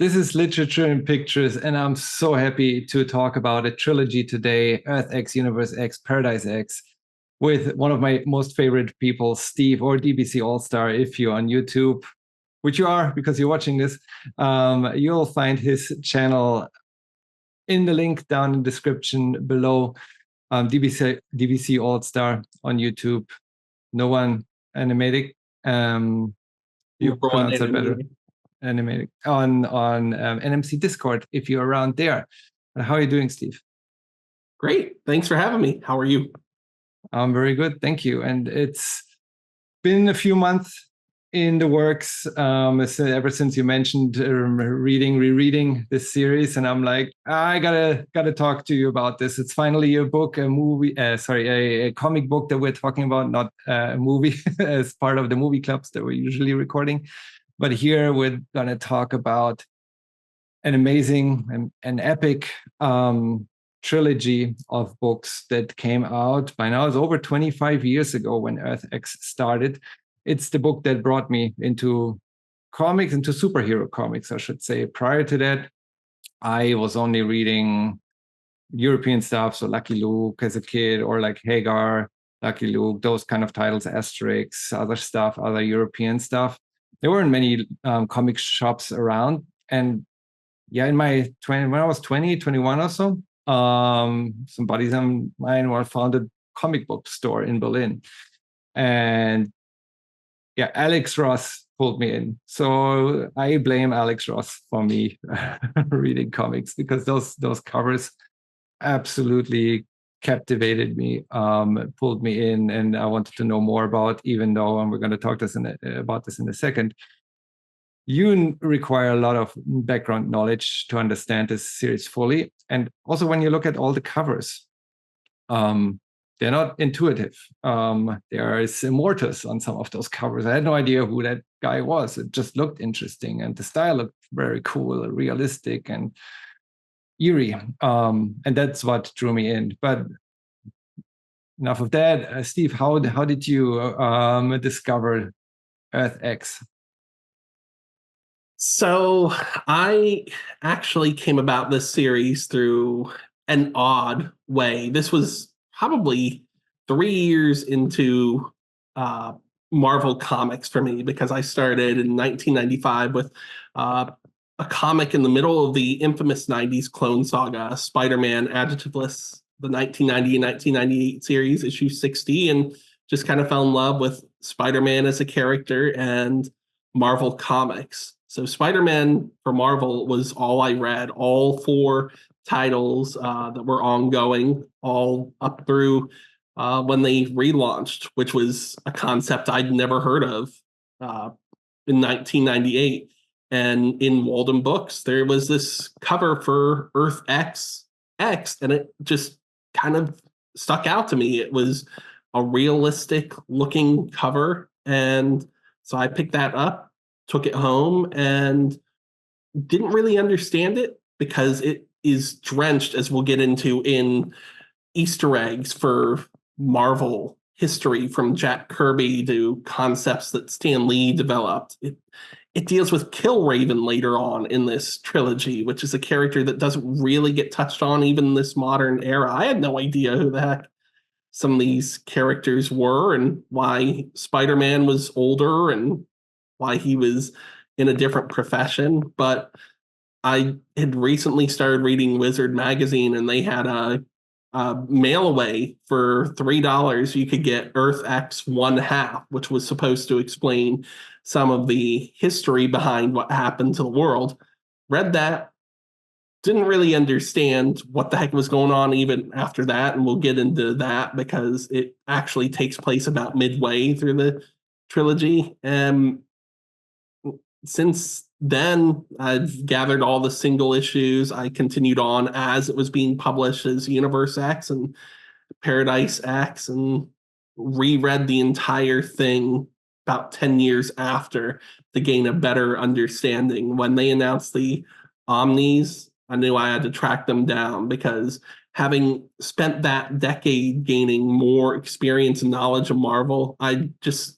This is Literature in Pictures, and I'm so happy to talk about a trilogy today, Earth X, Universe X, Paradise X, with one of my most favorite people, Steve, or DBC All-Star, if you're on YouTube, which you are because you're watching this. You'll find his channel in the link down in the description below. DBC All-Star on YouTube. No one animatic. You Number one pronounce that better. Animating on NMC Discord if you're around there. How are you doing, Steve? Great. Thanks for having me. How are you? I'm very good. Thank you. And it's been a few months in the works ever since you mentioned rereading this series. And I'm like, I gotta talk to you about this. It's finally a book, a comic book that we're talking about, not a movie as part of the movie clubs that we're usually recording. But here we're going to talk about an amazing and epic trilogy of books that came out by now. It's over 25 years ago when Earth X started. It's the book that brought me into comics, into superhero comics, I should say. Prior to that, I was only reading European stuff, so Lucky Luke as a kid, or like Hagar, Lucky Luke, those kind of titles, Asterix, other stuff, other European stuff. There weren't many comic shops around. And yeah, when I was 20, 21 or so, some buddies of mine found a comic book store in Berlin. And yeah, Alex Ross pulled me in. So I blame Alex Ross for me reading comics, because those covers absolutely captivated me, pulled me in, and I wanted to know more about, even though, and we're going to talk about this in a second, you require a lot of background knowledge to understand this series fully. And also when you look at all the covers, they're not intuitive. There is immortus on some of those covers. I had no idea who that guy was. It just looked interesting, and the style looked very cool, realistic, and eerie, and that's what drew me in. But enough of that. Steve, how did you discover Earth X? So I actually came about this series through an odd way. This was probably 3 years into Marvel Comics for me, because I started in 1995 with a comic in the middle of the infamous 90s Clone Saga, Spider-Man Adjectiveless, the 1990 and 1998 series, issue 60, and just kind of fell in love with Spider-Man as a character and Marvel Comics. So Spider-Man for Marvel was all I read, all 4 titles that were ongoing, all up through when they relaunched, which was a concept I'd never heard of in 1998. And in Walden Books, there was this cover for Earth X, and it just kind of stuck out to me. It was a realistic looking cover. And so I picked that up, took it home, and didn't really understand it, because it is drenched, as we'll get into, in Easter eggs for Marvel history, from Jack Kirby to concepts that Stan Lee developed. It deals with Killraven later on in this trilogy, which is a character that doesn't really get touched on even in this modern era. I had no idea who the heck some of these characters were, and why Spider-Man was older, and why he was in a different profession. But I had recently started reading Wizard magazine, and they had a mail away for $3. You could get Earth X 1/2, which was supposed to explain some of the history behind what happened to the world. Read that, didn't really understand what the heck was going on even after that, and we'll get into that, because it actually takes place about midway through the trilogy. And since then, I've gathered all the single issues. I continued on as it was being published as Universe X and Paradise X, and reread the entire thing about 10 years after to gain a better understanding. When they announced the Omnis, I knew I had to track them down, because having spent that decade gaining more experience and knowledge of Marvel, I just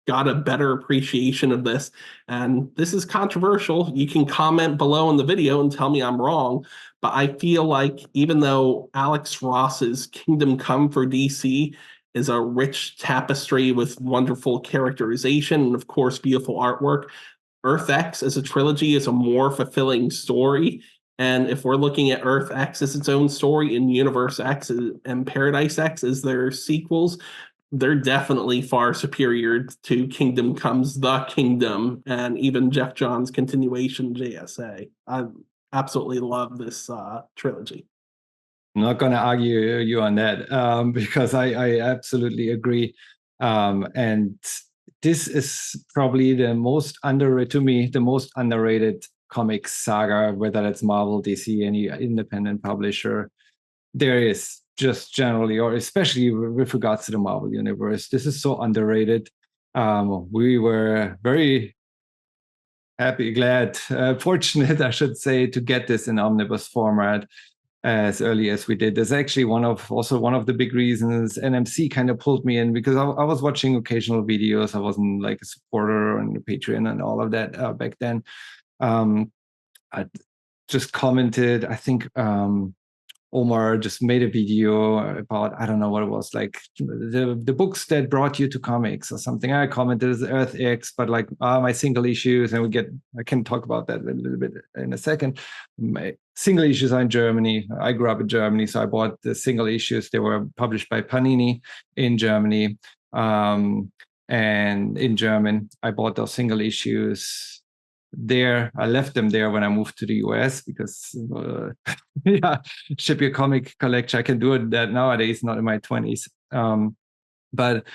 got a better appreciation of this. And this is controversial. You can comment below in the video and tell me I'm wrong. But I feel like even though Alex Ross's Kingdom Come for DC is a rich tapestry with wonderful characterization and, of course, beautiful artwork, Earth X as a trilogy is a more fulfilling story. And if we're looking at Earth X as its own story and Universe X and Paradise X as their sequels, they're definitely far superior to Kingdom Comes the Kingdom and even Jeff Johns' continuation JSA. I absolutely love this trilogy. I'm not going to argue you on that because I absolutely agree. And this is probably the most underrated, to me, the most underrated comic saga, whether it's Marvel, DC, any independent publisher. There is just generally, or especially with regards to the Marvel universe. This is so underrated. We were very happy, glad, fortunate, I should say, to get this in omnibus format as early as we did. That's actually one of the big reasons NMC kind of pulled me in, because I was watching occasional videos. I wasn't like a supporter on the Patreon and all of that back then. I just commented, I think Omar just made a video about, I don't know what it was, like the books that brought you to comics or something. I commented as Earth X, but like my single issues, and I can talk about that a little bit in a second. My single issues are in Germany. I grew up in Germany, so I bought the single issues. They were published by Panini in Germany. And in German, I bought those single issues there. I left them there when I moved to the US because yeah, ship your comic collection. I can do that nowadays, not in my 20s. But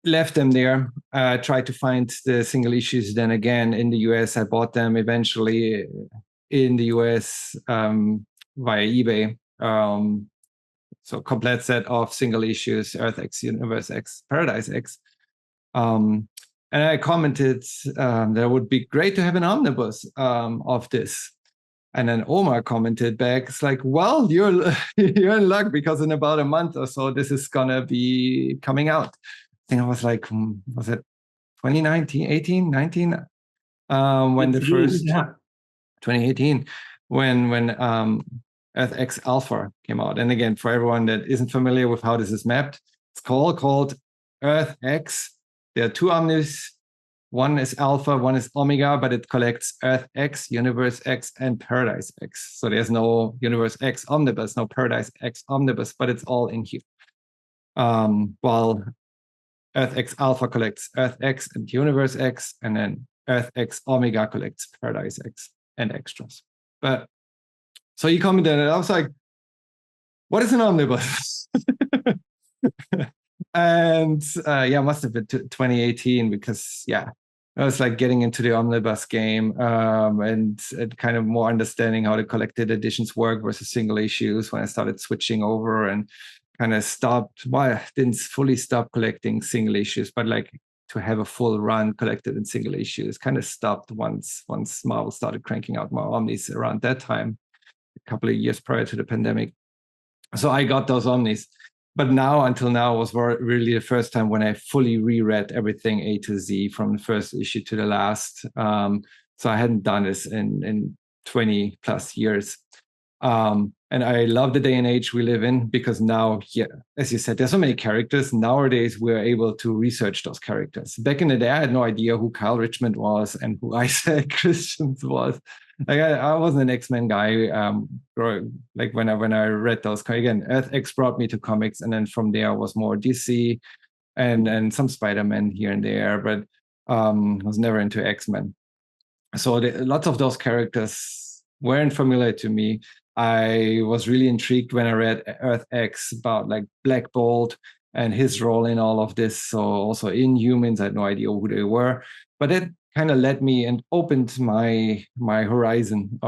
left them there. Tried to find the single issues. Then again, in the US, I bought them eventually in the US via eBay. So complete set of single issues, Earth X, Universe X, Paradise X. And I commented that it would be great to have an omnibus of this. And then Omar commented back, it's like, well, you're in luck, because in about a month or so, this is going to be coming out. I think I was like, was it 2019, 18, 19? When the first, 2018, when Earth X Alpha came out. And again, for everyone that isn't familiar with how this is mapped, it's called Earth X. There are two omnibus. One is Alpha, one is Omega, but it collects Earth X, Universe X, and Paradise X. So there's no Universe X omnibus, no Paradise X omnibus, but it's all in here. While Earth X Alpha collects Earth X and Universe X, and then Earth X Omega collects Paradise X and extras. But so he commented, and I was like, what is an omnibus? And yeah, must have been 2018, because yeah, I was like getting into the omnibus game and kind of more understanding how the collected editions work versus single issues, when I started switching over and kind of stopped. Well, I didn't fully stop collecting single issues, but like to have a full run collected in single issues kind of stopped once Marvel started cranking out more omnis around that time, a couple of years prior to the pandemic. So I got those omnis. But now, until now, was really the first time when I fully reread everything A to Z from the first issue to the last. So I hadn't done this in 20 plus years. And I love the day and age we live in, because now, yeah, as you said, there's so many characters. Nowadays, we're able to research those characters. Back in the day, I had no idea who Kyle Richmond was and who Isaac Christians was. Like I wasn't an X-Men guy. Like when I read those, again, Earth X brought me to comics, and then from there was more DC and some Spider-Man here and there, but I was never into X-Men. So lots of those characters weren't familiar to me. I was really intrigued when I read Earth X about like Black Bolt and his role in all of this. So also Inhumans, I had no idea who they were, but it kind of led me and opened my horizon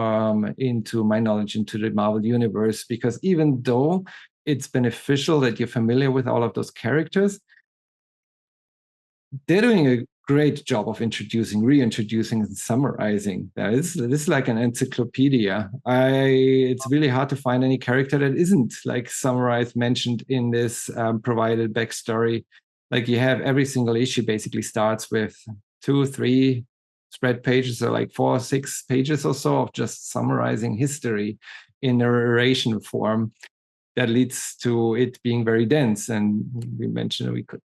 into my knowledge into the Marvel universe, because even though it's beneficial that you're familiar with all of those characters, they're doing a great job of reintroducing and summarizing. This is like an encyclopedia. It's really hard to find any character that isn't like summarized, mentioned in this provided backstory. Like you have every single issue basically starts with 2-3 spread pages, or like 4-6 pages or so of just summarizing history in narration form. That leads to it being very dense. And we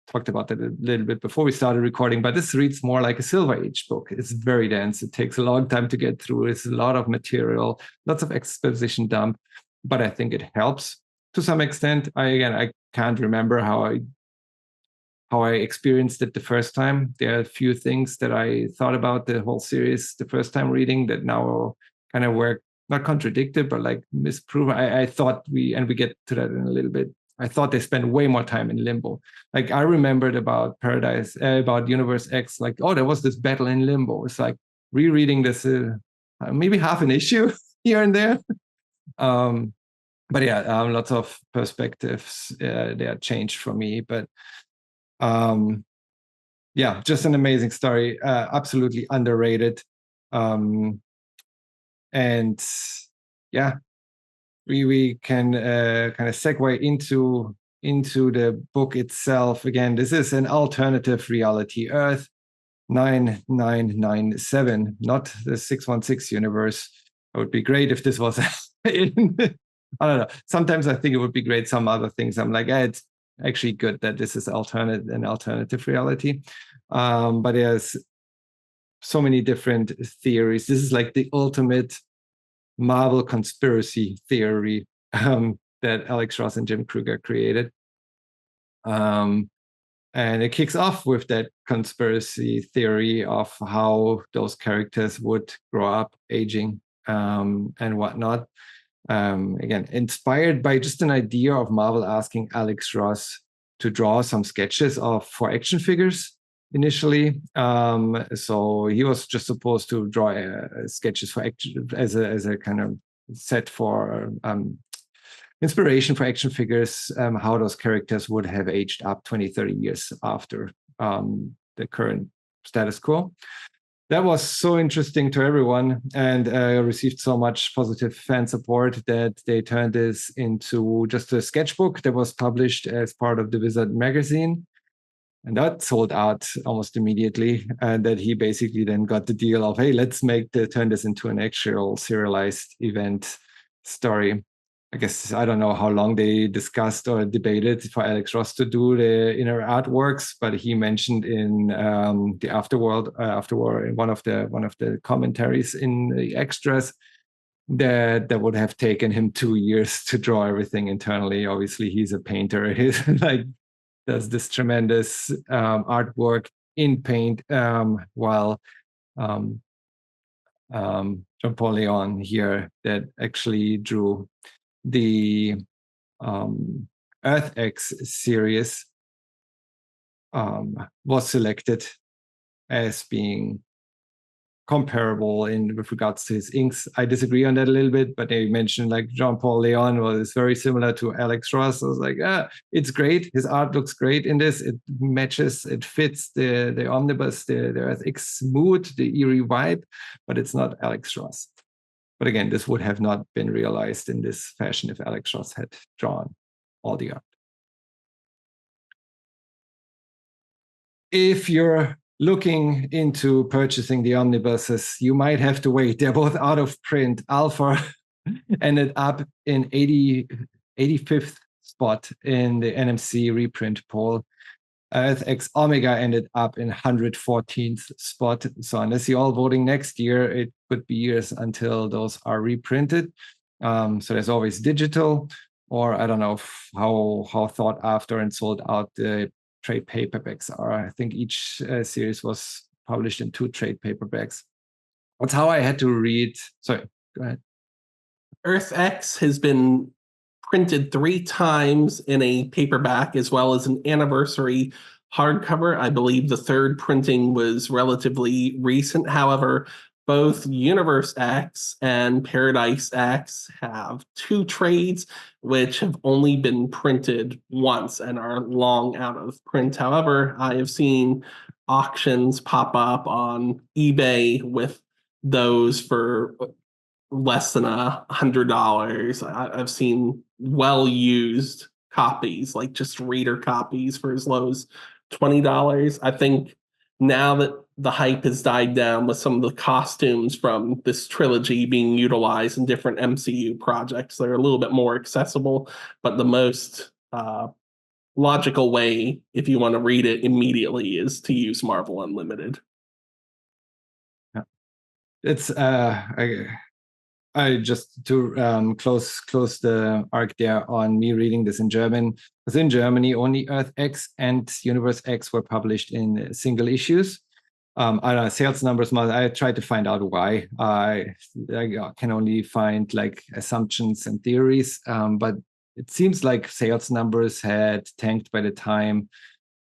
talked about that a little bit before we started recording, but this reads more like a Silver Age book. It's very dense. It takes a long time to get through. It's a lot of material, lots of exposition dump, but I think it helps to some extent. I can't remember how I experienced it the first time. There are a few things that I thought about the whole series the first time reading that now kind of work, not contradicted, but like misproven. I thought we get to that in a little bit. I thought they spent way more time in Limbo. Like I remembered about about Universe X, like, oh, there was this battle in Limbo. It's like rereading this, maybe half an issue here and there. But yeah, lots of perspectives they are changed for me. But yeah, just an amazing story, absolutely underrated. And yeah, we can kind of segue into the book itself. Again, this is an alternative reality, Earth 9997, not the 616 universe. It would be great if this was in, I don't know. Sometimes I think it would be great. Some other things I'm like, it's actually good that this is an alternative reality. But there's so many different theories. This is like the ultimate Marvel conspiracy theory that Alex Ross and Jim Krueger created. And it kicks off with that conspiracy theory of how those characters would grow up, aging, and whatnot. Again, inspired by just an idea of Marvel asking Alex Ross to draw some sketches for action figures initially. So he was just supposed to draw sketches for action as a kind of set for inspiration for action figures, how those characters would have aged up 20-30 years after the current status quo. That was so interesting to everyone, and received so much positive fan support that they turned this into just a sketchbook that was published as part of the Wizard magazine. And that sold out almost immediately. And that he basically then got the deal of, hey, let's turn this into an actual serialized event story. I guess I don't know how long they discussed or debated for Alex Ross to do the inner artworks, but he mentioned in the afterword in one of the commentaries in the extras that would have taken him 2 years to draw everything internally. Obviously, he's a painter. He's like does this tremendous artwork in paint while John Paul Leon here that actually drew the Earth X series was selected as being comparable with regards to his inks. I disagree on that a little bit, but they mentioned like Jean Paul Leon was very similar to Alex Ross. I was like, it's great. His art looks great in this. It matches, it fits the omnibus, the Earth X mood, the eerie vibe, but it's not Alex Ross. But again, this would have not been realized in this fashion if Alex Ross had drawn all the art. If you're looking into purchasing the omnibuses, you might have to wait. They're both out of print. Alpha ended up in 85th spot in the NMC reprint poll. Earth X Omega ended up in 114th spot. So unless you're all voting next year, it could be years until those are reprinted. So there's always digital, or I don't know how thought after and sold out the trade paperbacks are. I think each series was published in 2 trade paperbacks. That's how I had to read. Sorry, go ahead. Earth X has been printed 3 times in a paperback as well as an anniversary hardcover. I believe the 3rd printing was relatively recent. However, both Universe X and Paradise X have 2 trades, which have only been printed once and are long out of print. However, I have seen auctions pop up on eBay with those for less than $100. I've seen well-used copies, like just reader copies, for as low as $20. I think now that the hype has died down with some of the costumes from this trilogy being utilized in different MCU projects, they're a little bit more accessible, but the most logical way, if you want to read it immediately, is to use Marvel Unlimited. Yeah. It's I just to close the arc there on me reading this in German. Because in Germany, only Earth X and Universe X were published in single issues. I don't know, sales numbers. I tried to find out why. I can only find like assumptions and theories, but it seems like sales numbers had tanked by the time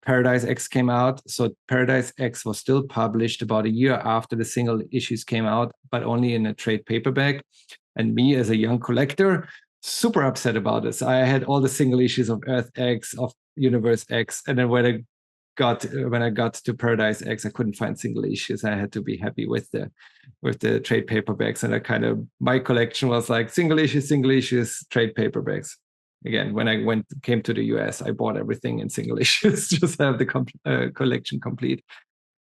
Paradise X came out. So Paradise X was still published about a year after the single issues came out, but only in a trade paperback. And me as a young collector, super upset about this. I had all the single issues of Earth X, of Universe X, and then when I got to Paradise X, I couldn't find single issues. I had to be happy with the trade paperbacks, and my collection was like single issues, trade paperbacks. Again, when I came to the US, I bought everything in single issues, just to have the collection complete.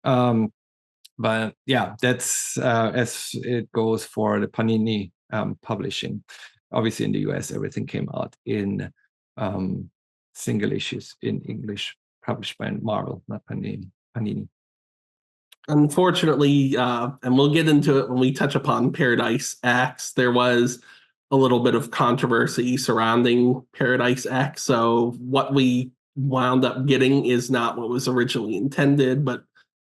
But yeah, that's as it goes for the Panini publishing. Obviously, in the US, everything came out in single issues in English, published by Marvel, not Panini. Unfortunately, and we'll get into it when we touch upon Paradise X, there was a little bit of controversy surrounding Paradise X. So what we wound up getting is not what was originally intended, but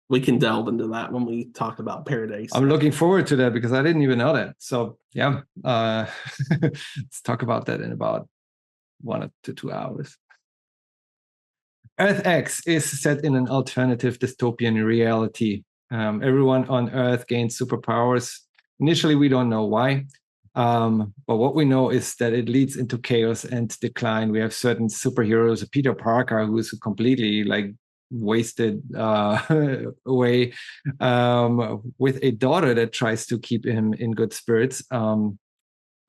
we can delve into that when we talk about Paradise. I'm looking forward to that because I didn't even know that. So yeah, let's talk about that in about 1 to 2 hours. Earth X is set in an alternative dystopian reality. Everyone on Earth gains superpowers. Initially, we don't know why. But what we know is that it leads into chaos and decline. We have certain superheroes, Peter Parker, who is completely like wasted away, with a daughter that tries to keep him in good spirits. Her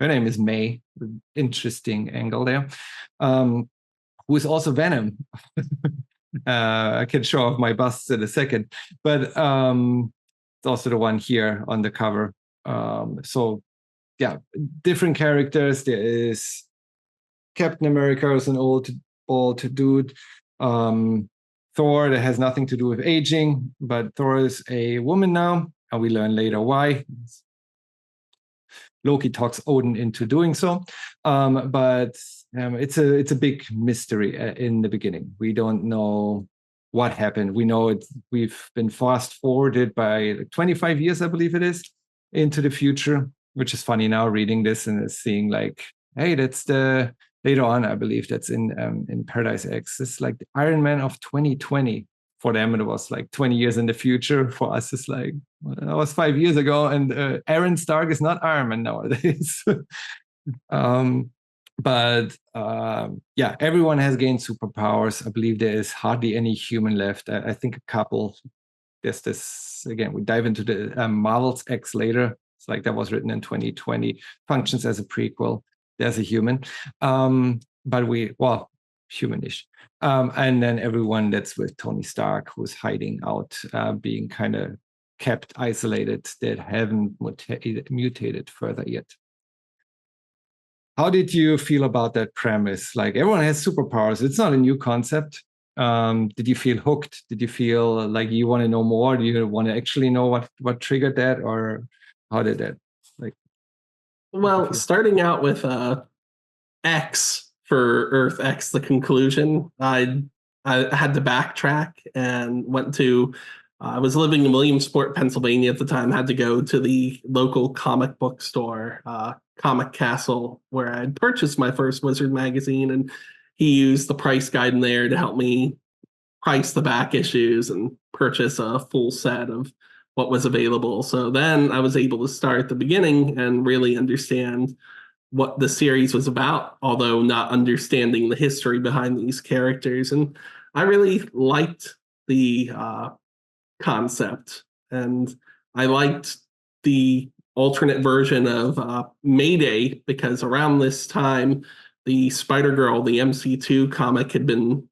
name is May. Interesting angle there. Who is also Venom. I can show off my busts in a second, but it's also the one here on the cover. So yeah, different characters. There is Captain America is an old dude. Thor, that has nothing to do with aging, but Thor is a woman now, and we learn later why. Loki talks Odin into doing so, but it's a big mystery in the beginning. We don't know what happened. We know we've been fast forwarded by 25 years, I believe it is, into the future, which is funny now reading this and seeing like, hey, that's the later on, I believe that's in Paradise X. It's like the Iron Man of 2020. For them, it was like 20 years in the future. For us, it's like, well, that was 5 years ago, and Aaron Stark is not Iron Man nowadays. Yeah, everyone has gained superpowers. I believe there is hardly any human left. I think a couple. There's this, again, we dive into the Marvel's X later. It's like that was written in 2020, functions as a prequel. There's a human. Humanish. And then everyone that's with Tony Stark, who's hiding out, being kind of kept isolated, that haven't mutated further yet. How did you feel about that premise? Like, everyone has superpowers. It's not a new concept. Did you feel hooked? Did you feel like you want to know more? Do you want to actually know what triggered that, or how did that like? Well, starting out with X for Earth X, the conclusion, I had to backtrack and went to. I was living in Williamsport, Pennsylvania at the time. Had to go to the local comic book store, Comic Castle, where I had purchased my first Wizard magazine, and he used the price guide in there to help me price the back issues and purchase a full set of what was available. So then I was able to start at the beginning and really understand what the series was about, although not understanding the history behind these characters. And I really liked the concept, and I liked the alternate version of Mayday, because around this time, the Spider-Girl, the MC2 comic, had been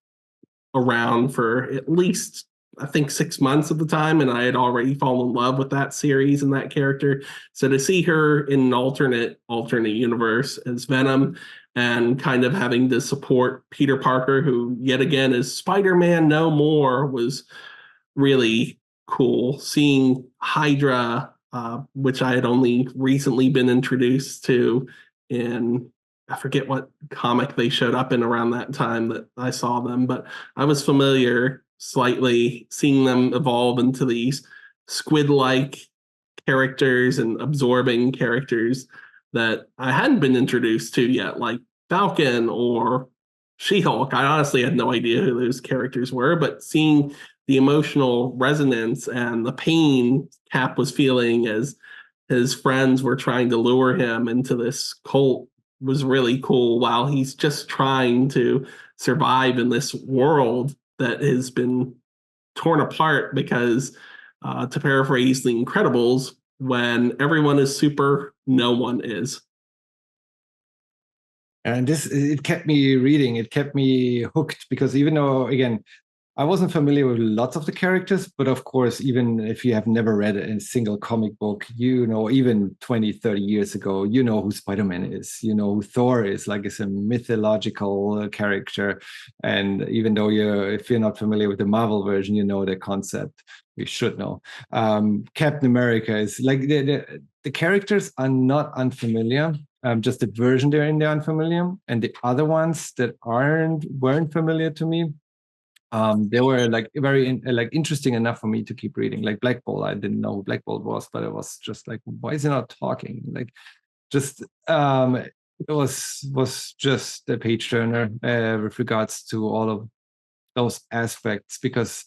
around for at least, I think, 6 months at the time, and I had already fallen in love with that series and that character. So to see her in an alternate universe as Venom, and kind of having to support Peter Parker, who yet again is Spider-Man no more, was really cool. Seeing Hydra, which I had only recently been introduced to in, I forget what comic they showed up in around that time that I saw them, but I was familiar slightly seeing them evolve into these squid-like characters and absorbing characters that I hadn't been introduced to yet, like Falcon or She-Hulk. I honestly had no idea who those characters were, but seeing the emotional resonance and the pain Cap was feeling as his friends were trying to lure him into this cult was really cool, while he's just trying to survive in this world that has been torn apart because, to paraphrase The Incredibles, when everyone is super, no one is. And it kept me reading, it kept me hooked, because even though, again, I wasn't familiar with lots of the characters, but of course, even if you have never read a single comic book, even 20, 30 years ago, you know who Spider-Man is, you know who Thor is, like it's a mythological character. And even though if you're not familiar with the Marvel version, you know the concept. You should know. Captain America is like the characters are not unfamiliar. Just the version they're in, they're unfamiliar. And the other ones that weren't familiar to me, they were like very interesting enough for me to keep reading. Like Black Bolt, I didn't know who Black Bolt was, but it was just like, why is he not talking? Like, just it was just a page turner with regards to all of those aspects, because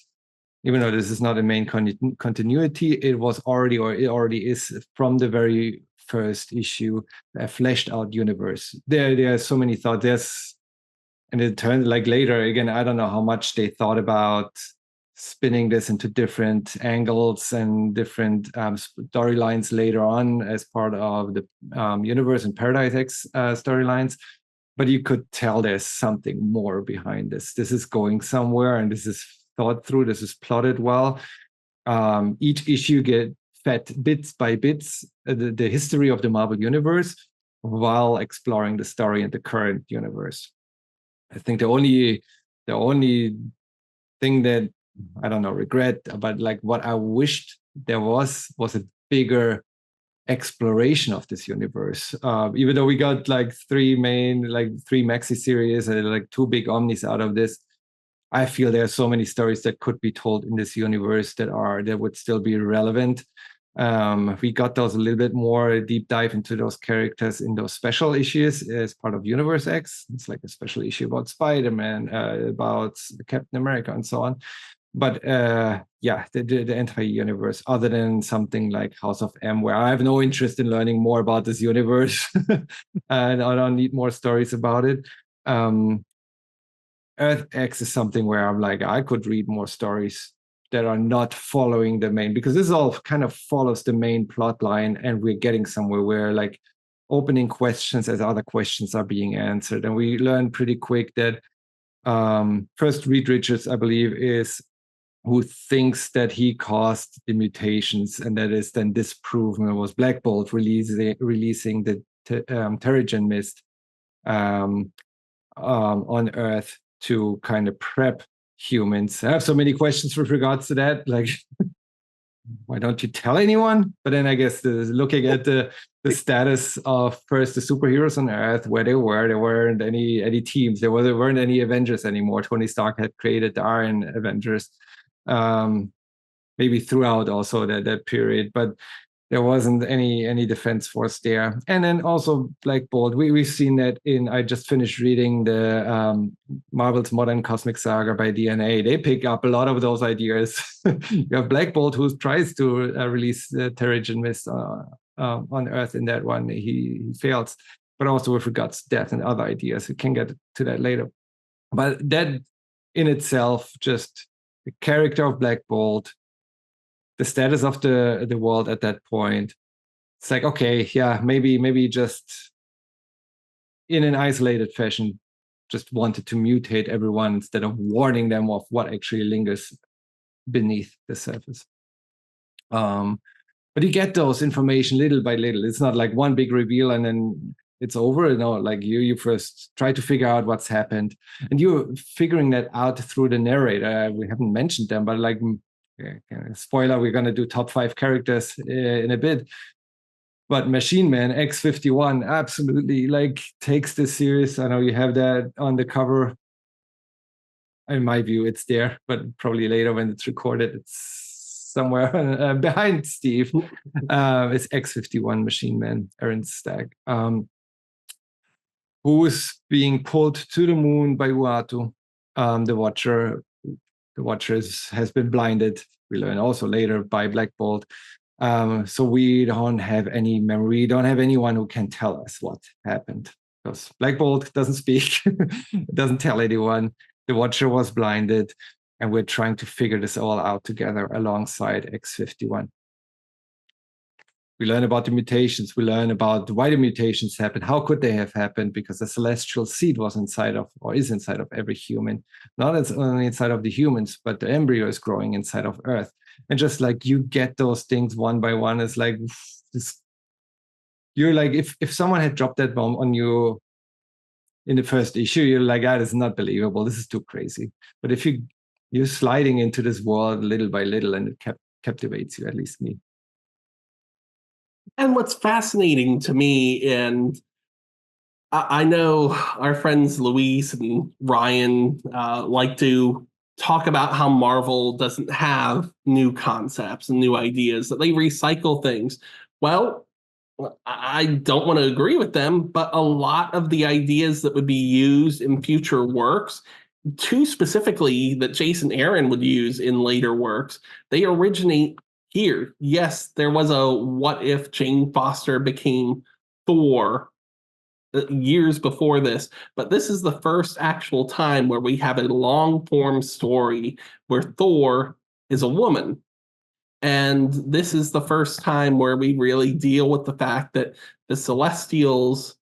even though this is not a main continuity, it already is from the very first issue a fleshed out universe. There are so many thoughts. And it turned like later, again, I don't know how much they thought about spinning this into different angles and different storylines later on as part of the Universe and Paradise X storylines. But you could tell there's something more behind this. This is going somewhere, and this is thought through. This is plotted well. Each issue get fed bits by bits the history of the Marvel Universe while exploring the story in the current universe. I think the only thing that I don't know, regret, but like what I wished there was a bigger exploration of this universe. Even though we got like three maxi series and like two big omnis out of this, I feel there are so many stories that could be told in this universe that would still be relevant. We got those a little bit more deep dive into those characters in those special issues as part of Universe X. It's like a special issue about Spider-Man, about Captain America, and so on. But the entire universe, other than something like House of M, where I have no interest in learning more about this universe, and I don't need more stories about it. Earth X is something where I'm like, I could read more stories that are not following the main, because this all kind of follows the main plot line, and we're getting somewhere where like opening questions as other questions are being answered. And we learned pretty quick that first Reed Richards, I believe, is who thinks that he caused the mutations, and that is then disproven. It was Black Bolt releasing the Terrigen Mist on Earth to kind of prep humans. I have so many questions with regards to that. Like, why don't you tell anyone? But then I guess looking at the status of first the superheroes on Earth, where there weren't any teams. There weren't any Avengers anymore. Tony Stark had created the Iron Avengers, maybe throughout also that period, but there wasn't any defense force there. And then also Black Bolt, we've seen that I just finished reading the Marvel's Modern Cosmic Saga by DNA. They pick up a lot of those ideas. You have Black Bolt, who tries to release the Terrigen Mist on Earth. In that one, he fails. But also with regards to death and other ideas, we can get to that later. But that in itself, just the character of Black Bolt, the status of the world at that point, it's like, okay, yeah, maybe just in an isolated fashion, just wanted to mutate everyone instead of warning them of what actually lingers beneath the surface. But you get those information little by little. It's not like one big reveal and then it's over. Like you first try to figure out what's happened, and you're figuring that out through the narrator. We haven't mentioned them, but like, spoiler, we're going to do top 5 characters in a bit. But Machine Man X-51 absolutely like takes this serious. I know you have that on the cover. In my view, it's there, but probably later when it's recorded, it's somewhere behind Steve. It's X-51 Machine Man, Aaron Stagg, who's being pulled to the moon by Uatu, the Watcher. The Watcher has been blinded, we learn also later, by Black Bolt. So we don't have any memory. We don't have anyone who can tell us what happened, because Black Bolt doesn't speak, doesn't tell anyone. The Watcher was blinded, and we're trying to figure this all out together alongside X-51. We learn about the mutations. We learn about why the mutations happened. How could they have happened? Because the celestial seed was inside of, or is inside of, every human. Not only inside of the humans, but the embryo is growing inside of Earth. And just like you get those things one by one, it's like this. You're like, if someone had dropped that bomb on you in the first issue, you're like, ah, this is not believable. This is too crazy. But if you're sliding into this world little by little, and it captivates you, at least me. And what's fascinating to me, and I know our friends Luis and Ryan like to talk about how Marvel doesn't have new concepts and new ideas, that they recycle things. Well, I don't want to agree with them, but a lot of the ideas that would be used in future works, two specifically that Jason Aaron would use in later works, they originate here. Yes, there was a what if Jane Foster became Thor years before this, but this is the first actual time where we have a long form story where Thor is a woman. And this is the first time where we really deal with the fact that the Celestials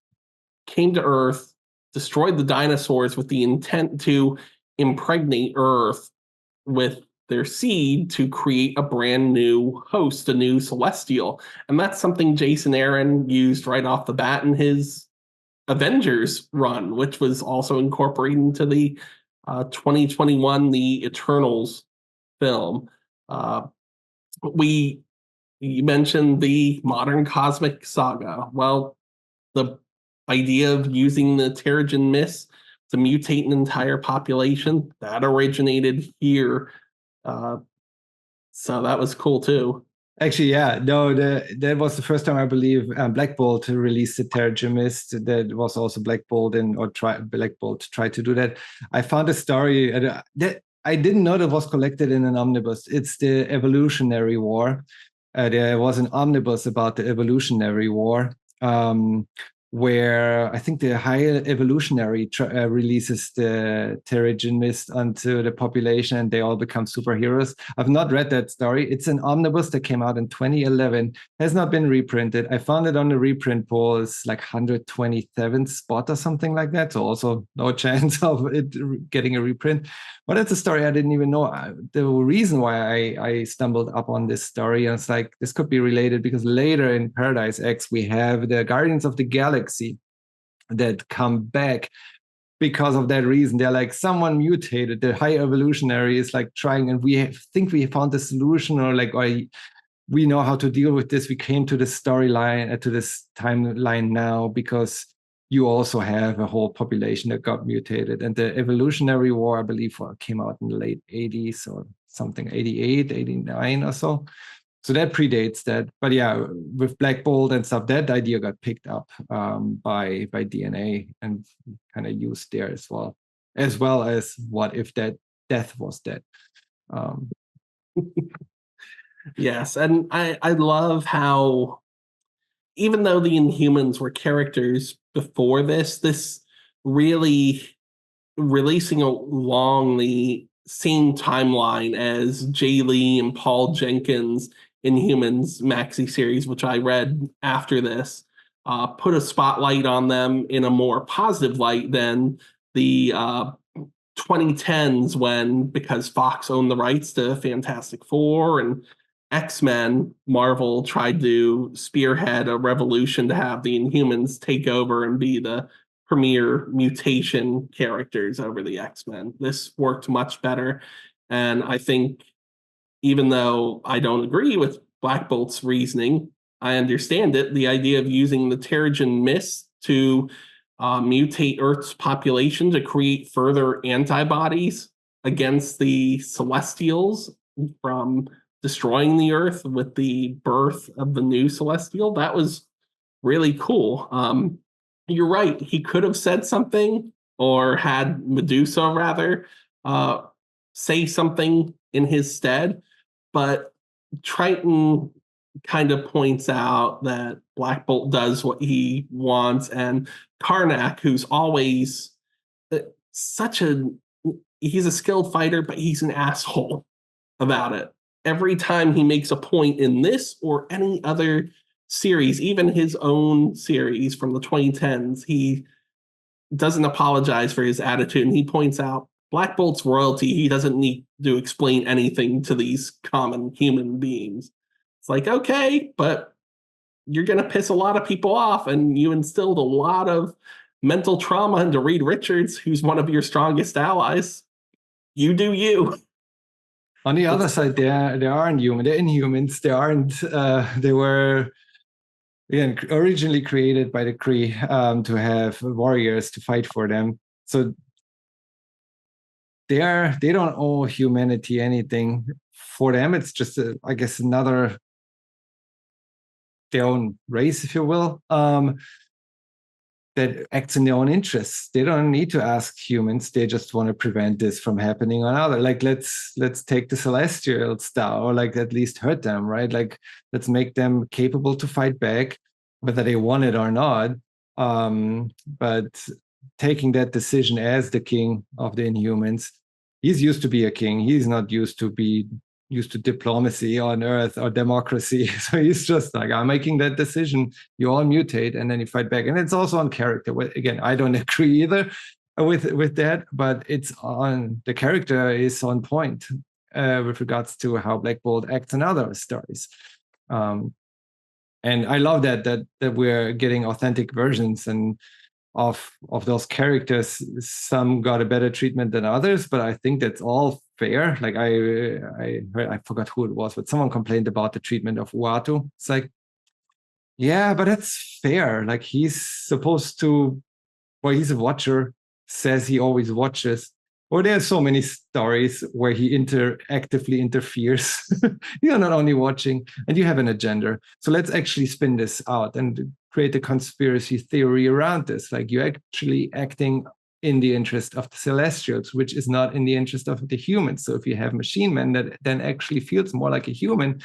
came to Earth, destroyed the dinosaurs with the intent to impregnate Earth with their seed to create a brand new host, a new Celestial. And that's something Jason Aaron used right off the bat in his Avengers run, which was also incorporated into the 2021 The Eternals film. You mentioned the modern cosmic saga. Well, the idea of using the Terrigen Mist to mutate an entire population, that originated here. So that was cool too. Actually, yeah, no, that was the first time, I believe, Black Bolt released the Terrigen Mist. That was also Black Bolt Black Bolt tried to do that. I found a story that I didn't know that was collected in an omnibus. It's the Evolutionary War. There was an omnibus about the Evolutionary War, where I think the High Evolutionary releases the Terrigen Mist onto the population, and they all become superheroes. I've not read that story. It's an omnibus that came out in 2011, has not been reprinted. I found it on the reprint pool. It's like 127th spot or something like that. So also no chance of it getting a reprint. But that's a story I didn't even know. The reason why I stumbled up on this story, and it's like, this could be related because later in Paradise X, we have the Guardians of the Galaxy that come back because of that reason. They're like, someone mutated. The High Evolutionary is like trying, and we think we found the solution, or we know how to deal with this. We came to this storyline, to this timeline now because you also have a whole population that got mutated. And the Evolutionary War, I believe, came out in the late 80s or something, 88, 89 or so. So that predates that. But yeah, with Black Bolt and stuff, that idea got picked up by DNA and kind of used there as well as what if that death was dead. Yes, and I love how, even though the Inhumans were characters before this really releasing along the same timeline as Jay Lee and Paul Jenkins' Inhumans maxi series, which I read after this, put a spotlight on them in a more positive light than the 2010s when, because Fox owned the rights to Fantastic Four and X-Men, Marvel tried to spearhead a revolution to have the Inhumans take over and be the premier mutation characters over the X-Men. This worked much better. And I think, even though I don't agree with Black Bolt's reasoning, I understand it. The idea of using the Terrigen Mist to mutate Earth's population to create further antibodies against the Celestials from destroying the Earth with the birth of the new Celestial, that was really cool. You're right. He could have said something, or had Medusa rather say something in his stead, but Triton kind of points out that Black Bolt does what he wants, and Karnak, who's always such a he's a skilled fighter, but he's an asshole about it. Every time he makes a point in this or any other series, even his own series from the 2010s, he doesn't apologize for his attitude, and he points out Black Bolt's royalty. He doesn't need to explain anything to these common human beings. It's like, okay, but you're going to piss a lot of people off, and you instilled a lot of mental trauma into Reed Richards, who's one of your strongest allies. You do you. On the other side, they aren't human. They're Inhumans. They aren't. They were, again, originally created by the Kree to have warriors to fight for them. So they don't owe humanity anything. For them, it's just, I guess, another, their own race, if you will, that acts in their own interests. They don't need to ask humans. They just want to prevent this from happening on other. Like, let's take the Celestials down, or like at least hurt them, right? Like, let's make them capable to fight back, whether they want it or not. But taking that decision as the king of the Inhumans, he's used to be a king. He's not used to diplomacy on Earth or democracy. So he's just like, I'm making that decision. You all mutate, and then you fight back. And it's also on character. Again, I don't agree either with that, but it's on, the character is on point with regards to how Black Bolt acts in other stories. And I love that we're getting authentic versions and of those characters. Some got a better treatment than others, but I think that's all fair. Like I heard, I forgot who it was, but someone complained about the treatment of Uatu. It's like, yeah, but that's fair. Like, he's supposed to, well, he's a watcher, says he always watches. Or there are so many stories where he actively interferes. You're not only watching, and you have an agenda. So let's actually spin this out and create a conspiracy theory around this. Like, you're actually acting in the interest of the Celestials, which is not in the interest of the humans. So if you have Machine Man that then actually feels more like a human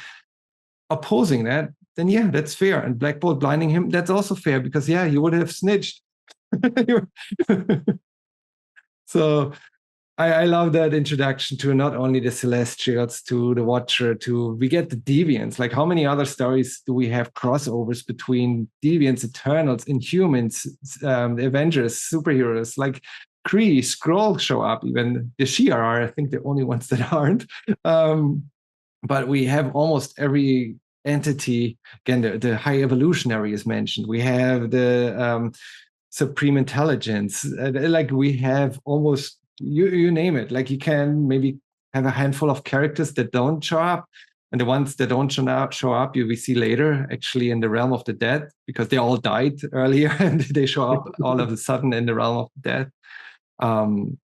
opposing that, then yeah, that's fair. And Black Bolt blinding him, that's also fair, because yeah, you would have snitched. So I love that introduction to not only the Celestials, to the Watcher, we get the Deviants. Like, how many other stories do we have crossovers between Deviants, Eternals, Inhumans, the Avengers, superheroes? Like, Kree, Skrull show up, even the Shi'ar are, I think, the only ones that aren't. But we have almost every entity. Again, the High Evolutionary is mentioned. We have the Supreme Intelligence. Like, we have almost, you name it. Like, you can maybe have a handful of characters that don't show up, and the ones that don't show up we see later actually in the realm of the dead, because they all died earlier and they show up all of a sudden in the realm of the dead.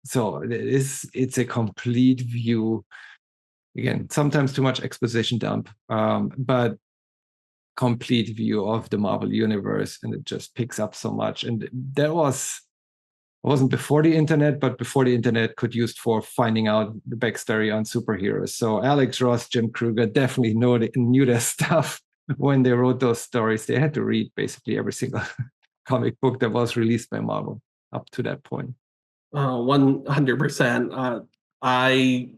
So it's a complete view. Again, sometimes too much exposition dump, but complete view of the Marvel universe, and it just picks up so much. And that wasn't before the internet, but before the internet could use for finding out the backstory on superheroes. So Alex Ross, Jim Krueger definitely knew their stuff when they wrote those stories. They had to read basically every single comic book that was released by Marvel up to that point. 100%. I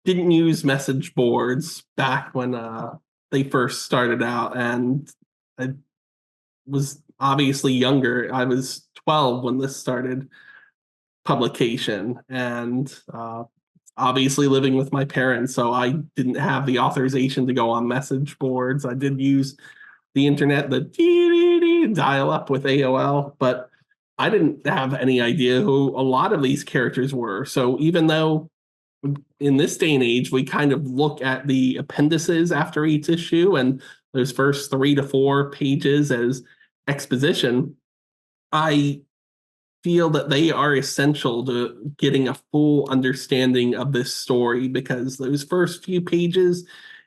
didn't use message boards back when they first started out, and I was obviously younger. I was 12 when this started. publication, and obviously living with my parents, so I didn't have the authorization to go on message boards. I did use the internet, the dial up with AOL, but I didn't have any idea who a lot of these characters were. So even though in this day and age, we kind of look at the appendices after each issue and those first 3 to 4 pages as exposition, I feel that they are essential to getting a full understanding of this story, because those first few pages,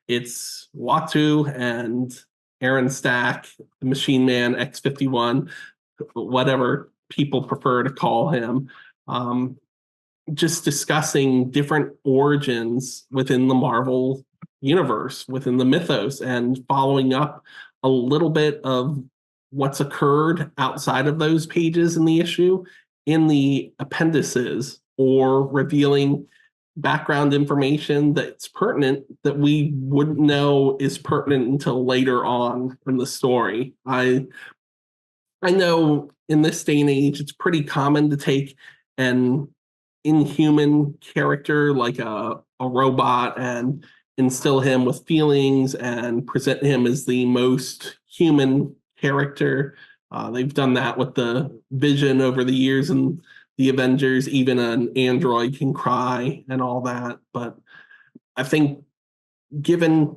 it's Watu and Aaron Stack, the Machine Man, X-51, whatever people prefer to call him, just discussing different origins within the Marvel universe, within the mythos, and following up a little bit of what's occurred outside of those pages in the issue in the appendices, or revealing background information that's pertinent that we wouldn't know is pertinent until later on in the story. I know in this day and age, it's pretty common to take an inhuman character like a robot and instill him with feelings and present him as the most human character. They've done that with the Vision over the years and the Avengers. Even an android can cry and all that. But I think, given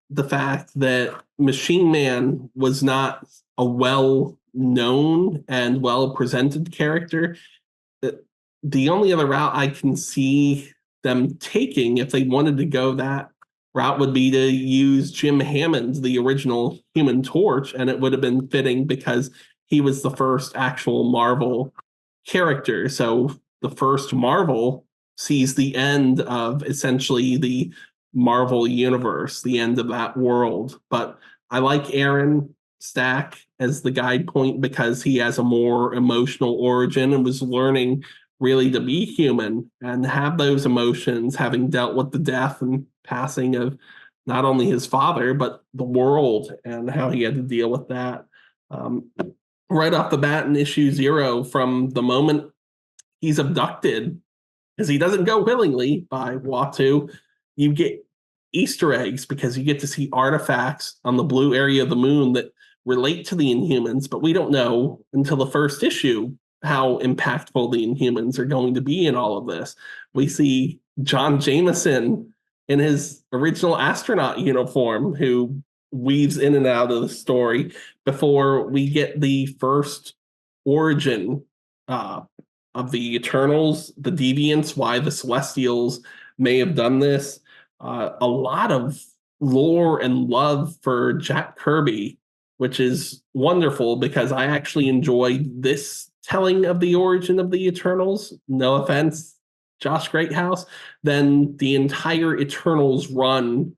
the fact that Machine Man was not a well-known and well-presented character, the only other route I can see them taking, if they wanted to go that route, would be to use Jim Hammond, the original Human Torch, and it would have been fitting because he was the first actual Marvel character. So the first Marvel sees the end of essentially the Marvel universe, the end of that world. But I like Aaron Stack as the guide point because he has a more emotional origin and was learning really to be human and have those emotions, having dealt with the death and passing of not only his father, but the world, and how he had to deal with that. Right off the bat in issue 0, from the moment he's abducted, because he doesn't go willingly, by Watu, you get Easter eggs because you get to see artifacts on the blue area of the moon that relate to the Inhumans, but we don't know until the first issue how impactful the Inhumans are going to be in all of this. We see John Jameson in his original astronaut uniform, who weaves in and out of the story before we get the first origin of the Eternals, the Deviants, why the Celestials may have done this. A lot of lore and love for Jack Kirby, which is wonderful because I actually enjoyed this telling of the origin of the Eternals, no offense, Josh Greathouse, than the entire Eternals run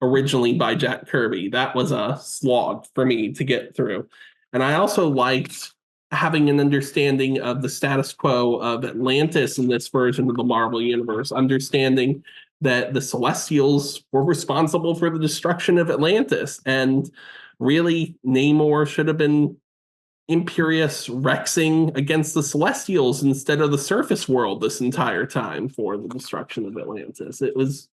originally by Jack Kirby. That was a slog for me to get through. And I also liked having an understanding of the status quo of Atlantis in this version of the Marvel Universe, understanding that the Celestials were responsible for the destruction of Atlantis. And really, Namor should have been Imperious Rexing against the Celestials instead of the surface world this entire time for the destruction of Atlantis. It was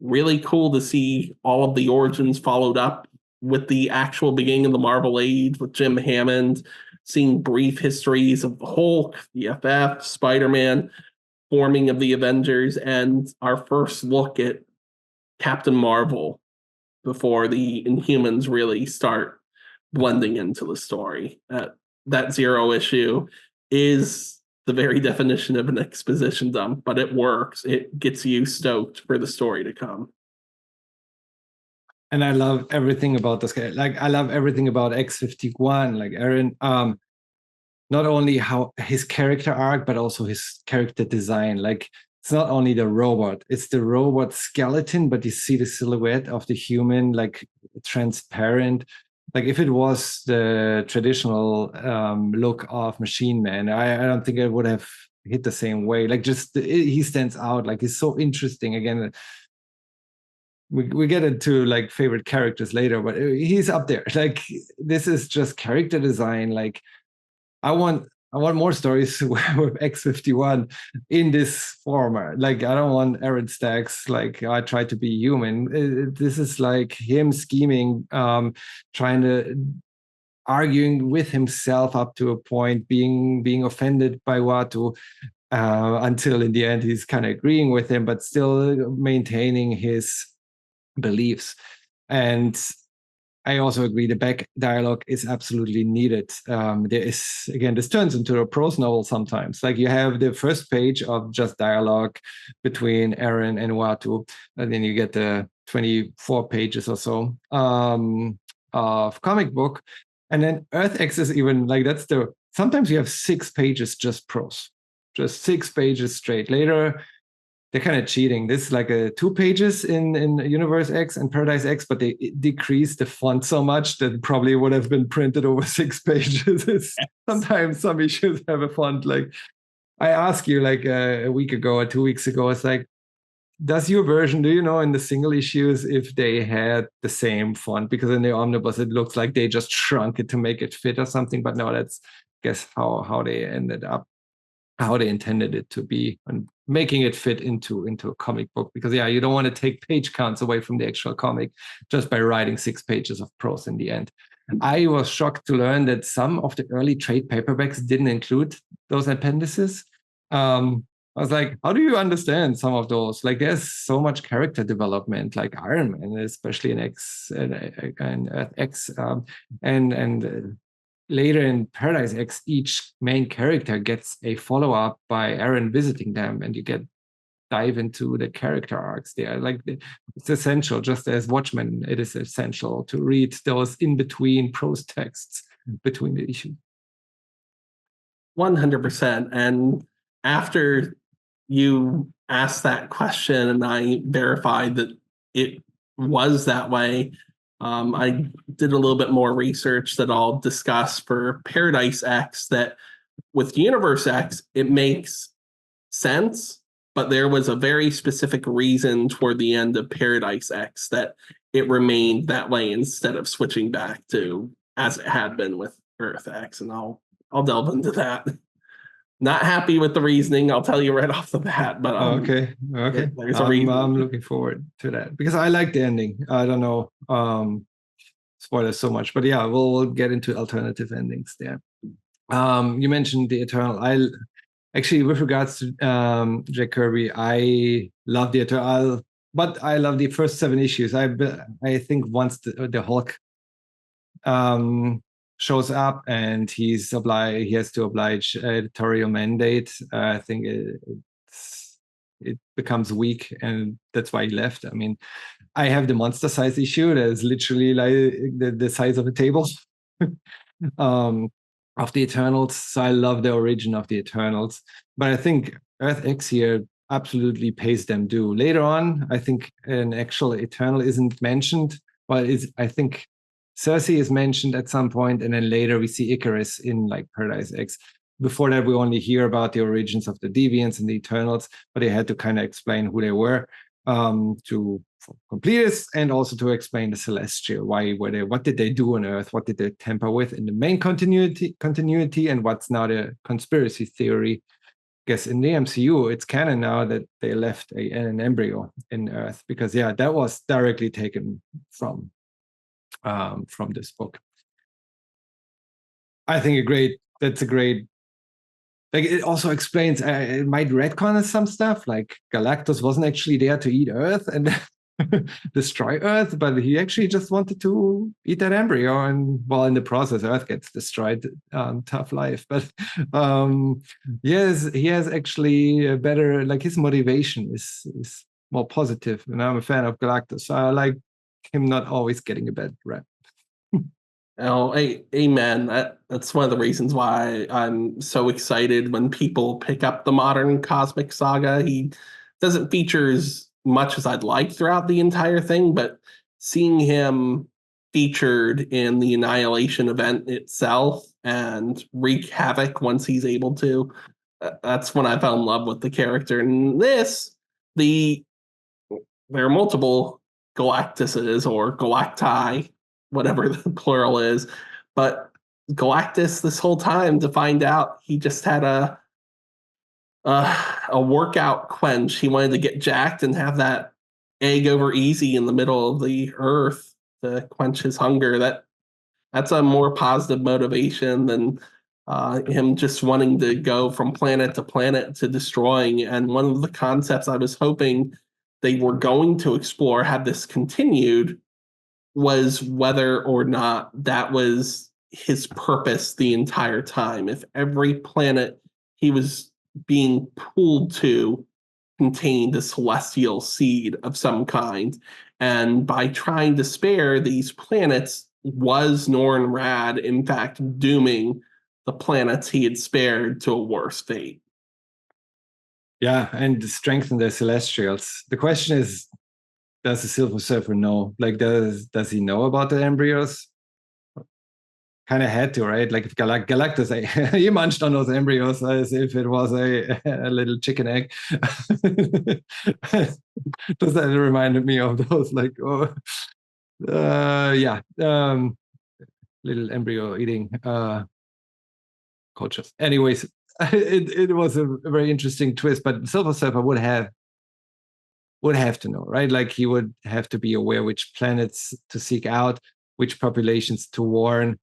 really cool to see all of the origins followed up with the actual beginning of the Marvel Age with Jim Hammond, seeing brief histories of the Hulk, the FF, Spider-Man, forming of the Avengers, and our first look at Captain Marvel before the Inhumans really start blending into the story. That 0 issue is the very definition of an exposition dump, but it works. It gets you stoked for the story to come. And I love everything about this guy. Like, I love everything about X-51, like Aaron. Not only how his character arc, but also his character design. Like, it's not only the robot, it's the robot skeleton, but you see the silhouette of the human, like transparent. Like, if it was the traditional look of Machine Man, I don't think I would have hit the same way. Like, just he stands out. Like, he's so interesting. Again, we get into like favorite characters later, but he's up there. Like, this is just character design. Like, I want I want more stories with X-51 in this format. Like, I don't want Aaron Stacks, like, I try to be human. This is like him scheming, trying to arguing with himself up to a point, being offended by Watu, until in the end he's kind of agreeing with him, but still maintaining his beliefs. And I also agree the back dialogue is absolutely needed. There is, again, this turns into a prose novel sometimes. Like, you have the first page of just dialogue between Aaron and Watu, and then you get the 24 pages or so of comic book. And then Earth X is even like, sometimes you have 6 pages just prose, just 6 pages straight. Later, they're kind of cheating. This is like 2 pages in Universe X and Paradise X, but they decreased the font so much that it probably would have been printed over 6 pages. Sometimes some issues have a font. Like, I asked you like a week ago or 2 weeks ago, it's like, does your version, do you know in the single issues if they had the same font? Because in the omnibus, it looks like they just shrunk it to make it fit or something. But no, that's, I guess, how they ended up, how they intended it to be, and making it fit into a comic book. Because you don't want to take page counts away from the actual comic just by writing 6 pages of prose in the end. I was shocked to learn that some of the early trade paperbacks didn't include those appendices. I was like, how do you understand some of those? Like, there's so much character development, like Iron Man, especially in X and X, and later in Paradise X, each main character gets a follow-up by Aaron visiting them, and you dive into the character arcs there. Like, it's essential, just as Watchmen, it is essential to read those in-between prose texts between the issues. 100%. And after you asked that question and I verified that it was that way, I did a little bit more research that I'll discuss for Paradise X, that with Universe X, it makes sense, but there was a very specific reason toward the end of Paradise X that it remained that way instead of switching back to as it had been with Earth X. And I'll delve into that. Not happy with the reasoning, I'll tell you right off the bat. But okay. There's a reason. I'm looking forward to that because I like the ending. I don't know spoilers so much, but yeah, we'll get into alternative endings there. You mentioned the Eternal. I actually, with regards to Jack Kirby, I love the Eternal, but I love the first 7 issues. I think once the Hulk shows up and he has to oblige editorial mandate, I think it becomes weak, and that's why he left. I mean, I have the monster size issue that is literally like the size of a table of the Eternals. So I love the origin of the Eternals, but I think Earth X here absolutely pays them due. Later on, I think an actual Eternal isn't mentioned, but I think Cersei is mentioned at some point, and then later we see Icarus in like Paradise X. Before that, we only hear about the origins of the Deviants and the Eternals, but they had to kind of explain who they were to complete this, and also to explain the Celestial. Why were they? What did they do on Earth? What did they tamper with in the main continuity, and what's now the conspiracy theory? I guess in the MCU, it's canon now that they left an embryo in Earth, because that was directly taken from this book. I think that's a great, like, it also explains, it might retcon some stuff, like Galactus wasn't actually there to eat Earth and destroy Earth, but he actually just wanted to eat that embryo, and well, in the process, Earth gets destroyed. Tough life, but yes, he has actually a better, like, his motivation is more positive, and I'm a fan of Galactus, so I like him not always getting a bad rep. Oh, amen. That's one of the reasons why I'm so excited when people pick up the modern Cosmic Saga. He doesn't feature as much as I'd like throughout the entire thing, but seeing him featured in the Annihilation event itself and wreak havoc once he's able to, that's when I fell in love with the character. And there are multiple Galactuses or Galacti, whatever the plural is, but Galactus this whole time to find out he just had a workout quench. He wanted to get jacked and have that egg over easy in the middle of the earth to quench his hunger. That's a more positive motivation than him just wanting to go from planet to planet to destroying. And one of the concepts I was hoping they were going to explore, had this continued, was whether or not that was his purpose the entire time. If every planet he was being pulled to contained a celestial seed of some kind, and by trying to spare these planets, was Norrin Radd in fact dooming the planets he had spared to a worse fate? Yeah, and strengthen the Celestials. The question is, does the Silver Surfer know? Like, does he know about the embryos? Kind of had to, right? Like if Galactus, he munched on those embryos as if it was a little chicken egg. Does that remind me of those like, yeah, little embryo eating cultures. Anyways, it was a very interesting twist, but Silver Surfer would have to know, right? Like he would have to be aware which planets to seek out, which populations to warn,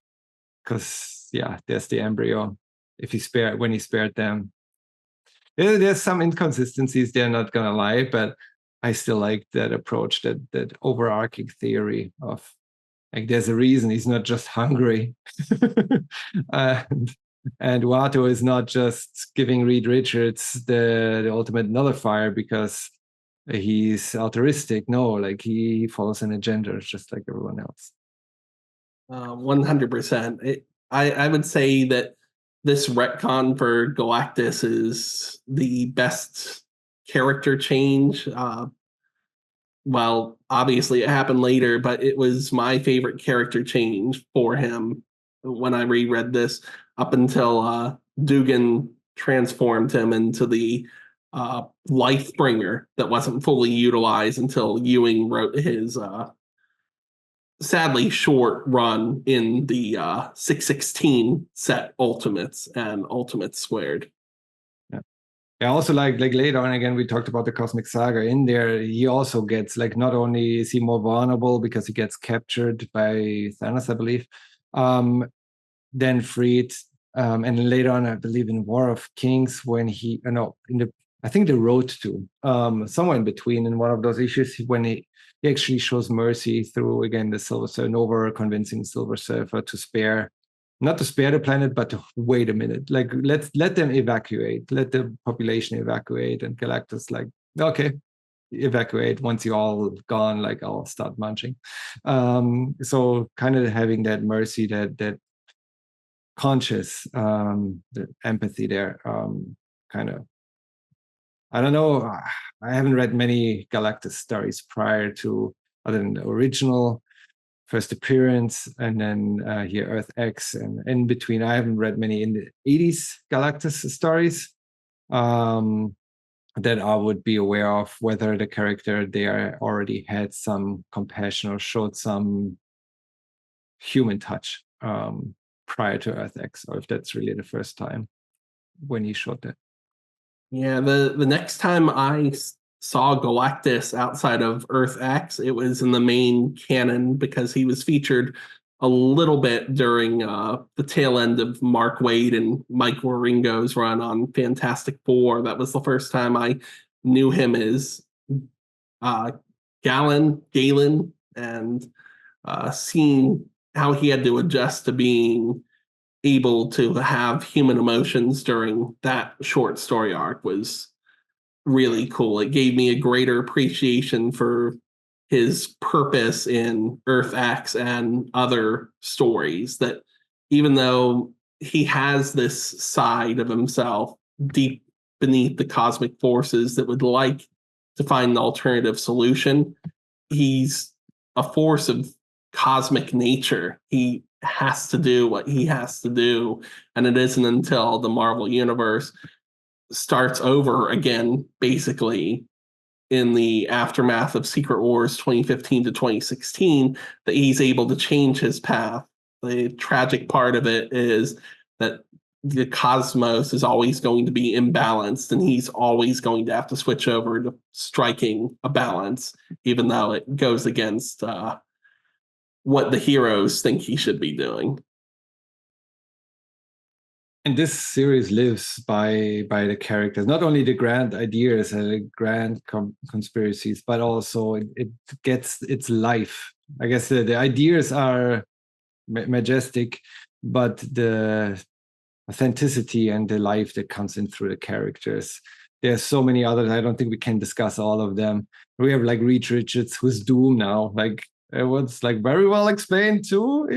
because yeah, there's the embryo. If he spared them, there's some inconsistencies. They're not gonna lie, but I still like that approach, that overarching theory of like there's a reason he's not just hungry, and Watto is not just giving Reed Richards the ultimate nullifier because he's altruistic. No, like he follows an agenda just like everyone else. 100%. I would say that this retcon for Galactus is the best character change. Well, obviously it happened later, but it was my favorite character change for him when I reread this, up until Dugan transformed him into the Lifebringer that wasn't fully utilized until Ewing wrote his sadly short run in the 616 set Ultimates and Ultimates Squared. Yeah. I also like later on again, we talked about the Cosmic Saga. In there, he also gets like, not only is he more vulnerable because he gets captured by Thanos, I believe, then freed, and later on, I believe in War of Kings, when he I think the Road to somewhere in between, in one of those issues, when he actually shows mercy through again the Silver Surfer, over convincing Silver Surfer to not to spare the planet, but to wait a minute, like let them evacuate, let the population evacuate, and Galactus like, okay, evacuate, once you're all gone, like I'll start munching. So kind of having that mercy, that conscious, the empathy there, kind of, I don't know. I haven't read many Galactus stories prior to, other than the original first appearance, and then here Earth X, and in between, I haven't read many in the 80s Galactus stories that I would be aware of, whether the character there already had some compassion or showed some human touch prior to Earth X, or if that's really the first time when he showed that. Yeah, the next time I saw Galactus outside of Earth X, it was in the main canon because he was featured a little bit during the tail end of Mark Waid and Mike Wieringo's run on Fantastic Four. That was the first time I knew him as Galen, and seeing how he had to adjust to being able to have human emotions during that short story arc was really cool. It gave me a greater appreciation for his purpose in Earth X and other stories, that even though he has this side of himself deep beneath the cosmic forces that would like to find an alternative solution, he's a force of cosmic nature. He has to do what he has to do, and it isn't until the Marvel Universe starts over again, basically in the aftermath of Secret Wars 2015 to 2016, that he's able to change his path the tragic part of it is that the cosmos is always going to be imbalanced, and he's always going to have to switch over to striking a balance, even though it goes against what the heroes think he should be doing. And this series lives by the characters, not only the grand ideas and the grand conspiracies, but also it gets its life. I guess the ideas are majestic, but the authenticity and the life that comes in through the characters. There's so many others. I don't think we can discuss all of them. We have like Reed Richards, who's Doom now. Like it was like very well explained too.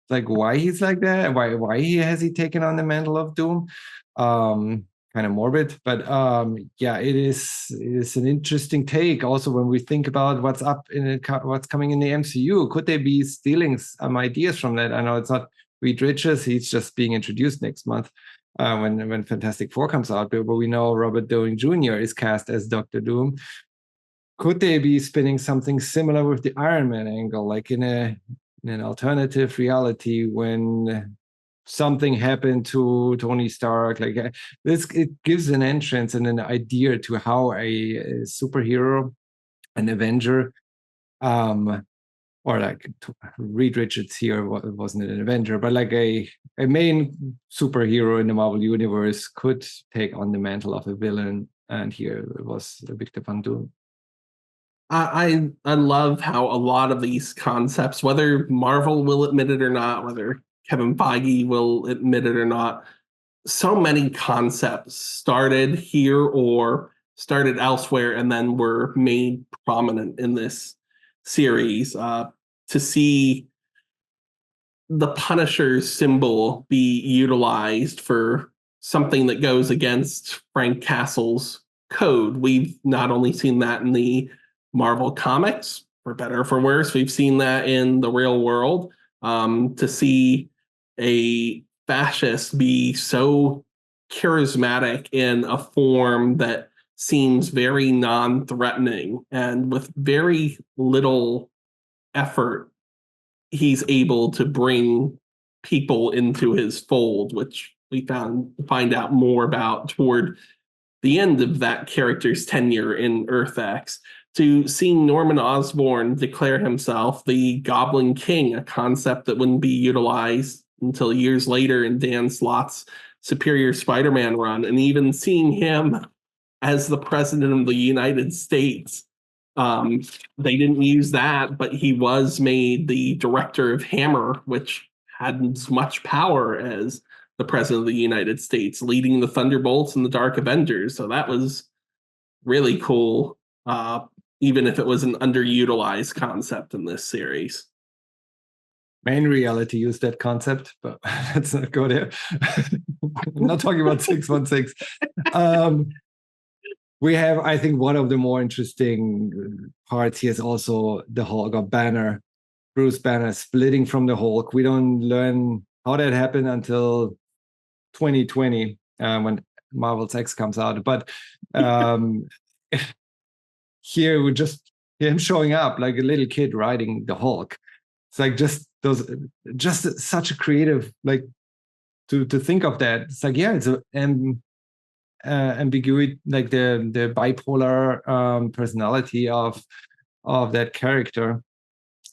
Like why he's like that, why has he taken on the mantle of Doom? Kind of morbid, but yeah, it is an interesting take. Also, when we think about what's what's coming in the MCU, could they be stealing some ideas from that? I know it's not Reed Richards; he's just being introduced next month when Fantastic Four comes out. But we know Robert Downey Jr. is cast as Doctor Doom. Could they be spinning something similar with the Iron Man angle, like in an alternative reality when something happened to Tony Stark? Like it gives an entrance and an idea to how a superhero, an Avenger, or like Reed Richards here wasn't an Avenger, but like a main superhero in the Marvel universe could take on the mantle of a villain. And here it was Victor Von Doom. I love how a lot of these concepts, whether Marvel will admit it or not, whether Kevin Feige will admit it or not, so many concepts started here or started elsewhere and then were made prominent in this series. To see the Punisher's symbol be utilized for something that goes against Frank Castle's code. We've not only seen that in the Marvel comics, for better or for worse, we've seen that in the real world. To see a fascist be so charismatic in a form that seems very non-threatening and with very little effort, he's able to bring people into his fold, which we find out more about toward the end of that character's tenure in Earth X. To seeing Norman Osborn declare himself the Goblin King, a concept that wouldn't be utilized until years later in Dan Slott's Superior Spider-Man run, and even seeing him as the President of the United States. They didn't use that, but he was made the director of Hammer, which had as much power as the President of the United States, leading the Thunderbolts and the Dark Avengers. So that was really cool, even if it was an underutilized concept in this series. Main Reality used that concept, but let's not go there. I'm not talking about 616. We have, I think, one of the more interesting parts here is also the Hulk or Banner, Bruce Banner splitting from the Hulk. We don't learn how that happened until 2020 when Marvel's X comes out. But here we just hear him showing up like a little kid riding the Hulk. It's like just such a creative, like to think of that. It's like, yeah, it's an ambiguity, like the bipolar personality of that character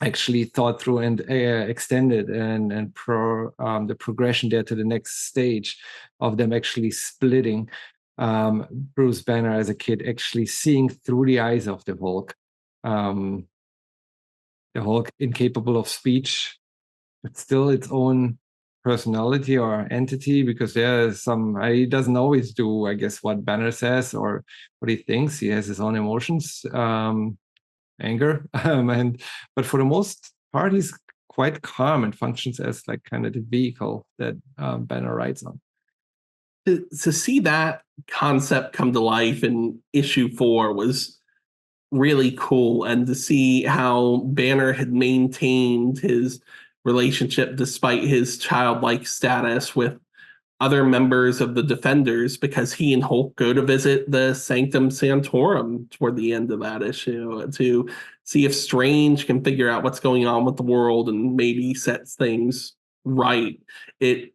actually thought through and extended and the progression there to the next stage of them actually splitting. Bruce Banner as a kid actually seeing through the eyes of the Hulk. The Hulk incapable of speech, but still its own personality or entity, because there's he doesn't always do, I guess, what Banner says or what he thinks. He has his own emotions, anger, but for the most part, he's quite calm and functions as like kind of the vehicle that Banner rides on. To see that concept come to life in issue 4 was really cool, and to see how Banner had maintained his relationship despite his childlike status with other members of the Defenders, because he and Hulk go to visit the Sanctum Sanctorum toward the end of that issue, to see if Strange can figure out what's going on with the world and maybe sets things right. It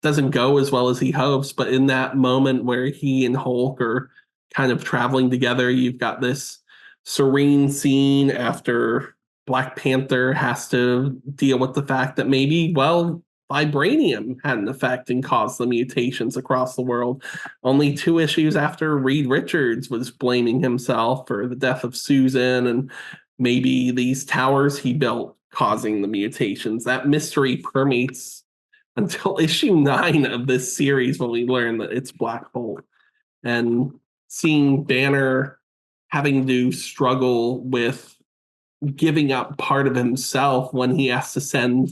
doesn't go as well as he hopes, but in that moment where he and Hulk are kind of traveling together, you've got this serene scene after Black Panther has to deal with the fact that maybe, well, vibranium had an effect and caused the mutations across the world. Only 2 issues after Reed Richards was blaming himself for the death of Susan and maybe these towers he built causing the mutations. That mystery permeates until issue 9 of this series when we learn that it's Black Bolt. And seeing Banner having to struggle with giving up part of himself when he has to send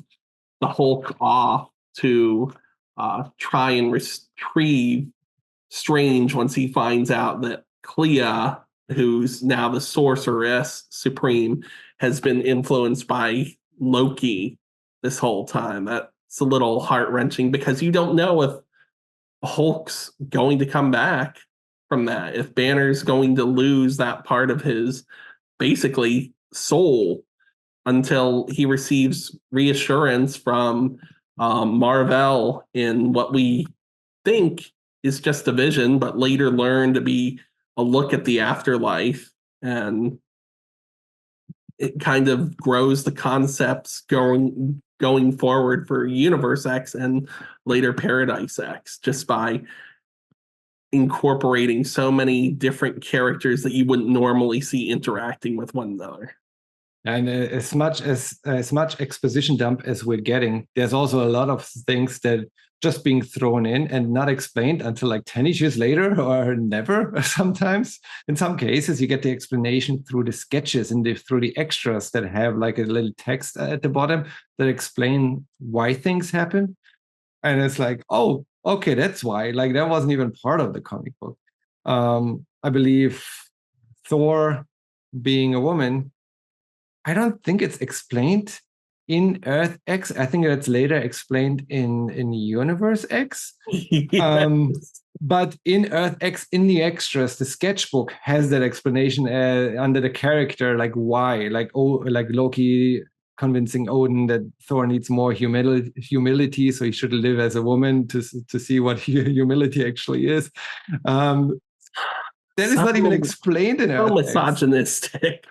the Hulk off to try and retrieve Strange once he finds out that Clea, who's now the Sorceress Supreme, has been influenced by Loki this whole time. That's a little heart-wrenching because you don't know if Hulk's going to come back from that, if Banner's going to lose that part of his basically soul until he receives reassurance from Marvel in what we think is just a vision, but later learn to be a look at the afterlife. And it kind of grows the concepts going forward for Universe X and later Paradise X, just by incorporating so many different characters that you wouldn't normally see interacting with one another. And as much exposition dump as we're getting, there's also a lot of things that just being thrown in and not explained until like 10 issues later or never. Sometimes in some cases you get the explanation through the sketches and through the extras that have like a little text at the bottom that explain why things happen. And it's like, oh, okay, that's why. Like that wasn't even part of the comic book. I believe Thor being a woman, I don't think it's explained in Earth X. I think that's later explained in Universe X. Yes. But in Earth X, in the extras, the sketchbook has that explanation under the character, like why, like Loki convincing Odin that Thor needs more humility, so he should live as a woman to see what humility actually is. That is not even explained in Earth X. Misogynistic.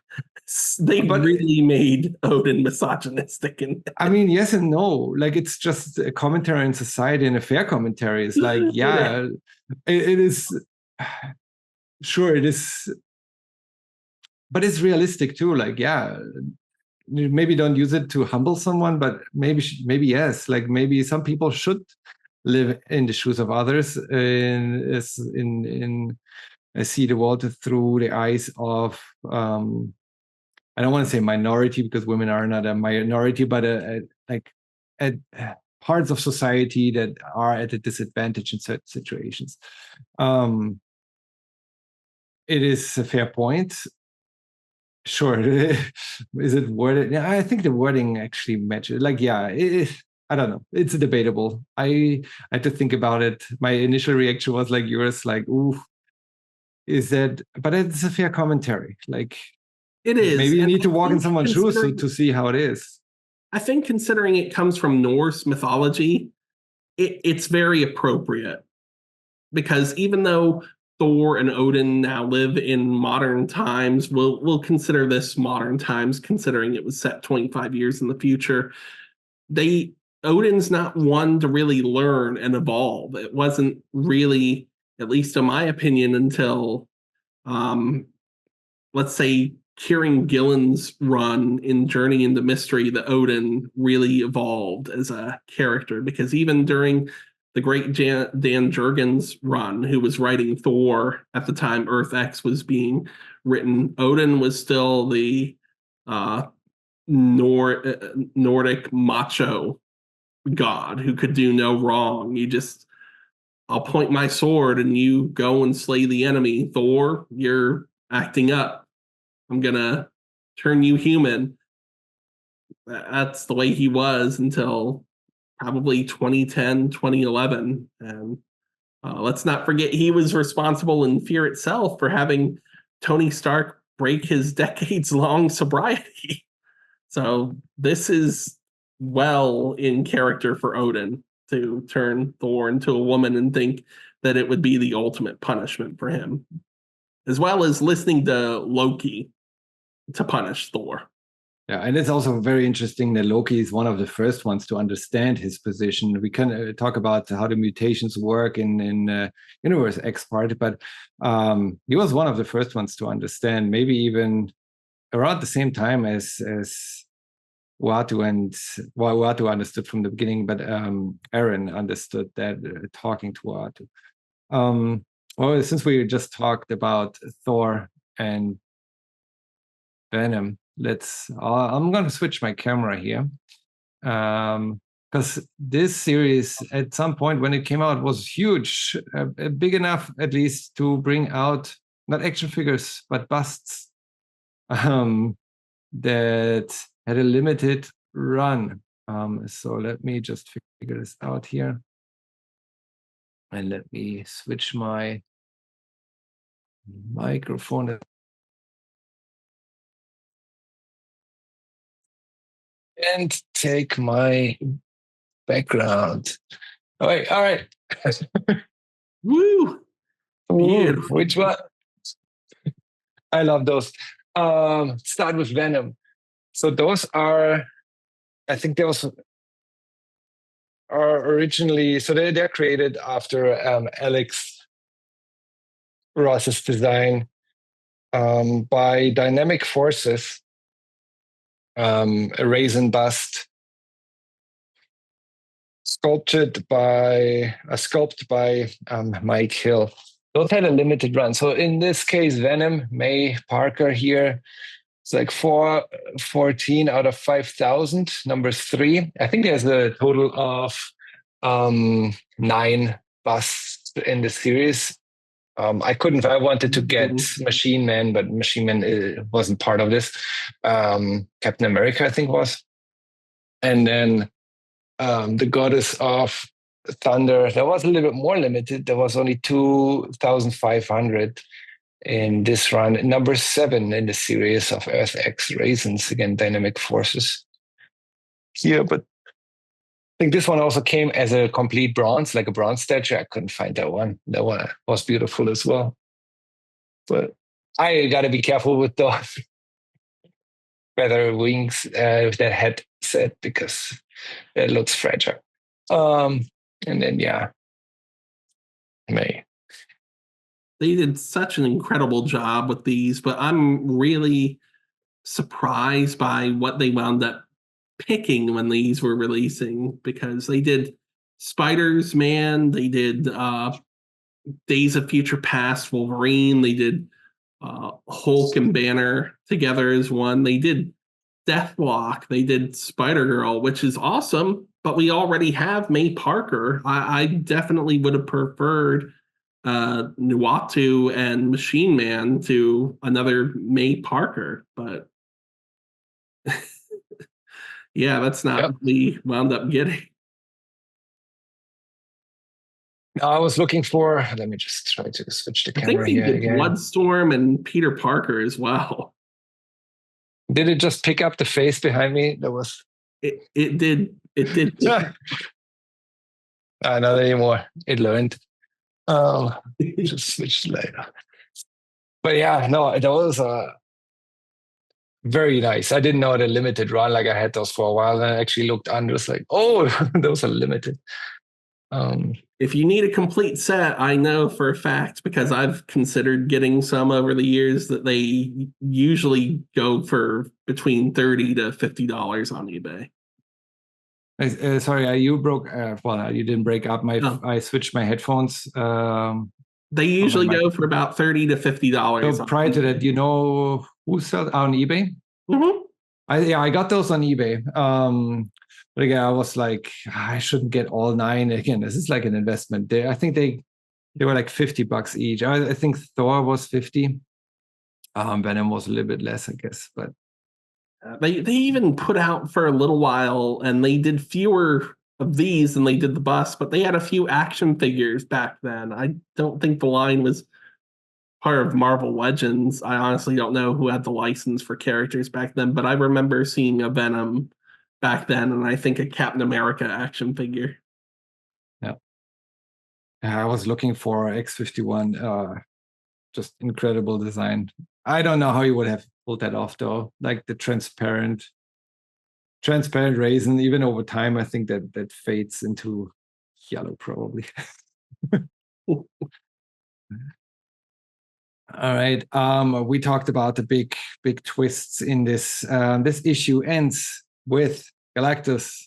They really made Odin misogynistic. I mean, yes and no. Like, it's just a commentary on society and a fair commentary. It's like, yeah, it is. Sure, it is. But it's realistic too. Like, yeah, maybe don't use it to humble someone, but maybe yes. Like, maybe some people should live in the shoes of others in see the world through the eyes of I don't want to say minority because women are not a minority, but parts of society that are at a disadvantage in certain situations. It is a fair point. Sure. Is it worded? Yeah, I think the wording actually matches. Like, yeah, I don't know. It's debatable. I had to think about it. My initial reaction was like yours, like, ooh, is that? But it's a fair commentary. Like, it is. Maybe you need to walk in someone's shoes to see how it is. I think considering it comes from Norse mythology, it's very appropriate. Because even though Thor and Odin now live in modern times, we'll consider this modern times, considering it was set 25 years in the future. Odin's not one to really learn and evolve. It wasn't really, at least in my opinion, until let's say Kieran Gillen's run in Journey into Mystery that Odin really evolved as a character, because even during the great Dan Jurgens run, who was writing Thor at the time Earth X was being written, Odin was still the Nordic macho god who could do no wrong. I'll point my sword and you go and slay the enemy. Thor, you're acting up. I'm going to turn you human. That's the way he was until probably 2010, 2011. And let's not forget he was responsible in Fear itself for having Tony Stark break his decades-long sobriety. So this is well in character for Odin to turn Thor into a woman and think that it would be the ultimate punishment for him, as well as listening to Loki to punish Thor. Yeah, and it's also very interesting that Loki is one of the first ones to understand his position. We can talk about how the mutations work in Universe X part, but he was one of the first ones to understand, maybe even around the same time as Uatu, and well, Uatu understood from the beginning, but Aaron understood that talking to Uatu. Well, since we just talked about Thor and Venom, I'm going to switch my camera here, because this series at some point when it came out was huge, big enough at least to bring out not action figures but busts that had a limited run. So let me just figure this out here, and let me switch my microphone. And take my background. All right. Woo! Ooh, which one? I love those. Start with Venom. So those are, I think those are originally, so they're created after Alex Ross's design by Dynamic Forces, a raisin bust sculpted by Mike Hill. Those had a limited run. So in this case, Venom, May Parker here, it's like 414 out of 5,000, number 3. I think there's a total of 9 busts in the series. I wanted to get Machine Man, but Machine Man wasn't part of this. Captain America, I think, was. And then the Goddess of Thunder, that was a little bit more limited. There was only 2,500 in this run. Number 7 in the series of Earth X Raisins, again, Dynamic Forces here. But I think this one also came as a complete bronze, like a bronze statue. I couldn't find that one. That one was beautiful as well. But I got to be careful with those feather wings with that headset because it looks fragile. And then, yeah, May. They did such an incredible job with these, but I'm really surprised by what they wound up picking when these were releasing, because they did Spiders Man, they did Days of Future Past Wolverine, they did Hulk and Banner together as one, they did Deathlock, they did Spider-Girl, which is awesome, but we already have May Parker. I definitely would have preferred Nuatu and Machine Man to another May Parker, but yeah, that's not what we wound up getting. I was looking for, let me just try to switch the camera here again. again. Bloodstorm and Peter Parker as well. Did it just pick up the face behind me? That was. It did. Not anymore. It learned. Just switch later. But yeah, no, that was very nice. I didn't know the limited run. Like I had those for a while, and I actually looked under. It's like, oh, those are limited. If you need a complete set, I know for a fact, because I've considered getting some over the years, that they usually go for between $30 to $50 on eBay. Sorry, you broke. Well, you didn't break up. I switched my headphones. They usually go for about $30 to $50. So prior to that, you know who sells on eBay? Mm-hmm. I got those on eBay. But again, I was like, I shouldn't get all 9. Again, this is like an investment. I think they were like $50 each. I think Thor was 50. Venom was a little bit less, I guess. But they even put out for a little while, and they did fewer of these than they did the bus, but they had a few action figures back then. I don't think the line was part of Marvel Legends. I honestly don't know who had the license for characters back then, but I remember seeing a Venom back then, and I think a Captain America action figure. Yeah. I was looking for X-51. Just incredible design. I don't know how you would have pulled that off though. Like the transparent rays, and even over time, I think that fades into yellow probably. All right. We talked about the big twists in this. This issue ends with Galactus.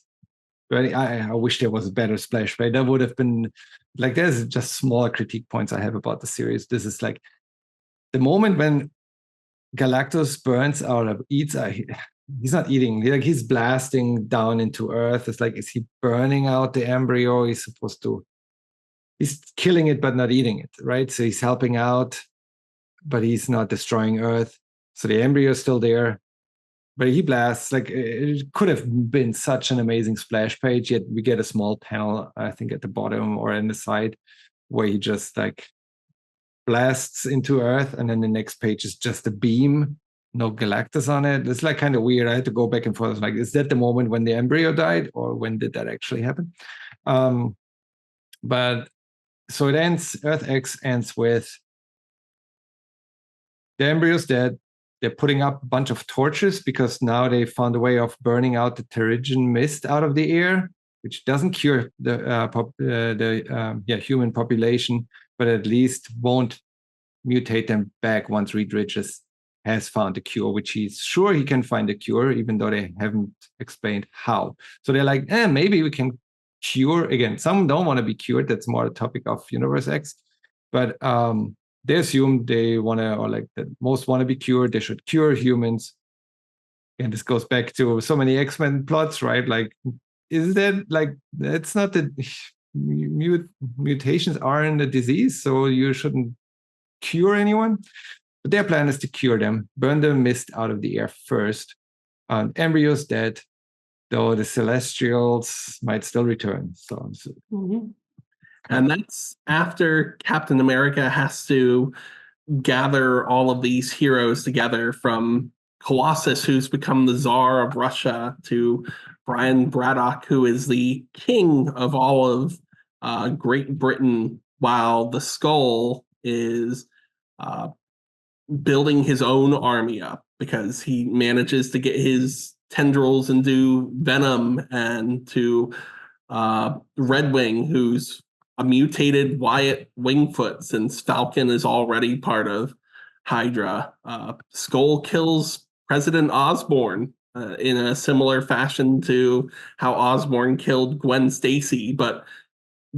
I wish there was a better splash page. That would have been like, there's just smaller critique points I have about the series. This is like the moment when Galactus burns out of eats. He's not eating. Like he's blasting down into Earth. It's like, is he burning out the embryo? He's supposed to. He's killing it, but not eating it, right? So he's helping out, but he's not destroying Earth. So the embryo is still there, but he blasts. Like it could have been such an amazing splash page, yet we get a small panel, I think at the bottom or in the side, where he just like blasts into Earth, and then the next page is just a beam, no Galactus on it. It's like kind of weird. I had to go back and forth. Like, is that the moment when the embryo died, or when did that actually happen? But so it ends. Earth X ends with the embryo's dead. They're putting up a bunch of torches because now they found a way of burning out the Terrigen mist out of the air, which doesn't cure the human population, but at least won't mutate them back once Reed Richards has found a cure, which he's sure he can find a cure, even though they haven't explained how. So they're like, maybe we can cure again. Some don't want to be cured. That's more a topic of Universe X, but they assume they want to, or like that most want to be cured. They should cure humans. And this goes back to so many X-Men plots, right? Like, is that like, it's not that mutations aren't a disease, so you shouldn't cure anyone. But their plan is to cure them, burn the mist out of the air first. Embryo's dead, though the Celestials might still return. So mm-hmm. And that's after Captain America has to gather all of these heroes together, from Colossus, who's become the Tsar of Russia, to Brian Braddock, who is the king of all of Great Britain, while the Skull is building his own army up because he manages to get his tendrils into Venom, and to Red Wing, who's a mutated Wyatt Wingfoot, since Falcon is already part of Hydra. Skull kills President Osborn in a similar fashion to how Osborn killed Gwen Stacy, but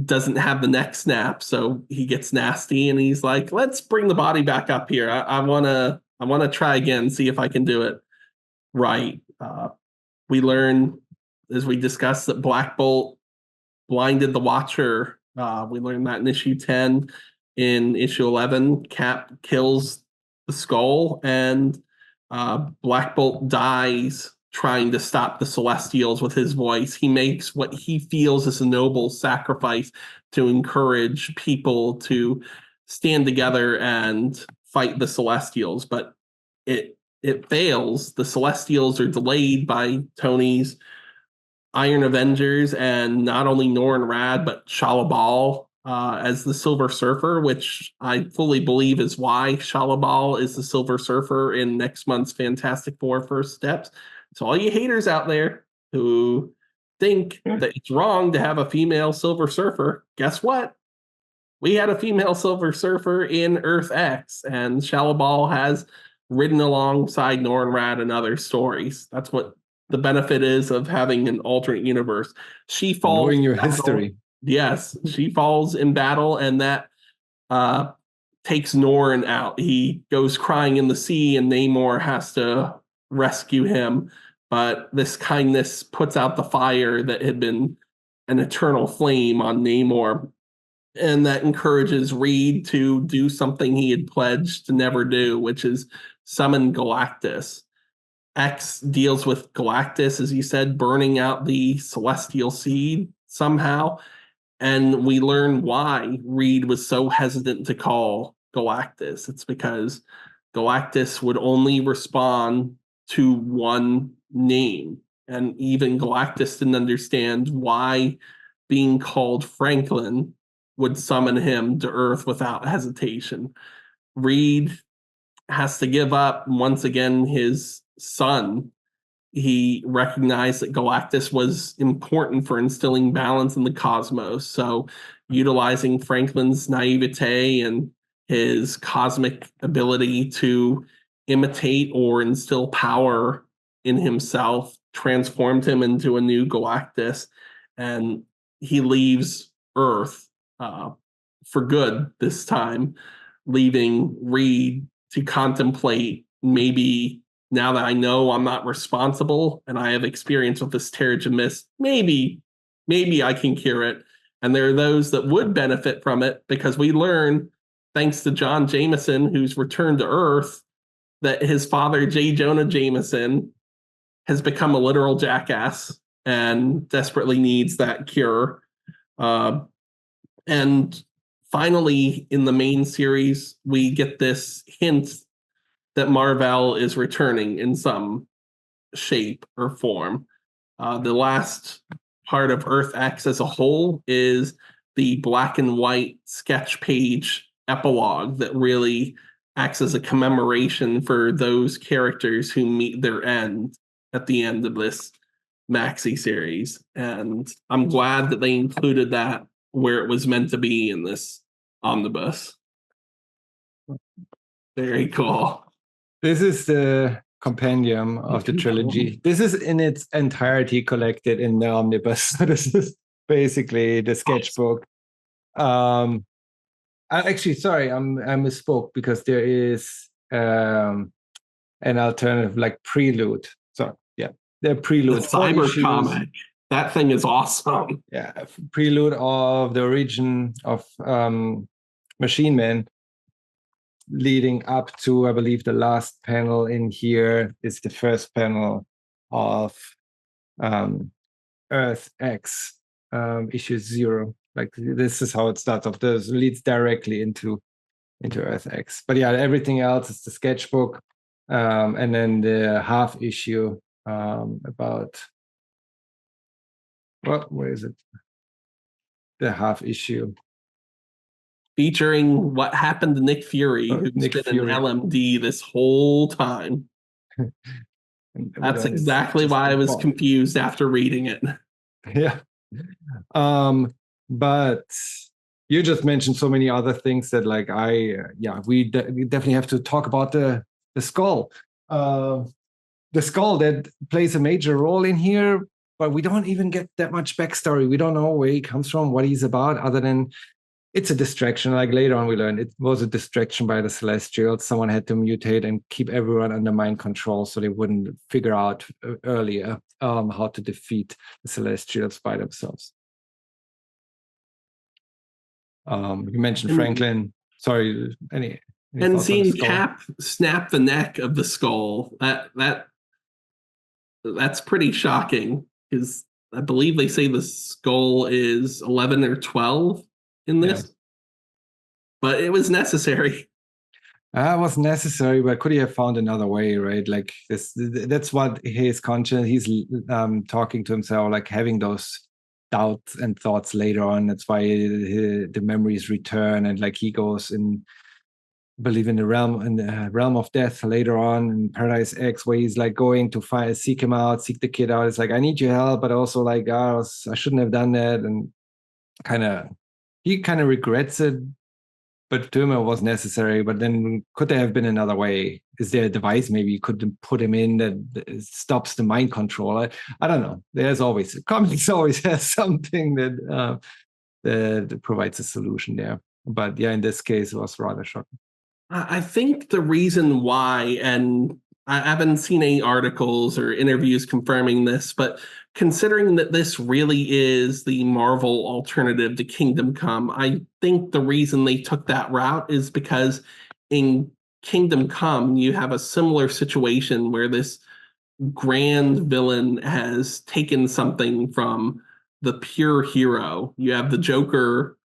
doesn't have the neck snap, so he gets nasty and he's like, let's bring the body back up here. I wanna try again, see if I can do it right. We learn, as we discussed, that Black Bolt blinded the Watcher. We learned that in issue 10. In issue 11, Cap kills the Skull, and Black Bolt dies trying to stop the Celestials with his voice. He makes what he feels is a noble sacrifice to encourage people to stand together and fight the Celestials, but it fails. The Celestials are delayed by Tony's Iron Avengers, and not only Norrin Rad, but Shalabal as the Silver Surfer, which I fully believe is why Shalabal is the Silver Surfer in next month's Fantastic Four First Steps. So all you haters out there who think that it's wrong to have a female Silver Surfer, guess what? We had a female Silver Surfer in Earth X, and Shalabal has ridden alongside Norrin Rad in other stories. That's what the benefit is of having an alternate universe. She falls knowing your in battle. history. Yes, she falls in battle, and that takes Norrin out. He goes crying in the sea, and Namor has to rescue him. But this kindness puts out the fire that had been an eternal flame on Namor, and that encourages Reed to do something he had pledged to never do, which is summon Galactus. X deals with Galactus, as you said, burning out the Celestial Seed somehow. And we learn why Reed was so hesitant to call Galactus. It's because Galactus would only respond to one name. And even Galactus didn't understand why being called Franklin would summon him to Earth without hesitation. Reed has to give up once again his son. He recognized that Galactus was important for instilling balance in the cosmos. So, utilizing Franklin's naivete and his cosmic ability to imitate or instill power in himself transformed him into a new Galactus. And he leaves Earth for good this time, leaving Reed to contemplate, maybe now that I know I'm not responsible and I have experience with this Terrigen Mist, maybe I can cure it. And there are those that would benefit from it, because we learn, thanks to John Jameson, who's returned to Earth, that his father, J. Jonah Jameson, has become a literal jackass and desperately needs that cure. And finally, in the main series, we get this hint that Mar-Vell is returning in some shape or form. The last part of Earth X as a whole is the black and white sketch page epilogue that really acts as a commemoration for those characters who meet their end at the end of this maxi series. And I'm glad that they included that where it was meant to be in this omnibus. Very cool. This is the compendium of the trilogy. This is in its entirety collected in the omnibus. This is basically the sketchbook. Actually, sorry, I misspoke, because there is an alternative, like Prelude. So yeah, the Prelude. The cyber comic. That thing is awesome. Yeah, Prelude of the origin of Machine Man, leading up to, I believe, the last panel in here is the first panel of Earth X, issue 0. Like, this is how it starts off. This leads directly into Earth X. But yeah, everything else is the sketchbook, and then the half issue about, well, where is it? The half issue featuring what happened to Nick Fury, who's been an LMD this whole time. That's exactly why I was confused after reading it. Yeah. But you just mentioned so many other things that, like, we definitely have to talk about the skull. The skull that plays a major role in here, but we don't even get that much backstory. We don't know where he comes from, what he's about, other than it's a distraction. Like, later on we learned it was a distraction by the Celestials. Someone had to mutate and keep everyone under mind control so they wouldn't figure out earlier how to defeat the Celestials by themselves. You mentioned Franklin. Sorry, any and seeing Cap snap the neck of the skull, that's pretty shocking, because I believe they say the skull is 11 or 12 in this. Yeah. But it was necessary. It was necessary, but could he have found another way, right? Like, that's what his conscience, he's talking to himself, like having those doubts and thoughts later on. That's why the memories return, and like he goes in, believe in the realm of death later on in Paradise X, where he's like going to seek the kid out. It's like, I need your help, but also like, I shouldn't have done that, and he kind of regrets it. But to him it was necessary. But then, could there have been another way? Is there a device maybe you could put him in that stops the mind control? I don't know. Comics always has something that provides a solution there. But yeah, in this case, it was rather shocking. I think the reason why, and I haven't seen any articles or interviews confirming this, but considering that this really is the Marvel alternative to Kingdom Come, I think the reason they took that route is because in Kingdom Come, you have a similar situation where this grand villain has taken something from the pure hero. You have the Joker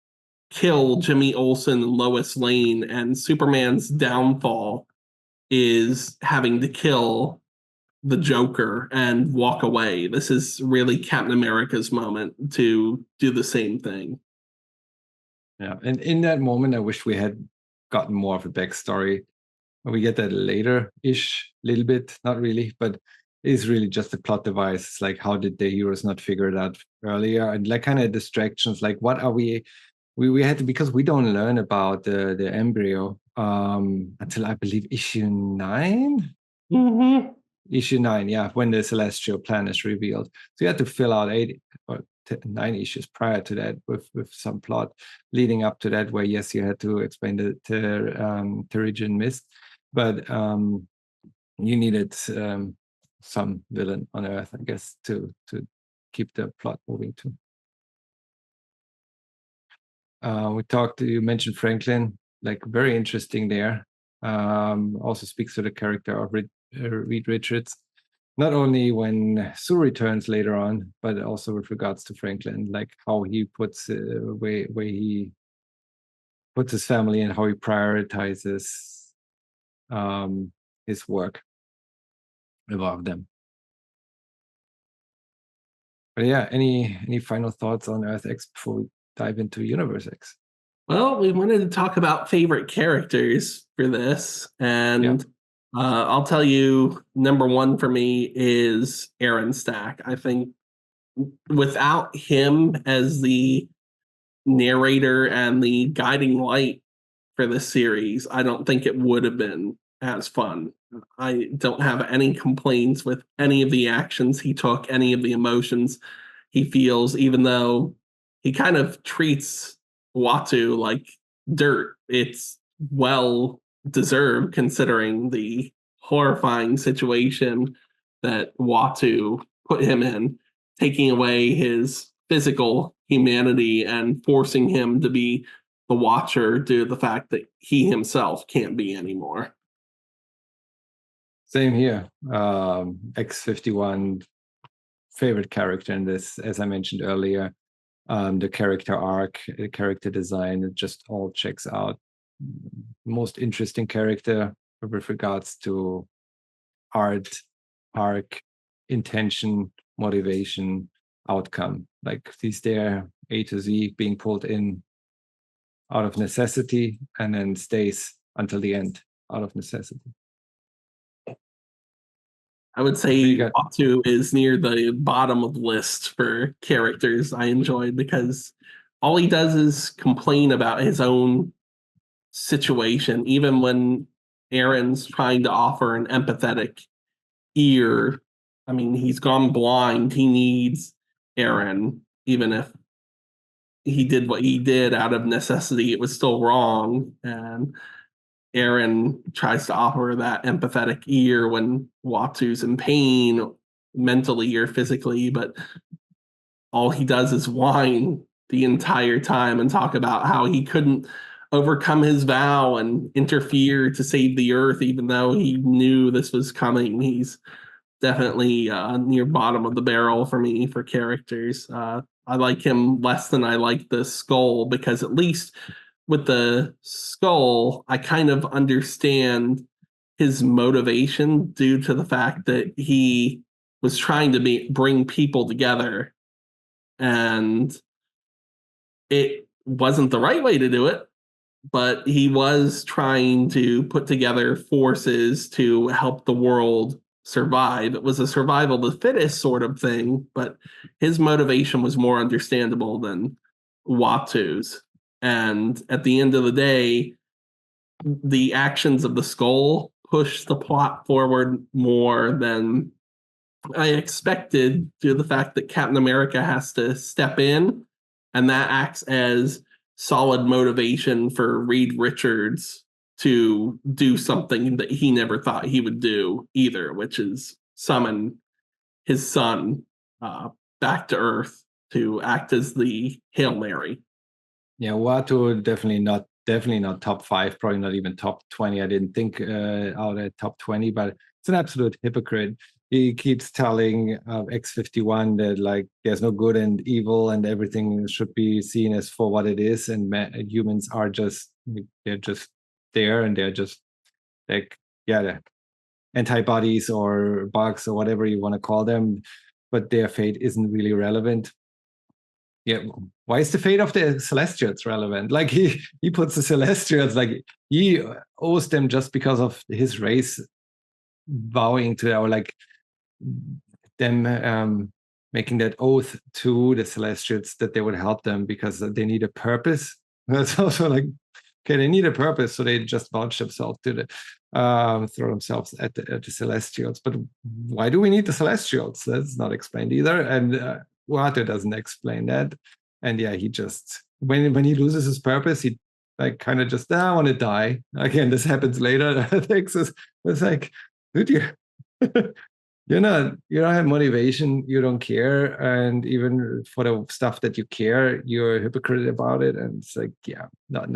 kill Jimmy Olsen and Lois Lane, and Superman's downfall is having to kill the Joker and walk away. This is really Captain America's moment to do the same thing. Yeah, and in that moment, I wish we had gotten more of a backstory. We get that later-ish, little bit, not really, but it's really just a plot device. It's like, how did the heroes not figure it out earlier? And like kind of distractions, like what are we had to, because we don't learn about the embryo until I believe issue 9. Mm-hmm. Issue 9, yeah, when the celestial plan is revealed. So you had to fill out 8 or 9 issues prior to that with some plot leading up to that, where yes, you had to explain the Terrigen Mist, but you needed some villain on Earth, I guess, to keep the plot moving too. You mentioned Franklin, like very interesting there. Also speaks to the character of Reed Richards, not only when Sue returns later on, but also with regards to Franklin, like how he puts way he puts his family and how he prioritizes his work above them. But yeah, any final thoughts on Earth X before we dive into Universe X? Well, we wanted to talk about favorite characters for this, and I'll tell you, number one for me is Aaron Stack. I think without him as the narrator and the guiding light for this series, I don't think it would have been as fun. I don't have any complaints with any of the actions he took, any of the emotions he feels, even though he kind of treats Watu like dirt. It's well deserved considering the horrifying situation that Watu put him in, taking away his physical humanity and forcing him to be the Watcher due to the fact that he himself can't be anymore. Same here. X-51, favorite character in this, as I mentioned earlier. The character arc, the character design, it just all checks out. Most interesting character with regards to art, arc, intention, motivation, outcome. Like he's there, A to Z, being pulled in out of necessity and then stays until the end out of necessity. I would say Watu is near the bottom of the list for characters I enjoyed, because all he does is complain about his own situation, even when Aaron's trying to offer an empathetic ear. I mean, he's gone blind. He needs Aaron, even if he did what he did out of necessity, it was still wrong. And Aaron tries to offer that empathetic ear when Watu's in pain, mentally or physically, but all he does is whine the entire time and talk about how he couldn't overcome his vow and interfere to save the Earth, even though he knew this was coming. He's definitely near bottom of the barrel for me for characters. I like him less than I like the Skull, because at least with the Skull, I kind of understand his motivation due to the fact that he was trying to bring people together, and it wasn't the right way to do it, but he was trying to put together forces to help the world survive. It was a survival of the fittest sort of thing, but his motivation was more understandable than Watu's. And at the end of the day, the actions of the Skull push the plot forward more than I expected, due to the fact that Captain America has to step in, and that acts as solid motivation for Reed Richards to do something that he never thought he would do either, which is summon his son back to Earth to act as the Hail Mary. Yeah, Watu definitely not top 5, probably not even top 20. I didn't think out at top 20, but it's an absolute hypocrite. he keeps telling X-51 that like there's no good and evil and everything should be seen as for what it is, and humans are just they're just there, and they're just like they're antibodies or bugs or whatever you want to call them, but their fate isn't really relevant. Yeah, why is the fate of the Celestials relevant? Like he puts the Celestials, like he owes them just because of his race vowing to, or like them making that oath to the Celestials that they would help them because they need a purpose. That's also like, okay, they need a purpose, so they just vouch themselves to the throw themselves at the Celestials. But why do we need the Celestials? That's not explained either, and Uatu doesn't explain that. And yeah, he just when he loses his purpose, he like kind of just I want to die again. This happens later. I think it's like, dude, you don't have motivation, you don't care, and even for the stuff that you care, you're a hypocrite about it. And it's like, yeah, not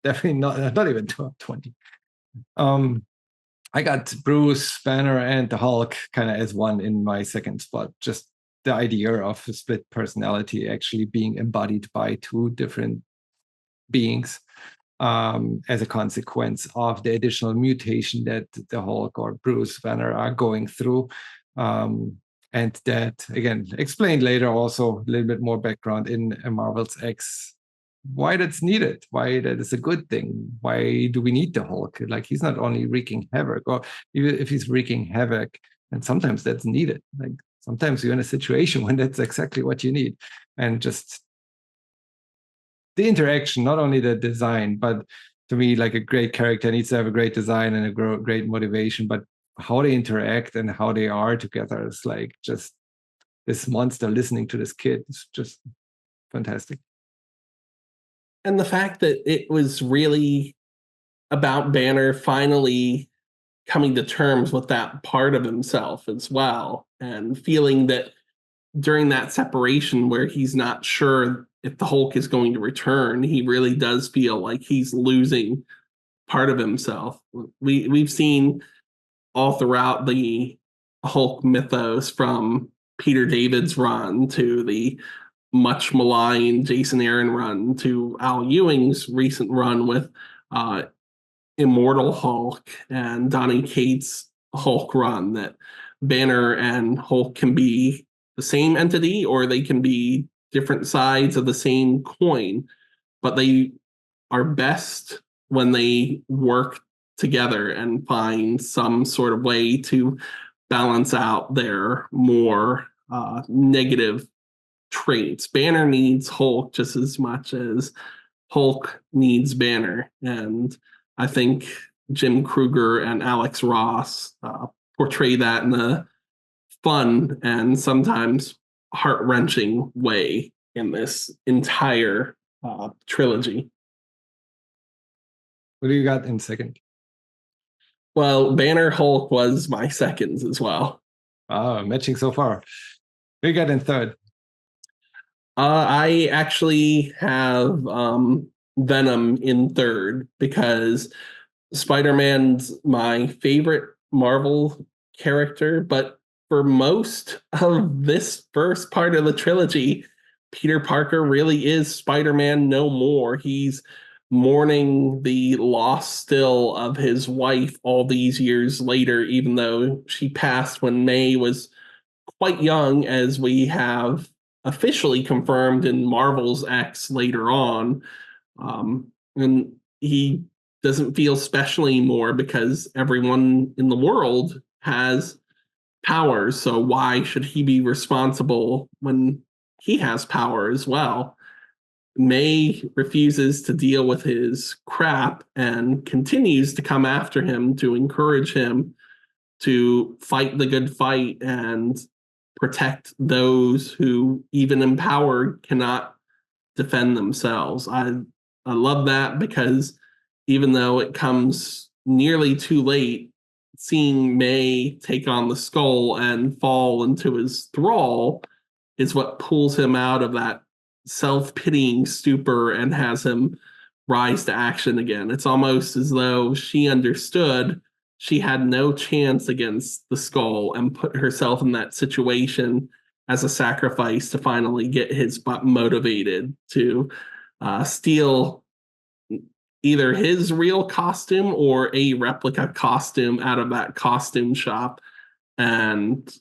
definitely not even 20. I got Bruce Banner and the Hulk kind of as one in my second spot. Just the idea of a split personality actually being embodied by two different beings, as a consequence of the additional mutation that the Hulk or Bruce Banner are going through. And that, again, explained later also, a little bit more background in Marvel's X, why that's needed, why that is a good thing. Why do we need the Hulk? Like, he's not only wreaking havoc, or even if he's wreaking havoc, and sometimes that's needed. Like, sometimes you're in a situation when that's exactly what you need. And just the interaction, not only the design, but to me, like a great character needs to have a great design and a great motivation, but how they interact and how they are together is like just this monster listening to this kid. It's just fantastic. And the fact that it was really about Banner finally coming to terms with that part of himself as well, and feeling that during that separation where he's not sure if the Hulk is going to return, he really does feel like he's losing part of himself. We've seen all throughout the Hulk mythos, from Peter David's run to the much maligned Jason Aaron run to Al Ewing's recent run with Immortal Hulk and Donny Cates' Hulk run, that Banner and Hulk can be the same entity, or they can be different sides of the same coin, but they are best when they work together and find some sort of way to balance out their more negative traits. Banner needs Hulk just as much as Hulk needs Banner. And I think Jim Krueger and Alex Ross portray that in a fun and sometimes heart-wrenching way in this entire trilogy. What do you got in second? Well, Banner Hulk was my seconds as well. Matching so far. What do you got in third? I actually have Venom in third, because Spider-Man's my favorite Marvel character, but for most of this first part of the trilogy, Peter Parker really is Spider-Man no more. He's mourning the loss still of his wife all these years later, even though she passed when May was quite young, as we have officially confirmed in Marvel's X later on. And he doesn't feel special anymore because everyone in the world has powers. So why should he be responsible when he has power as well? May refuses to deal with his crap and continues to come after him to encourage him to fight the good fight and protect those who, even empowered, cannot defend themselves. I love that, because even though it comes nearly too late, seeing May take on the Skull and fall into his thrall is what pulls him out of that self-pitying stupor and has him rise to action again. It's almost as though she understood she had no chance against the Skull and put herself in that situation as a sacrifice to finally get his butt motivated to steal either his real costume or a replica costume out of that costume shop and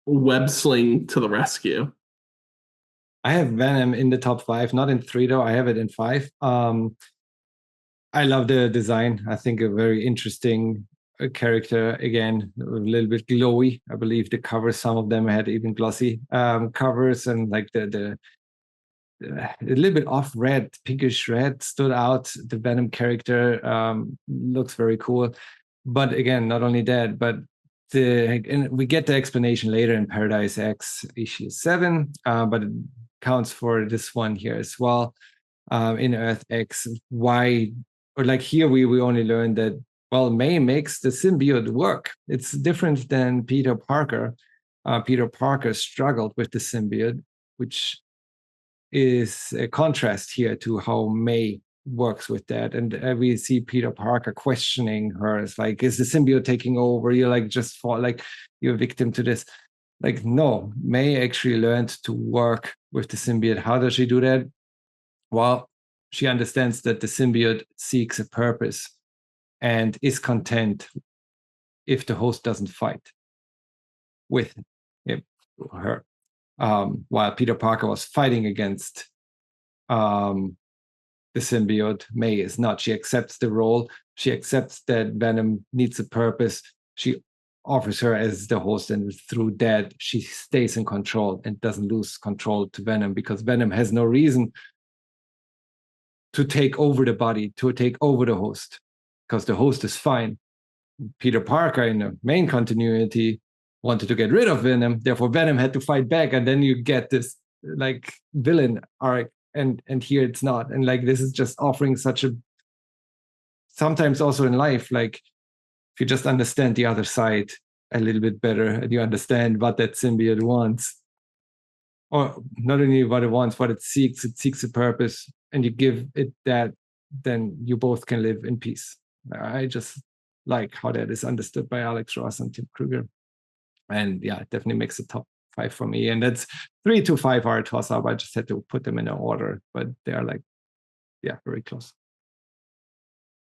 web sling to the rescue. I have Venom in the top 5, not in 3 though. I have it in 5. I love the design. I think a very interesting character. Again, a little bit glowy. I believe the covers, some of them had even glossy covers, and like the a little bit off red, pinkish red stood out. The Venom character looks very cool. But again, not only that, but and we get the explanation later in Paradise X issue 7, but it counts for this one here as well. In Earth X, why, or like here we only learn that, well, May makes the symbiote work. It's different than Peter Parker. Peter Parker struggled with the symbiote, which is a contrast here to how May works with that. And we see Peter Parker questioning her. It's like, is the symbiote taking over? You're like, just fall, like you're a victim to this. Like, no, May actually learned to work with the symbiote. How does she do that? Well, she understands that the symbiote seeks a purpose and is content if the host doesn't fight with him or her. While Peter Parker was fighting against the symbiote, May is not. She accepts the role. She accepts that Venom needs a purpose. She offers her as the host, and through that, she stays in control and doesn't lose control to Venom, because Venom has no reason to take over the body, to take over the host, because the host is fine. Peter Parker, in the main continuity, wanted to get rid of Venom, therefore Venom had to fight back, and then you get this like villain arc, and here it's not. And like, this is just offering such a, sometimes also in life, like if you just understand the other side a little bit better, and you understand what that symbiote wants, or not only what it wants, what it seeks a purpose, and you give it that, then you both can live in peace. I just like how that is understood by Alex Ross and Tim Krueger. And yeah, it definitely makes the top 5 for me. And that's 3 to 5 are a toss up. I just had to put them in an order, but they are like, yeah, very close.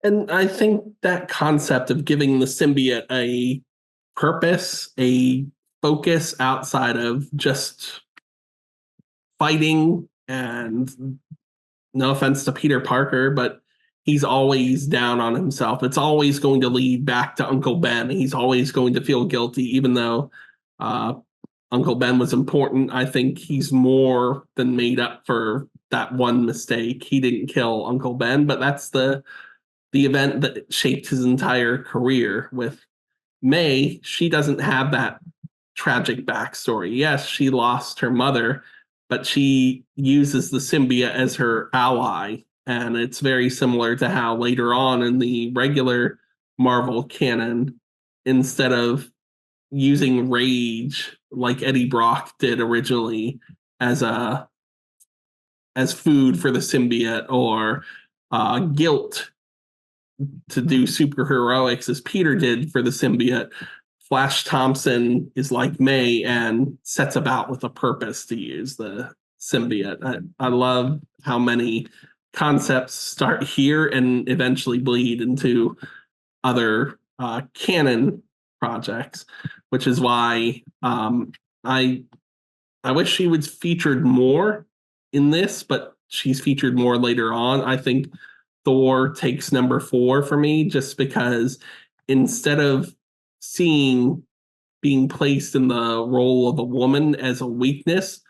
And I think that concept of giving the symbiote a purpose, a focus outside of just fighting, and no offense to Peter Parker, but he's always down on himself. It's always going to lead back to Uncle Ben. He's always going to feel guilty, even though Uncle Ben was important. I think he's more than made up for that one mistake. He didn't kill Uncle Ben, but that's the event that shaped his entire career. With May, she doesn't have that tragic backstory. Yes, she lost her mother, but she uses the symbiote as her ally. And it's very similar to how later on in the regular Marvel canon, instead of using rage like Eddie Brock did originally as food for the symbiote, or guilt to do superheroics as Peter did for the symbiote, Flash Thompson is like May and sets about with a purpose to use the symbiote. I love how many concepts start here and eventually bleed into other canon projects, which is why I wish she was featured more in this, but she's featured more later on. I think Thor takes number 4 for me, just because instead of being placed in the role of a woman as a weakness,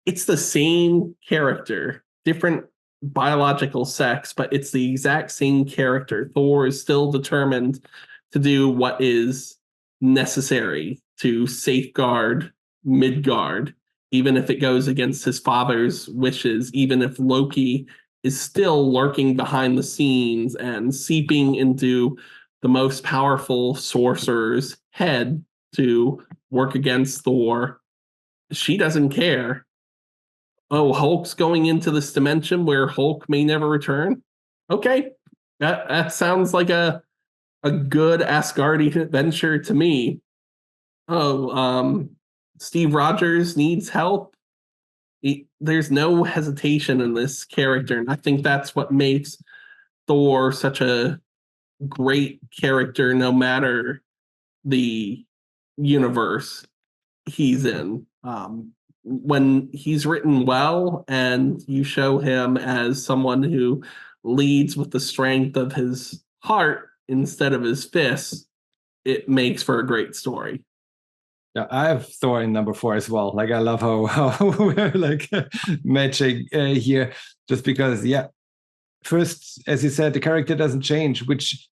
it's the same character, different biological sex, but it's the exact same character. Thor is still determined to do what is necessary to safeguard Midgard, even if it goes against his father's wishes, even if Loki is still lurking behind the scenes and seeping into the most powerful sorcerer's head to work against Thor. She doesn't care. Oh, Hulk's going into this dimension where Hulk may never return? Okay, that sounds like a a good Asgardian adventure to me. Oh, Steve Rogers needs help. There's no hesitation in this character, and I think that's what makes Thor such a great character, no matter the universe he's in. When he's written well, and you show him as someone who leads with the strength of his heart instead of his fists, it makes for a great story. Yeah, I have Thor in number 4 as well. Like I love how we're like matching here, just because first, as you said, the character doesn't change, which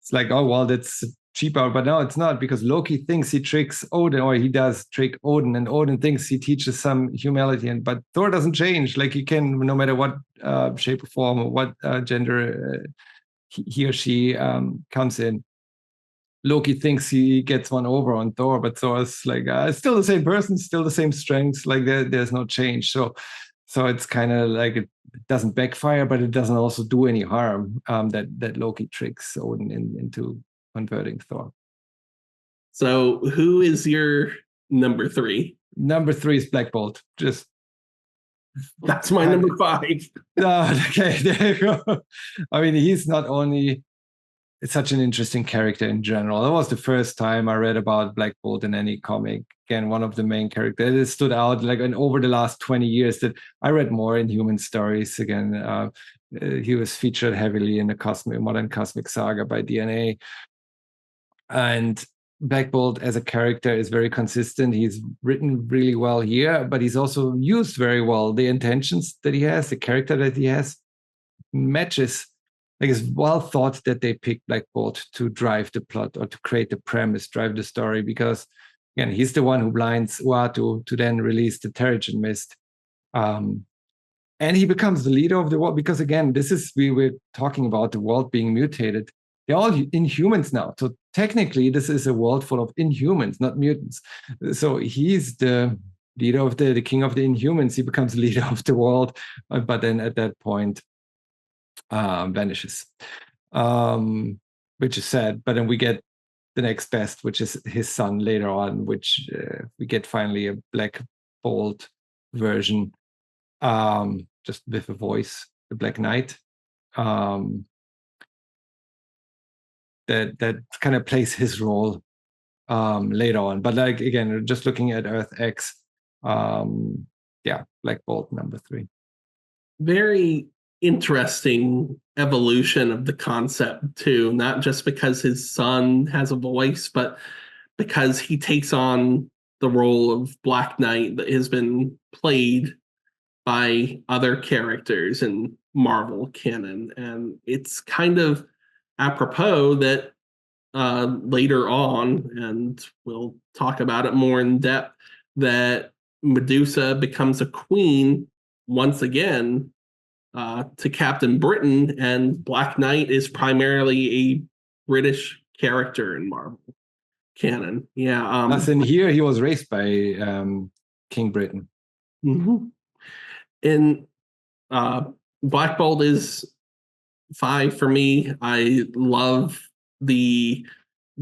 it's like, oh well, that's cheaper, but no, it's not, because Loki thinks he tricks Odin, or he does trick Odin, and Odin thinks he teaches some humility, and but Thor doesn't change. Like he can, no matter what shape or form or what gender he or she comes in. Loki thinks he gets one over on Thor, but Thor's like still the same person, still the same strengths. Like there's no change. So it's kind of like it doesn't backfire, but it doesn't also do any harm. That Loki tricks Odin into converting Thor. So, who is your number 3? Number 3 is Black Bolt. Just That's my number 5. Okay, there you go. I mean, he's not only it's such an interesting character in general. That was the first time I read about Black Bolt in any comic. Again, one of the main characters. It stood out like over the last 20 years that I read more Inhuman stories. Again, he was featured heavily in the modern cosmic saga by DNA. And Black Bolt as a character is very consistent. He's written really well here, but he's also used very well. The intentions that he has, the character that he has, matches. Like it's well thought that they picked Black Bolt to drive the plot or to create the premise, drive the story, because again, he's the one who blinds Uatu to then release the Terrigen Mist. And he becomes the leader of the world because again, we were talking about the world being mutated. They're all Inhumans now. So technically, this is a world full of Inhumans, not mutants. So he's the leader of the king of the Inhumans. He becomes leader of the world, but then at that point, vanishes, which is sad. But then we get the next best, which is his son later on, which we get finally a Black Bolt version, just with a voice, the Black Knight. That kind of plays his role later on. But like again, just looking at Earth X, Black Bolt number 3. Very interesting evolution of the concept too, not just because his son has a voice, but because he takes on the role of Black Knight that has been played by other characters in Marvel canon. And it's kind of apropos that later on, and we'll talk about it more in depth, that Medusa becomes a queen once again to Captain Britain, and Black Knight is primarily a British character in Marvel canon. Yeah. As in here, he was raised by King Britain. Mm-hmm. And Black Bolt is 5 for me. I love the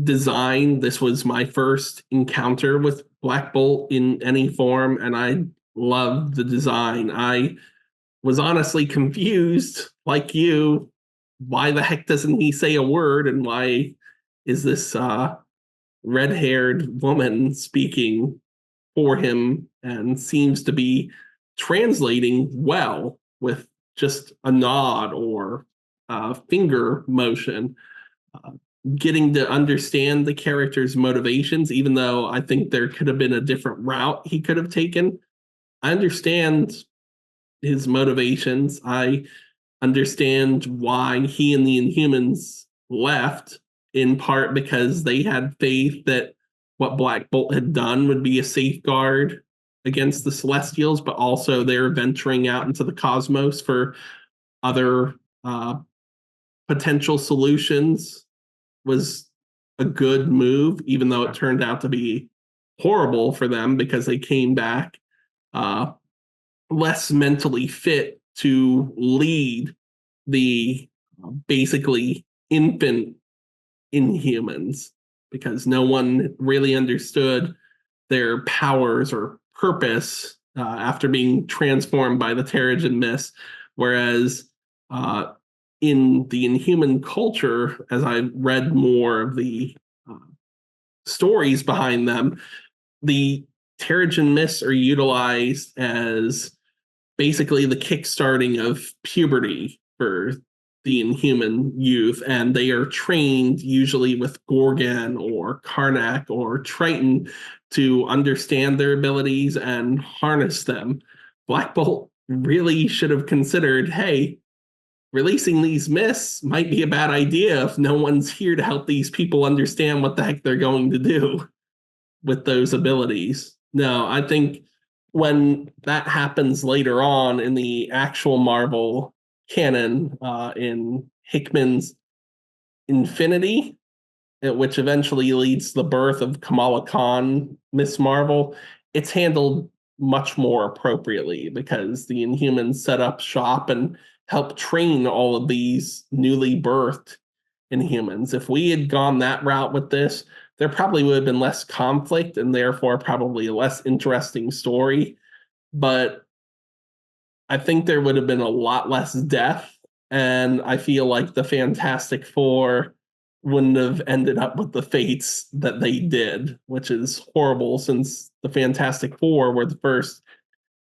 design. This was my first encounter with Black Bolt in any form, and I love the design. I was honestly confused, like you. Why the heck doesn't he say a word? And why is this red-haired woman speaking for him and seems to be translating well with just a nod or a finger motion? Getting to understand the character's motivations, even though I think there could have been a different route he could have taken. I understand his motivations. I understand why he and the Inhumans left, in part because they had faith that what Black Bolt had done would be a safeguard against the Celestials, but also they're venturing out into the cosmos for other potential solutions. Was a good move, even though it turned out to be horrible for them because they came back less mentally fit to lead the basically infant Inhumans, because no one really understood their powers or purpose after being transformed by the Terrigen Mist. Whereas in the Inhuman culture, as I read more of the stories behind them, the Terrigen Mists are utilized as basically the kickstarting of puberty for the Inhuman youth, and they are trained usually with Gorgon or Karnak or Triton to understand their abilities and harness them. Black Bolt really should have considered, hey, releasing these myths might be a bad idea if no one's here to help these people understand what the heck they're going to do with those abilities. No, I think when that happens later on in the actual Marvel canon, in Hickman's Infinity, which eventually leads to the birth of Kamala Khan, Miss Marvel, it's handled much more appropriately because the Inhumans set up shop and help train all of these newly birthed Inhumans. If we had gone that route with this, there probably would have been less conflict and therefore probably a less interesting story. But I think there would have been a lot less death. And I feel like the Fantastic Four wouldn't have ended up with the fates that they did, which is horrible since the Fantastic Four were the first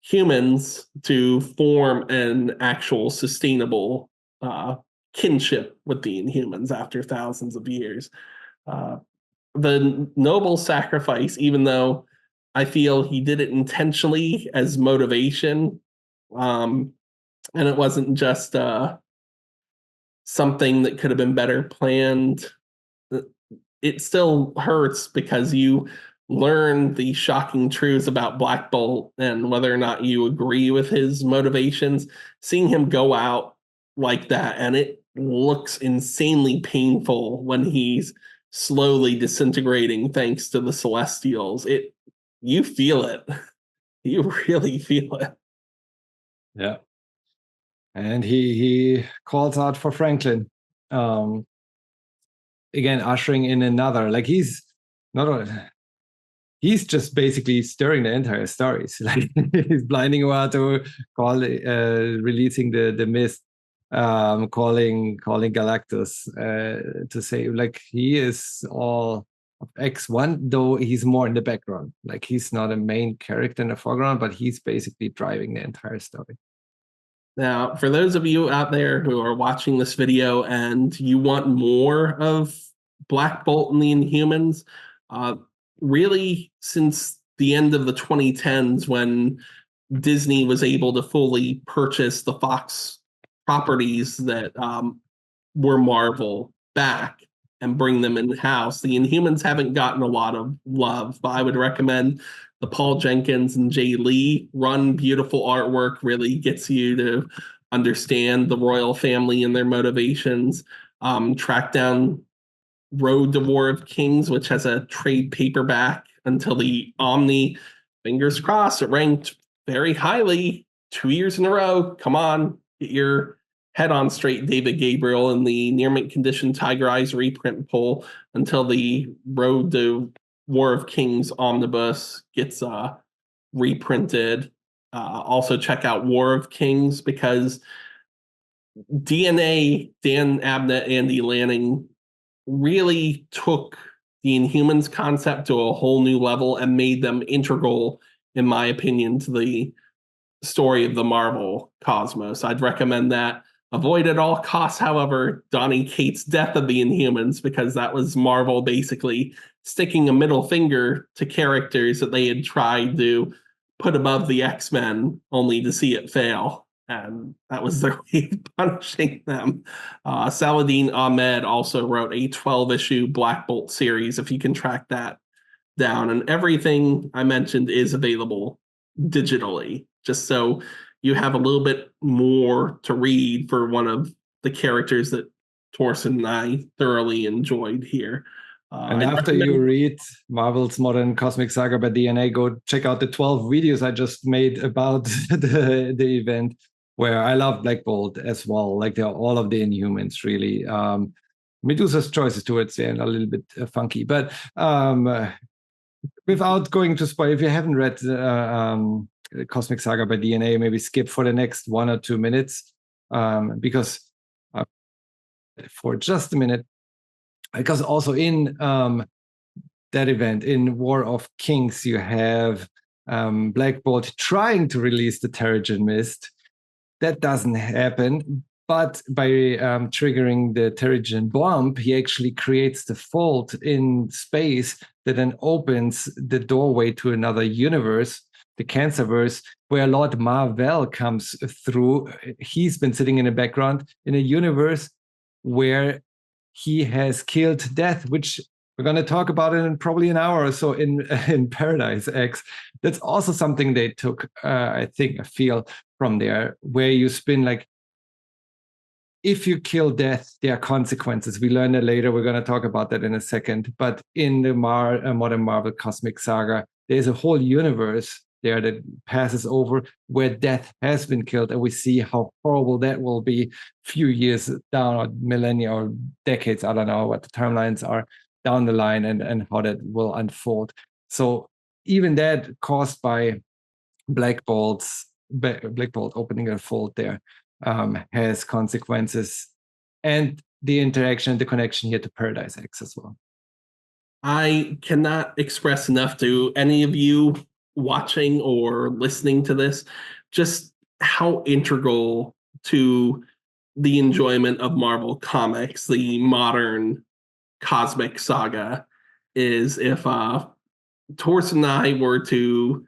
humans to form an actual sustainable kinship with the Inhumans after thousands of years. The noble sacrifice, even though I feel he did it intentionally as motivation, and it wasn't just something that could have been better planned, it still hurts because you learn the shocking truths about Black Bolt and whether or not you agree with his motivations. Seeing him go out like that, and it looks insanely painful when he's slowly disintegrating thanks to the Celestials. You feel it. You really feel it. Yeah. And he calls out for Franklin. Again, ushering in another, like he's just basically stirring the entire stories. Like he's blinding Uatu, releasing the mist, calling Galactus to say, like, he is all of X1, though he's more in the background. Like he's not a main character in the foreground, but he's basically driving the entire story. Now, for those of you out there who are watching this video and you want more of Black Bolt and the Inhumans, really since the end of the 2010s when Disney was able to fully purchase the Fox properties that were Marvel back and bring them in-house, the Inhumans haven't gotten a lot of love, but I would recommend the Paul Jenkins and Jay Lee run. Beautiful artwork, really gets you to understand the royal family and their motivations. Track down Road to War of Kings, which has a trade paperback until the Omni. Fingers crossed, it ranked very highly 2 years in a row. Come on, get your head on straight, David Gabriel, in the near mint condition Tiger Eyes reprint poll until the Road to War of Kings omnibus gets reprinted. Also check out War of Kings because DNA, Dan Abnett, Andy Lanning really took the Inhumans concept to a whole new level and made them integral, in my opinion, to the story of the Marvel cosmos. I'd recommend that. Avoid at all costs, however, Donny Cates' Death of the Inhumans, because that was Marvel basically sticking a middle finger to characters that they had tried to put above the X-Men, only to see it fail. And that was their way of punishing them. Saladin Ahmed also wrote a 12-issue Black Bolt series, if you can track that down. And everything I mentioned is available digitally, just so you have a little bit more to read for one of the characters that Torsten and I thoroughly enjoyed here. And after you read Marvel's Modern Cosmic Saga by DNA, go check out the 12 videos I just made about the event, where I love Black Bolt as well. Like they're all of the Inhumans, really. Medusa's choices towards the end are a little bit funky, but without going to spoil, if you haven't read the Cosmic Saga by DNA, maybe skip for the next 1 or 2 minutes, because for just a minute, because also in that event, in War of Kings, you have Black Bolt trying to release the Terrigen Mist. That doesn't happen. But by triggering the Terrigen bomb, he actually creates the fault in space that then opens the doorway to another universe, the Cancerverse, where Lord Mar-Vell comes through. He's been sitting in the background in a universe where he has killed Death, which we're going to talk about it in probably an hour or so in Paradise X. That's also something they took, I think, a feel from there, where you spin like, if you kill Death, there are consequences. We learn that later. We're going to talk about that in a second. But in the modern Marvel Cosmic Saga, there's a whole universe there that passes over where Death has been killed. And we see how horrible that will be few years down, or millennia or decades, I don't know what the timelines are, down the line, and how that will unfold. So even that, caused by Black Bolt opening a fold there, has consequences, and the interaction, the connection here to Paradise X as well. I cannot express enough to any of you watching or listening to this just how integral to the enjoyment of Marvel Comics the modern Cosmic Saga is. If Torsten and I were to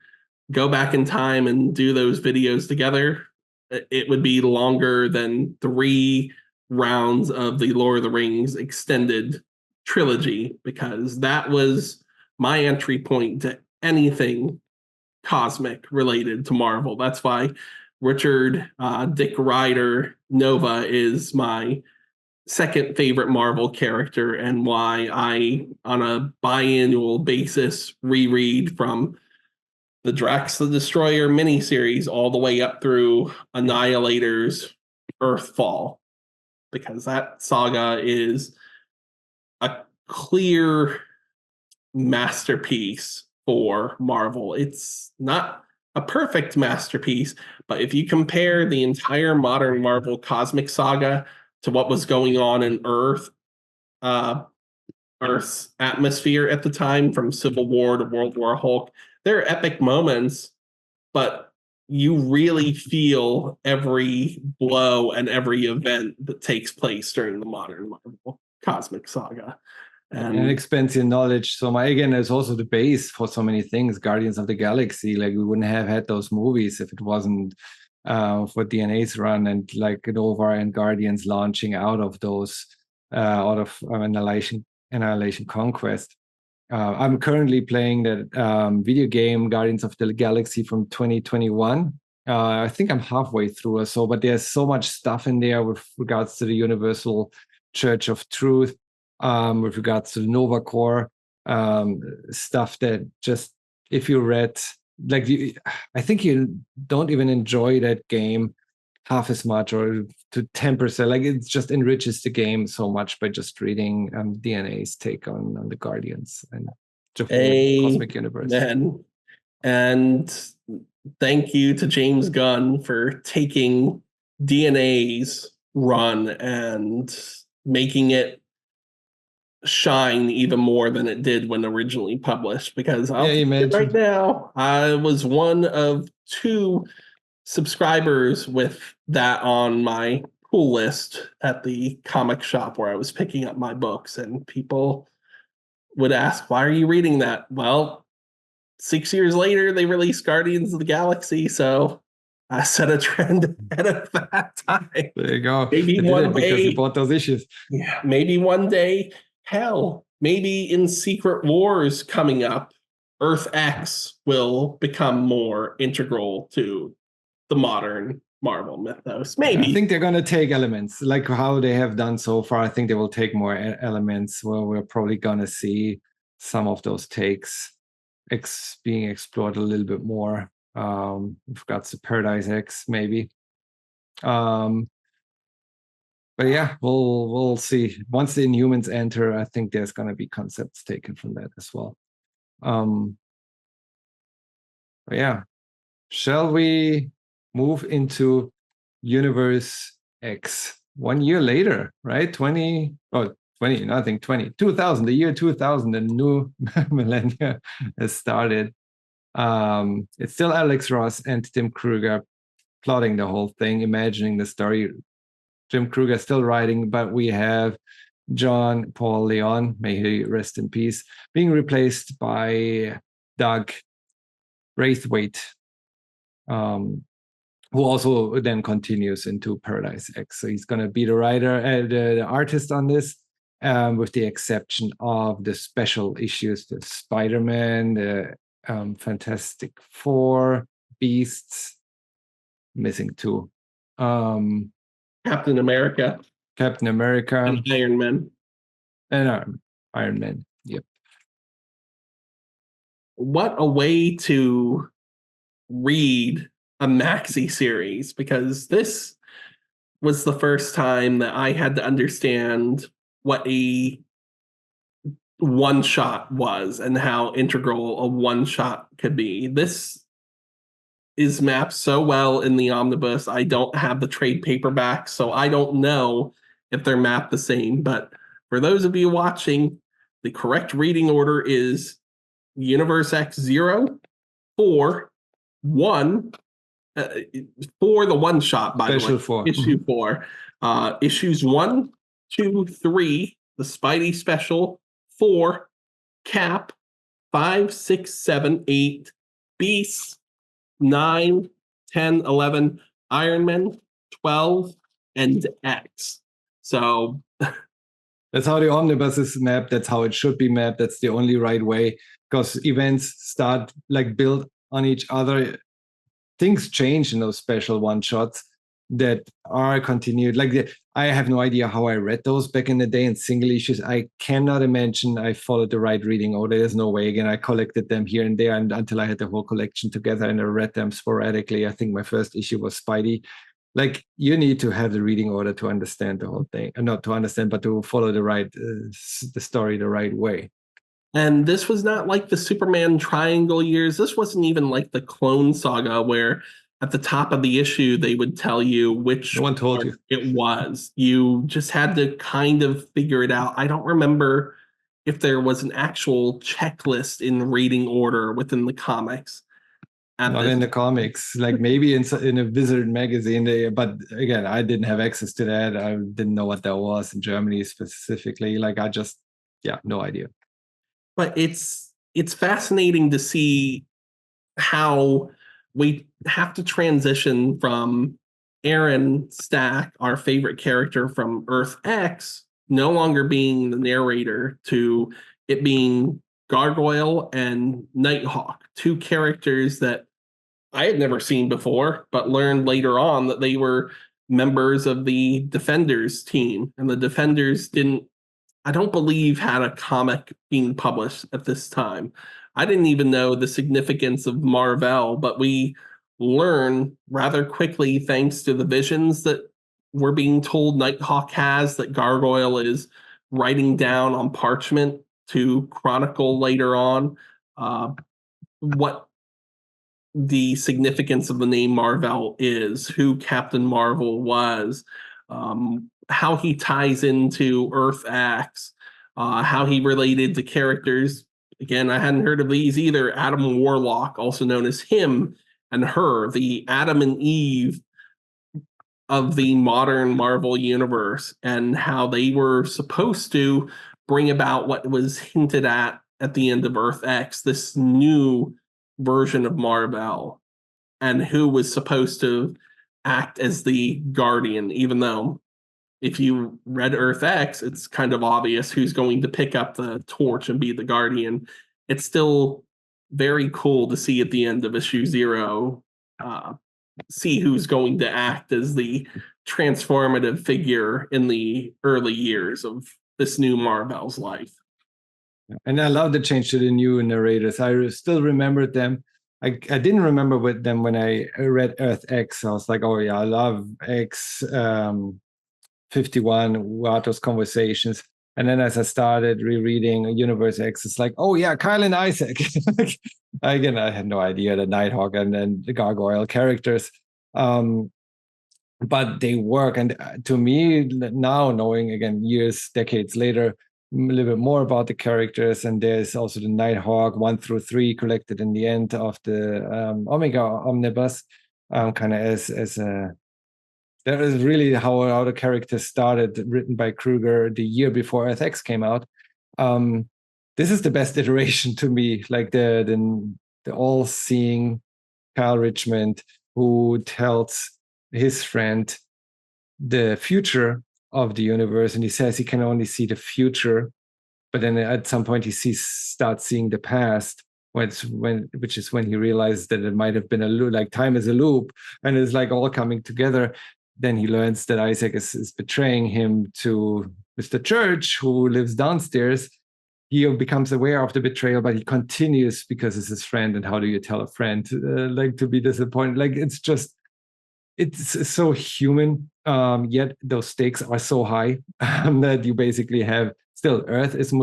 go back in time and do those videos together, it would be longer than 3 rounds of the Lord of the Rings extended trilogy, because that was my entry point to anything cosmic related to Marvel. That's why Richard Dick Rider Nova is my second favorite Marvel character, and why I, on a biannual basis, reread from the Drax the Destroyer miniseries all the way up through Annihilator's Earthfall, because that saga is a clear masterpiece for Marvel. It's not a perfect masterpiece, but if you compare the entire modern Marvel Cosmic Saga to what was going on in Earth's atmosphere at the time, from Civil War to World War Hulk, there are epic moments, but you really feel every blow and every event that takes place during the modern Marvel Cosmic Saga. And it expands your knowledge. So again, it's also the base for so many things. Guardians of the Galaxy, like we wouldn't have had those movies if it wasn't for DNA's run, and like Nova and Guardians launching out of those, out of Annihilation Conquest. I'm currently playing that video game Guardians of the Galaxy from 2021. I think I'm halfway through or so, but there's so much stuff in there with regards to the Universal Church of Truth, with regards to the Nova Corps, stuff that just, if you read, like, I think you don't even enjoy that game half as much, or to 10%. Like, it just enriches the game so much by just reading DNA's take on the Guardians and the whole cosmic universe. And thank you to James Gunn for taking DNA's run and making it shine even more than it did when originally published, because I'll tell you right now, I was one of 2 subscribers with that on my pull list at the comic shop where I was picking up my books, and people would ask, why are you reading that? Well, 6 years later, they released Guardians of the Galaxy, so I set a trend ahead of that time. There you go. Maybe one day, because you bought those issues. Yeah, maybe one day, hell, maybe in Secret Wars coming up, Earth X will become more integral to the modern Marvel mythos. Maybe. I think they're going to take elements like how they have done so far. I think they will take more elements where we're probably going to see some of those takes being explored a little bit more. We've got the Paradise X, maybe. But yeah, we'll see. Once the Inhumans enter, I think there's going to be concepts taken from that as well. But yeah, shall we move into Universe X? 1 year later, right? 20, 2000, the year 2000, the new millennia has started. It's still Alex Ross and Tim Krueger plotting the whole thing, imagining the story. Jim Krueger still writing, but we have John Paul Leon, may he rest in peace, being replaced by Doug Braithwaite, who also then continues into Paradise X. So he's going to be the writer, the artist on this, with the exception of the special issues, the Spider-Man, the Fantastic Four, Beasts, missing two. Captain America, and Iron Man. And Iron Man, yep. What a way to read a maxi series, because this was the first time that I had to understand what a one shot was and how integral a one shot could be. This is mapped so well in the omnibus. I don't have the trade paperback, so I don't know if they're mapped the same. But for those of you watching, the correct reading order is Universe X 0, 4, 1, for the one shot, by Special the way. four. Issue 4. Issues 1, 2, 3, the Spidey special, 4, Cap, 5, 6, 7, 8, Beast, 9, 10, 11, Iron Man, 12, and X. So that's how the omnibus is mapped. That's how it should be mapped. That's the only right way, because events start like build on each other. Things change in those special one shots that are continued. I have no idea how I read those back in the day in single issues. I cannot imagine I followed the right reading order. There's no way. Again, I collected them here and there and until I had the whole collection together, and I read them sporadically. I think my first issue was Spidey. Like, you need to have the reading order to understand the whole thing, not to understand, but to follow the story the right way. And this was not like the Superman Triangle years. This wasn't even like the Clone Saga, where at the top of the issue they would tell you which No one told you it was. You just had to kind of figure it out. I don't remember if there was an actual checklist in reading order within the comics. Not in the comics, like maybe in a Wizard magazine, but again, I didn't have access to that. I didn't know what that was in Germany specifically. No idea. But it's fascinating to see how we have to transition from Aaron Stack, our favorite character from Earth X, no longer being the narrator, to it being Gargoyle and Nighthawk, two characters that I had never seen before, but learned later on that they were members of the Defenders team. And the Defenders I don't believe had a comic being published at this time. I didn't even know the significance of Marvel, but we learn rather quickly, thanks to the visions that we're being told Nighthawk has, that Gargoyle is writing down on parchment to chronicle later on what the significance of the name Marvel is, who Captain Marvel was, how he ties into Earth X, how he related to characters. Again, I hadn't heard of these either. Adam Warlock, also known as him and her, the Adam and Eve of the modern Marvel universe, and how they were supposed to bring about what was hinted at the end of Earth X, this new version of Marvel, and who was supposed to act as the Guardian, even though if you read Earth X, it's kind of obvious who's going to pick up the torch and be the Guardian. It's still very cool to see at the end of issue 0, see who's going to act as the transformative figure in the early years of this new Marvel's life. And I love the change to the new narrators. I still remembered them. I didn't remember with them when I read Earth X. I was like, oh yeah, I love X. 51, Wato's conversations. And then as I started rereading Universe X, it's like, oh yeah, Kyle and Isaac. Again, I had no idea the Nighthawk and then the Gargoyle characters. But they work. And to me, now knowing again, years, decades later, a little bit more about the characters. And there's also the Nighthawk 1 through 3 collected in the end of the Omega Omnibus, kind of as a. That is really how the characters started, written by Krueger the year before Earth X came out. This is the best iteration to me, like the all-seeing Kyle Richmond who tells his friend the future of the universe, and he says he can only see the future, but then at some point he starts seeing the past, which is when he realizes that it might have been a loop, like time is a loop, and it's like all coming together. Then he learns that Isaac is betraying him to Mr. Church, who lives downstairs. He becomes aware of the betrayal, but he continues because it's his friend. And how do you tell a friend like to be disappointed? Like it's so human. Yet those stakes are so high that you basically have still Earth is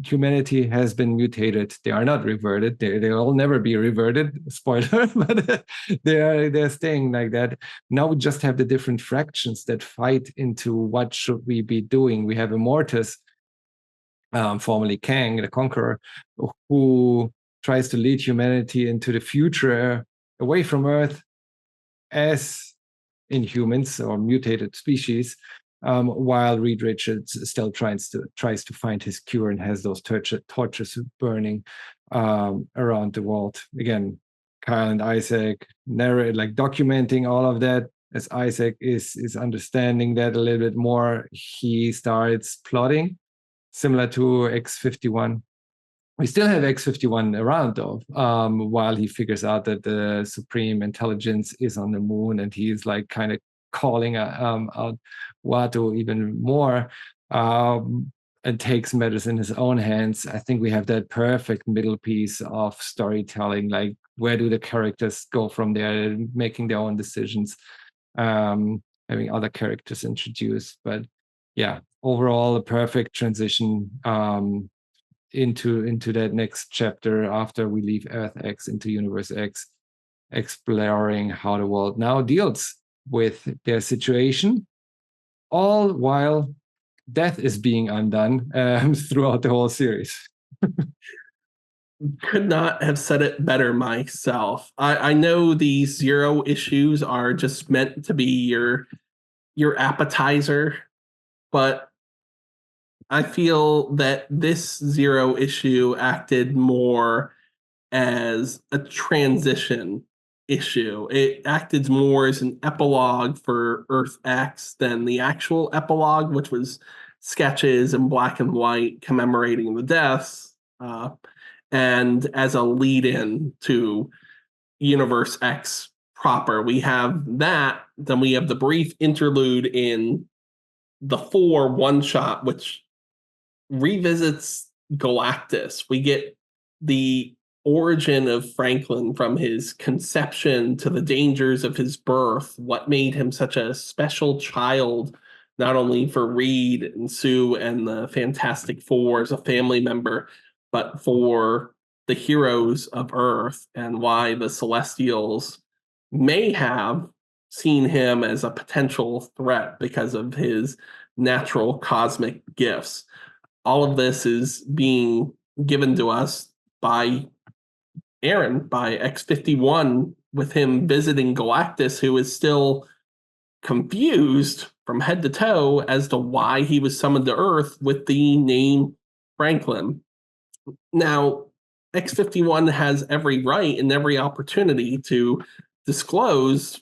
humanity has been mutated. They are not reverted. They'll never be reverted. Spoiler, but they're staying like that. Now we just have the different fractions that fight into what should we be doing. We have Immortus, formerly Kang, the Conqueror, who tries to lead humanity into the future away from Earth as inhumans or mutated species. While Reed Richards still tries to find his cure and has those torches burning around the world. Again, Kyle and Isaac documenting all of that. As Isaac is understanding that a little bit more, he starts plotting, similar to X-51. We still have X-51 around though, while he figures out that the Supreme Intelligence is on the moon, and he's like kind of calling out Wato even more, and takes matters in his own hands. I think we have that perfect middle piece of storytelling. Like, where do the characters go from there, making their own decisions, having other characters introduced. But yeah, overall, a perfect transition into that next chapter after we leave Earth X into Universe X, exploring how the world now deals with their situation, all while death is being undone throughout the whole series. Could not have said it better myself. I know these Zero issues are just meant to be your appetizer, but I feel that this Zero issue acted more as a transition issue. It acted more as an epilogue for Earth X than the actual epilogue, which was sketches in black and white commemorating the deaths, and as a lead-in to Universe X proper. We have that, then we have the brief interlude in the 4 one-shot, which revisits Galactus. We get the origin of Franklin, from his conception to the dangers of his birth, what made him such a special child, not only for Reed and Sue and the Fantastic Four as a family member, but for the heroes of Earth, and why the Celestials may have seen him as a potential threat because of his natural cosmic gifts. All of this is being given to us by Aaron, by X-51, with him visiting Galactus, who is still confused from head to toe as to why he was summoned to Earth with the name Franklin. Now, X-51 has every right and every opportunity to disclose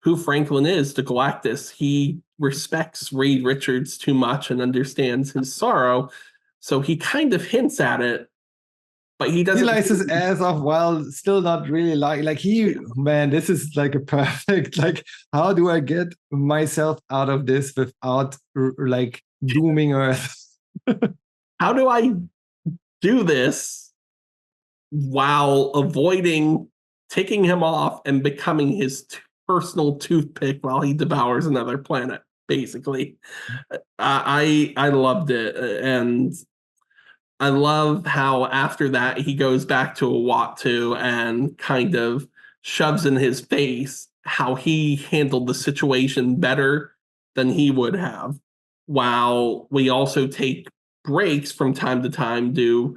who Franklin is to Galactus. He respects Reed Richards too much and understands his sorrow, so he kind of hints at it, but he doesn't. He lies his ass off while still not really man, this is like a perfect, like, how do I get myself out of this without like dooming Earth? How do I do this while avoiding ticking him off and becoming his personal toothpick while he devours another planet? basically. I loved it, and I love how after that he goes back to Uatu and kind of shoves in his face how he handled the situation better than he would have. While we also take breaks from time to time to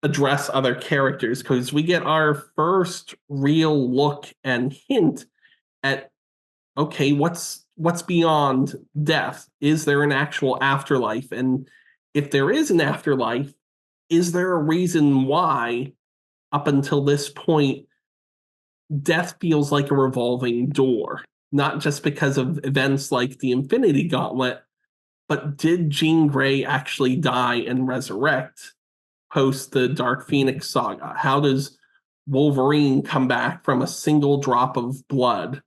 address other characters, because we get our first real look and hint at, okay, what's beyond death? Is there an actual afterlife? And if there is an afterlife, is there a reason why up until this point death feels like a revolving door? Not just because of events like the Infinity Gauntlet, but did Jean Grey actually die and resurrect post the Dark Phoenix saga? How does Wolverine come back from a single drop of blood?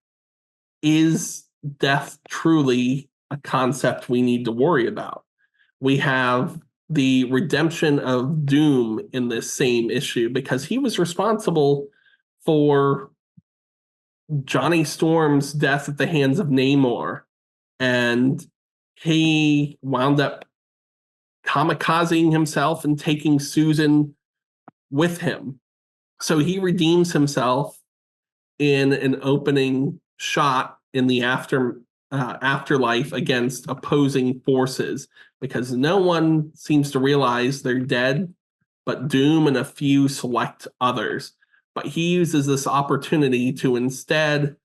Is death truly a concept we need to worry about? We have the redemption of Doom in this same issue because he was responsible for Johnny Storm's death at the hands of Namor. And he wound up kamikazing himself and taking Susan with him. So he redeems himself in an opening shot in the afterlife against opposing forces, because no one seems to realize they're dead but Doom and a few select others. But he uses this opportunity to, instead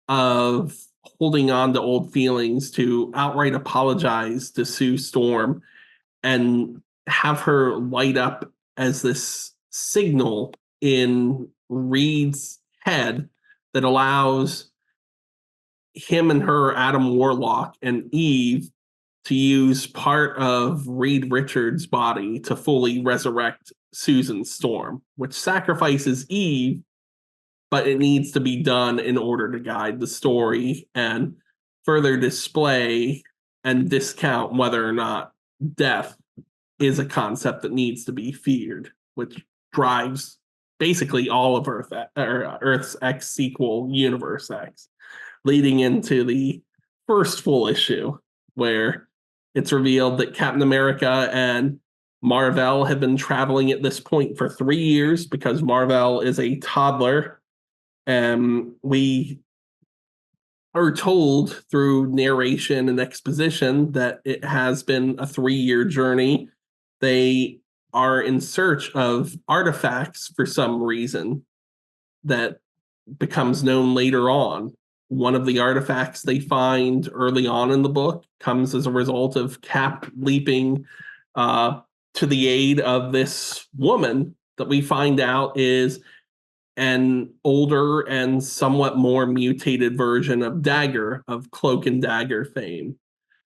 of holding on to old feelings, to outright apologize to Sue Storm and have her light up as this signal in Reed's head that allows him and her, Adam Warlock, and Eve to use part of Reed Richards' body to fully resurrect Susan Storm, which sacrifices Eve, but it needs to be done in order to guide the story and further display and discount whether or not death is a concept that needs to be feared, which drives basically all of Earth's X sequel, Universe X, leading into the first full issue where it's revealed that Captain America and Mar-Vell have been traveling at this point for 3 years, because Mar-Vell is a toddler. And we are told through narration and exposition that it has been a 3-year journey. They are in search of artifacts for some reason that becomes known later on. One of the artifacts they find early on in the book comes as a result of Cap leaping to the aid of this woman that we find out is an older and somewhat more mutated version of Dagger, of Cloak and Dagger fame.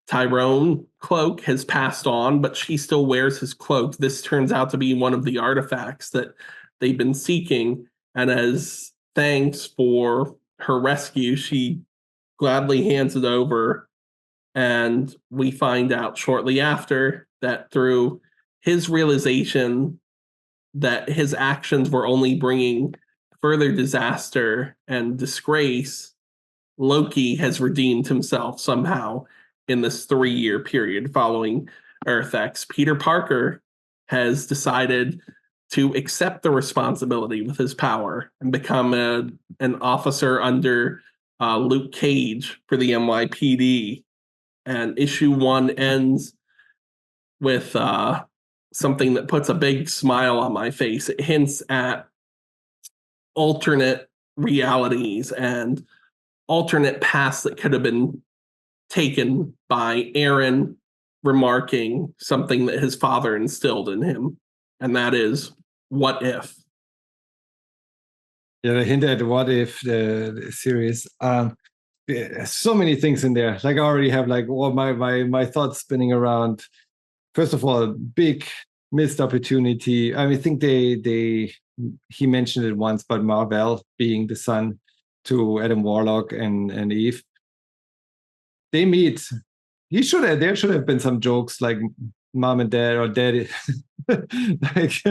Tyrone Cloak has passed on, but she still wears his cloak. This turns out to be one of the artifacts that they've been seeking, and as thanks for her rescue, she gladly hands it over. And we find out shortly after that through his realization that his actions were only bringing further disaster and disgrace, Loki has redeemed himself somehow in this 3-year period following Earth X. Peter Parker has decided to accept the responsibility with his power and become an officer under Luke Cage for the NYPD. And issue 1 ends with something that puts a big smile on my face. It hints at alternate realities and alternate paths that could have been taken by Aaron remarking something that his father instilled in him, and that is, what if? Yeah, the hint at what if the series. There's so many things in there. Like I already have like all my thoughts spinning around. First of all, big missed opportunity. I mean, I think he mentioned it once, but Mar-Vell being the son to Adam Warlock and Eve, they meet. There should have been some jokes like mom and dad or daddy. Like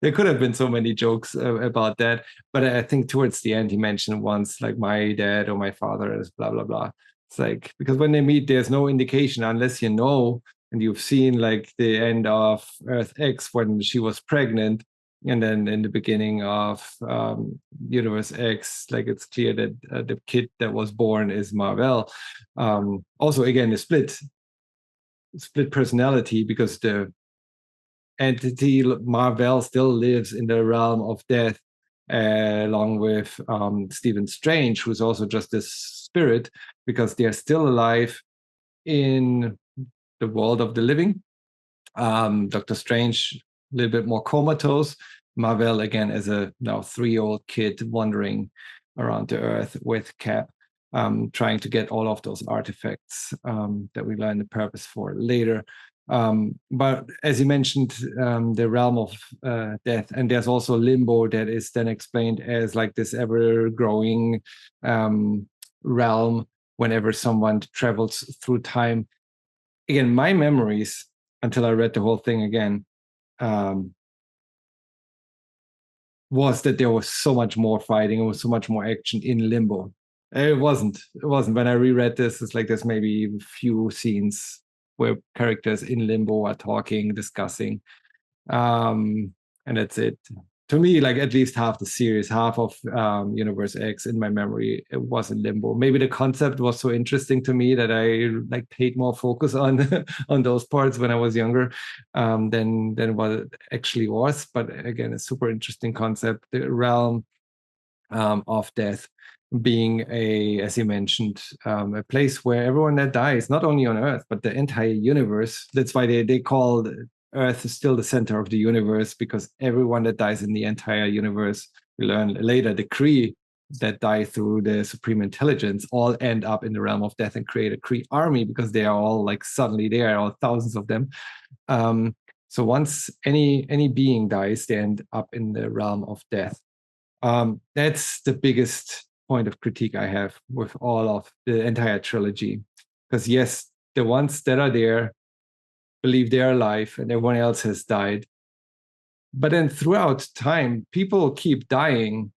there could have been so many jokes about that. But I think towards the end he mentioned once like my dad or my father is blah blah blah. It's like, because when they meet, there's no indication unless you know and you've seen like the end of Earth X when she was pregnant, and then in the beginning of Universe X, like it's clear that the kid that was born is Marvel. Also, again, the split personality, because the entity Marvel still lives in the realm of death, along with Stephen Strange, who's also just this spirit, because they're still alive in the world of the living. Doctor Strange, a little bit more comatose. Marvel, again, as a now 3-year-old kid wandering around the earth with Cap, trying to get all of those artifacts that we learn the purpose for later. But as you mentioned, the realm of death, and there's also limbo that is then explained as like this ever-growing realm whenever someone travels through time. Again, my memories, until I read the whole thing again, was that there was so much more fighting, there was so much more action in Limbo. It wasn't. When I reread this, it's like there's maybe a few scenes where characters in Limbo are talking, discussing, and that's it. To me, like at least half the series, half of Universe X in my memory, it was in Limbo. Maybe the concept was so interesting to me that I like paid more focus on on those parts when I was younger than what it actually was. But again, a super interesting concept, the realm of death being as you mentioned, a place where everyone that dies, not only on Earth, but the entire universe. That's why they call Earth is still the center of the universe, because everyone that dies in the entire universe, we learn later, the Kree that die through the Supreme Intelligence all end up in the realm of death and create a Kree army, because they are all like suddenly there, all thousands of them. So once any being dies, they end up in the realm of death. That's the biggest point of critique I have with all of the entire trilogy. Because yes, the ones that are there believe they're alive and everyone else has died. But then throughout time, people keep dying.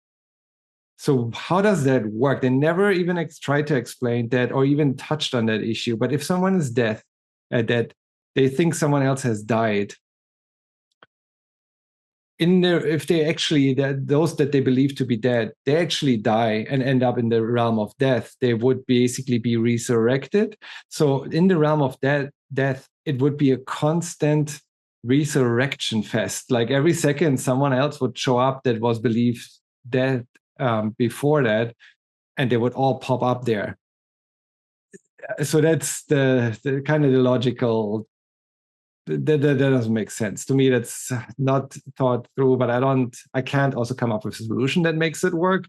So how does that work? They never even tried to explain that or even touched on that issue. But if someone is dead, that they think someone else has died, if they actually, those that they believe to be dead, they actually die and end up in the realm of death, they would basically be resurrected. So in the realm of death, it would be a constant resurrection fest. Like every second, someone else would show up that was believed dead before that, and they would all pop up there. So that's the kind of the logical. That doesn't make sense to me. That's not thought through, but I can't also come up with a solution that makes it work,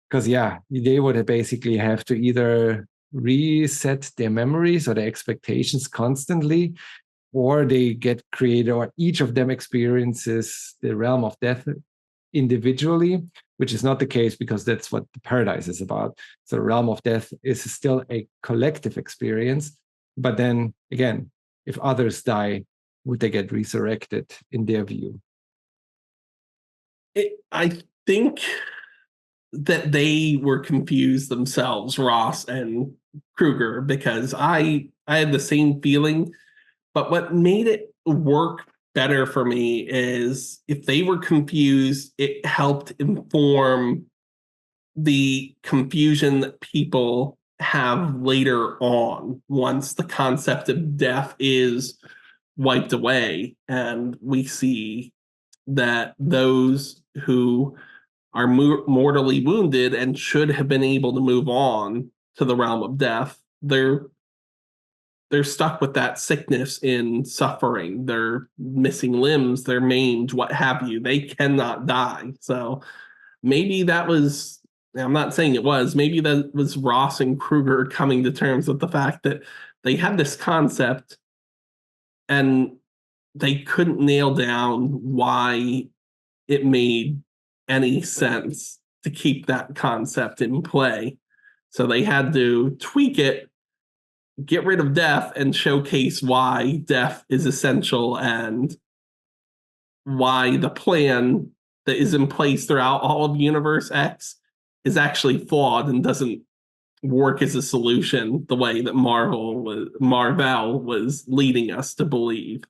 because they would basically have to either reset their memories or their expectations constantly, or they get created, or each of them experiences the realm of death individually, which is not the case, because that's what the Paradise is about. So the realm of death is still a collective experience, but then again, if others die, would they get resurrected in their view? I think that they were confused themselves, Ross and Krueger, because I had the same feeling. But what made it work better for me is if they were confused, it helped inform the confusion that people have later on once the concept of death is wiped away, and we see that those who are mortally wounded and should have been able to move on to the realm of death, they're stuck with that sickness in suffering. They're missing limbs, they're maimed, what have you. They cannot die. So maybe that was, I'm not saying it was, maybe that was Ross and Krueger coming to terms with the fact that they had this concept and they couldn't nail down why it made any sense to keep that concept in play. So they had to tweak it, get rid of death, and showcase why death is essential and why the plan that is in place throughout all of Universe X is actually flawed and doesn't work as a solution the way that Marvel was leading us to believe.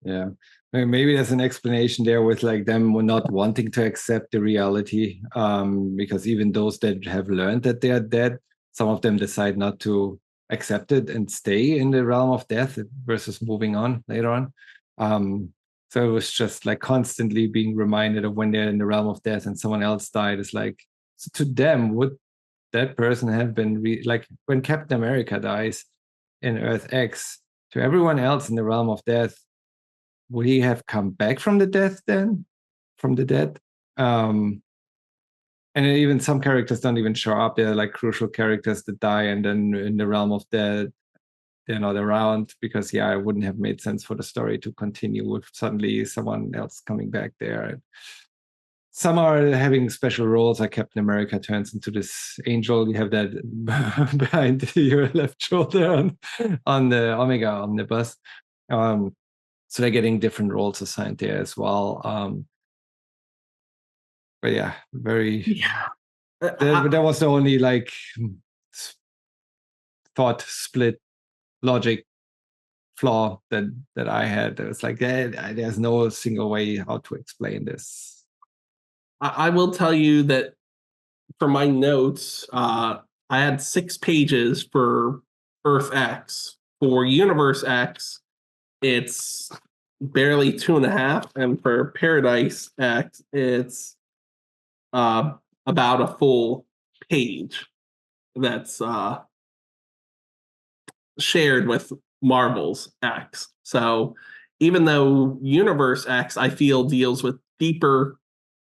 Yeah. Maybe there's an explanation there with like them not wanting to accept the reality. Because even those that have learned that they are dead, some of them decide not to accept it and stay in the realm of death versus moving on later on. So it was just like constantly being reminded of when they're in the realm of death and someone else died. It's like, so to them, would that person have been like when Captain America dies in Earth X, to everyone else in the realm of death, would he have come back from the death then? From the dead? And even some characters don't even show up. They're like crucial characters that die, and then in the realm of dead, they're not around because it wouldn't have made sense for the story to continue with suddenly someone else coming back there. Some are having special roles, like Captain America turns into this angel. You have that behind your left shoulder on the Omega Omnibus. So they're getting different roles assigned there as well. But yeah, very. Yeah. That was the only like thought split logic flaw that I had. It was like, there's no single way how to explain this. I will tell you that for my notes, I had 6 pages for Earth X. For Universe X, it's barely 2.5, and for Paradise X, it's about a full page that's shared with Marvel's X. So even though Universe X, I feel, deals with deeper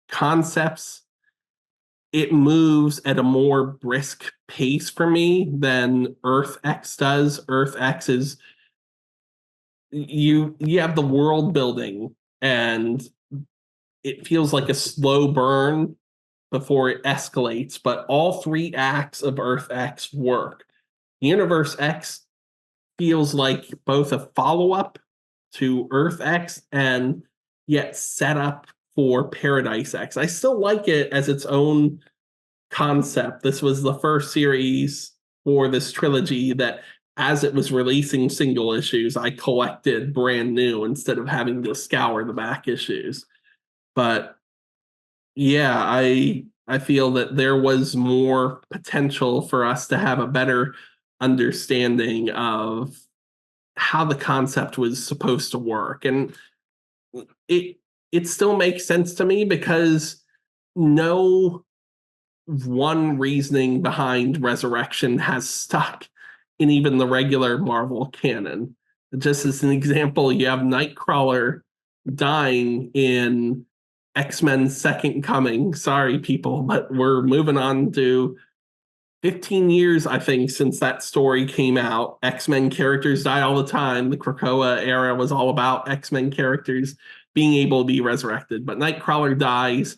concepts, it moves at a more brisk pace for me than Earth X does. Earth X is you have the world building, and it feels like a slow burn before it escalates, but all 3 acts of Earth X work. Universe X feels like both a follow-up to Earth X and yet set up for Paradise X. I still like it as its own concept. This was the first series for this trilogy that, as it was releasing single issues, I collected brand new instead of having to scour the back issues. But yeah, I feel that there was more potential for us to have a better understanding of how the concept was supposed to work. And it still makes sense to me because no one reasoning behind resurrection has stuck in even the regular Marvel canon. Just as an example, you have Nightcrawler dying in X-Men Second Coming. Sorry, people, but we're moving on to 15 years, I think, since that story came out. X-Men characters die all the time. The Krakoa era was all about X-Men characters being able to be resurrected. But Nightcrawler dies,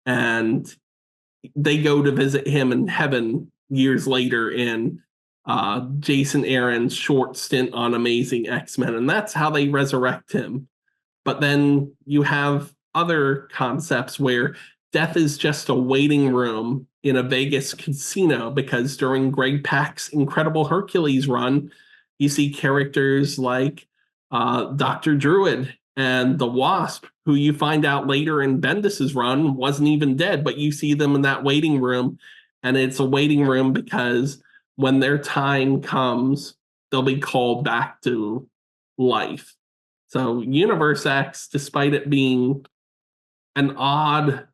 and they go to visit him in heaven years later in Jason Aaron's short stint on Amazing X-Men. And that's how they resurrect him. But then you have other concepts where death is just a waiting room in a Vegas casino, because during Greg Pak's Incredible Hercules run, you see characters like Dr. Druid and the Wasp, who you find out later in Bendis's run wasn't even dead, but you see them in that waiting room, and it's a waiting room because when their time comes, they'll be called back to life. So Universe X, despite it being an odd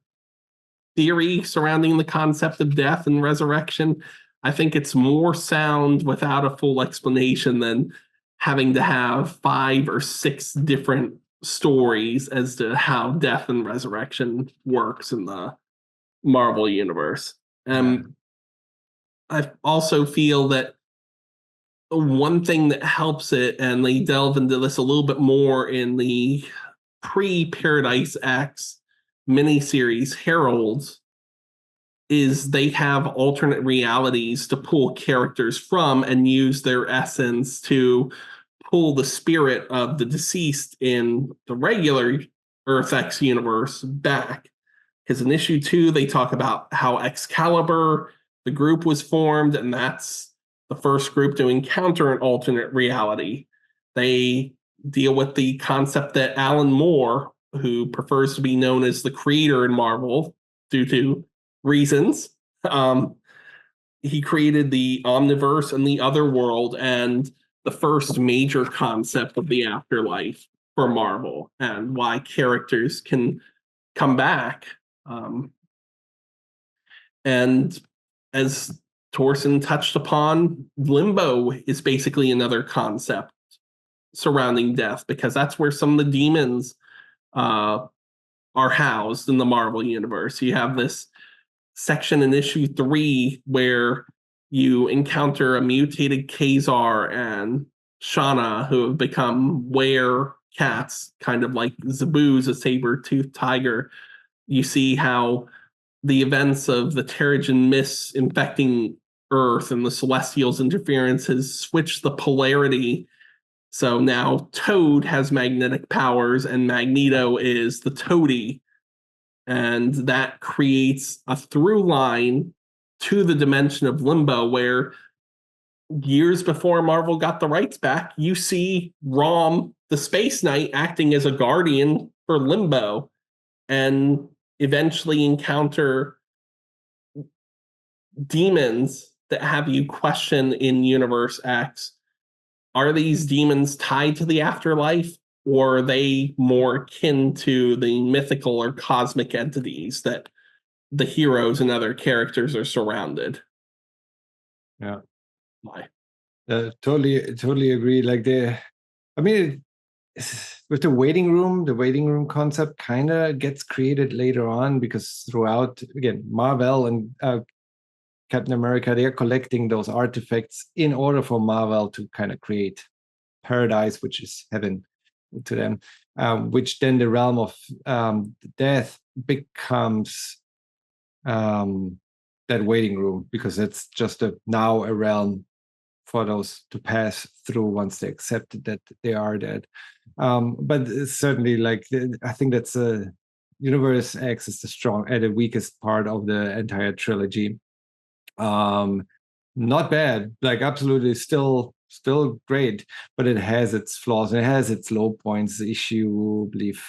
theory surrounding the concept of death and resurrection, I think it's more sound without a full explanation than having to have 5 or 6 different stories as to how death and resurrection works in the Marvel universe. I also feel that one thing that helps it, and they delve into this a little bit more in the pre-Paradise X miniseries Heralds, is they have alternate realities to pull characters from and use their essence to pull the spirit of the deceased in the regular Earth X universe back. Because in issue 2, they talk about how Excalibur the group was formed, and that's the first group to encounter an alternate reality. They deal with the concept that Alan Moore, who prefers to be known as the creator in Marvel due to reasons, he created the Omniverse and the Otherworld, and the first major concept of the afterlife for Marvel, and why characters can come back. And as Torsen touched upon, limbo is basically another concept surrounding death, because that's where some of the demons are housed in the Marvel universe. You have this section in issue 3 where you encounter a mutated Kazar and Shauna, who have become were cats, kind of like Zabu's a saber-toothed tiger. You see how the events of the Terrigen Mist infecting Earth and the Celestials' interference has switched the polarity. So now Toad has magnetic powers and Magneto is the Toady. And that creates a through line to the dimension of limbo, where years before Marvel got the rights back, you see Rom, the Space Knight, acting as a guardian for limbo, and eventually encounter demons that have you question in Universe X. Are these demons tied to the afterlife, or are they more akin to the mythical or cosmic entities that the heroes and other characters are surrounded? Yeah. Why? Totally agree. Like I mean, with the waiting room concept kind of gets created later on, because throughout, again, Marvel and Captain America, they are collecting those artifacts in order for Marvel to kind of create paradise, which is heaven to them, which then the realm of death becomes that waiting room, because it's just now a realm for those to pass through once they accepted that they are dead. But certainly, like, I think that's Universe X is the weakest part of the entire trilogy. Not bad, like absolutely still great, but it has its flaws and it has its low points. The issue, I believe,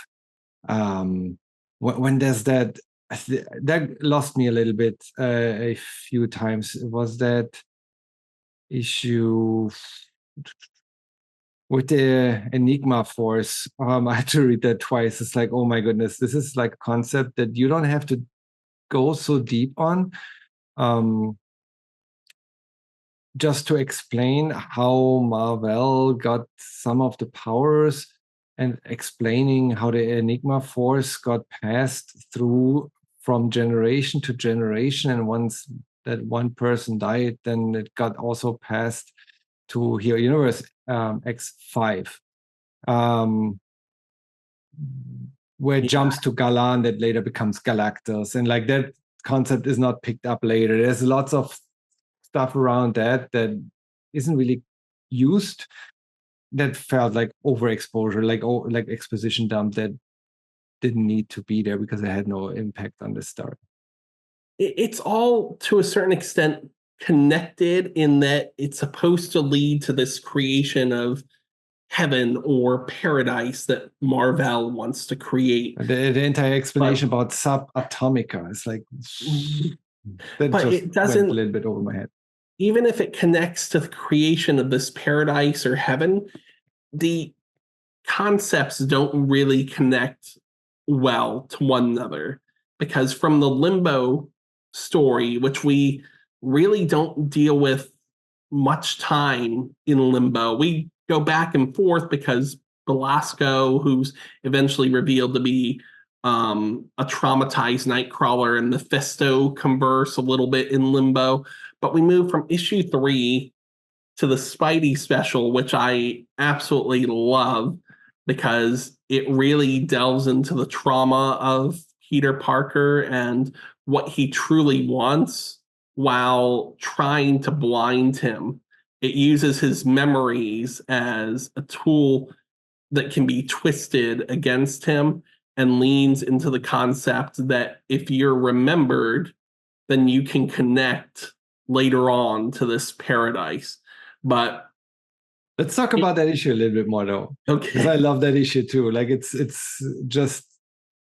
when there's that lost me a little bit a few times. Was that issue with the Enigma Force? I had to read that twice. It's like, oh my goodness, this is like a concept that you don't have to go so deep on. Just to explain how Marvel got some of the powers, and explaining how the Enigma Force got passed through from generation to generation. And once that one person died, then it got also passed to Hero Universe X5, where it jumps to Galan, that later becomes Galactus. And like that concept is not picked up later. There's lots of stuff around that isn't really used, that felt like overexposure, like exposition dump that didn't need to be there because it had no impact on the story. It's all to a certain extent connected, in that it's supposed to lead to this creation of heaven or paradise that Marvel wants to create. The entire explanation about subatomica is like that, but just it doesn't went a little bit over my head. Even if it connects to the creation of this paradise or heaven, the concepts don't really connect well to one another, because from the limbo story, which we really don't deal with much time in limbo, we go back and forth because Belasco, who's eventually revealed to be a traumatized Nightcrawler, and Mephisto converse a little bit in limbo. But we move from issue 3 to the Spidey special, which I absolutely love, because it really delves into the trauma of Peter Parker and what he truly wants while trying to blind him. It uses his memories as a tool that can be twisted against him, and leans into the concept that if you're remembered, then you can connect later on to this paradise. But let's talk about that issue a little bit more, though, because okay. I love that issue too. Like it's just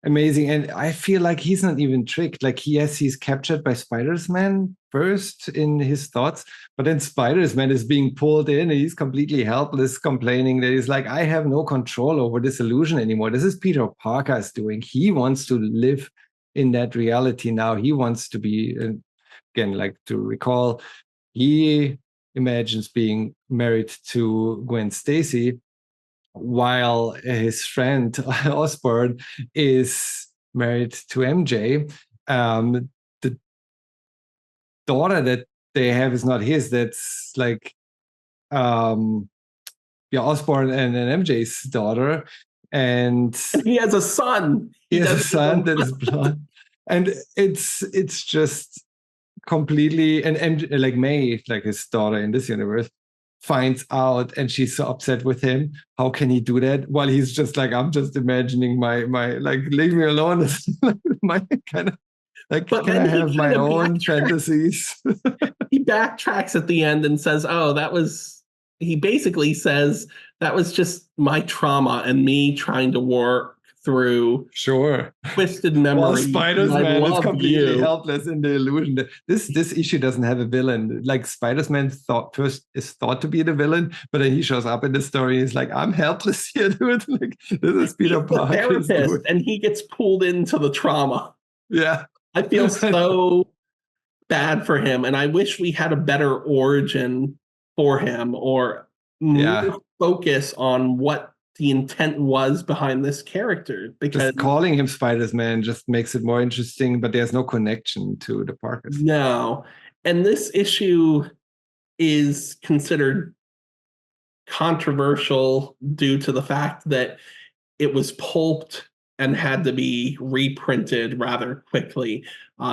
amazing, and I feel like he's not even tricked. Like he's captured by Spider-Man first in his thoughts, but then Spider-Man is being pulled in, and he's completely helpless, complaining that he's like, I have no control over this illusion anymore. This is Peter Parker's doing. He wants to live in that reality now. He wants to be, again, like to recall, he imagines being married to Gwen Stacy, while his friend Osborn is married to MJ. The daughter that they have is not his. That's like, Osborn and MJ's daughter, and He has a son. he has a son that is blonde, and it's just completely, and like May, like his daughter in this universe, finds out, and she's so upset with him. How can he do that? While he's just like, I'm just imagining my like, leave me alone. My kind of like, But can I then he have my kind of own fantasies? he backtracks at the end and says, "Oh, he basically says that was just my trauma and me trying to work through Sure. twisted While memories. And I Spider-Man is love completely you." helpless in the illusion that this issue doesn't have a villain. Like Spider-Man is thought to be the villain, but then he shows up in the story. He's like, I'm helpless here, dude. Like, this is Peter He's the Parker's therapist, doing. and he gets pulled into the trauma. Yeah. I feel so bad for him, and I wish we had a better origin for him, or Yeah. more focus on what the intent was behind this character, because Just calling him Spider-Man just makes it more interesting, but there's no connection to the Parkers. no. And this issue is considered controversial due to the fact that it was pulped and had to be reprinted rather quickly.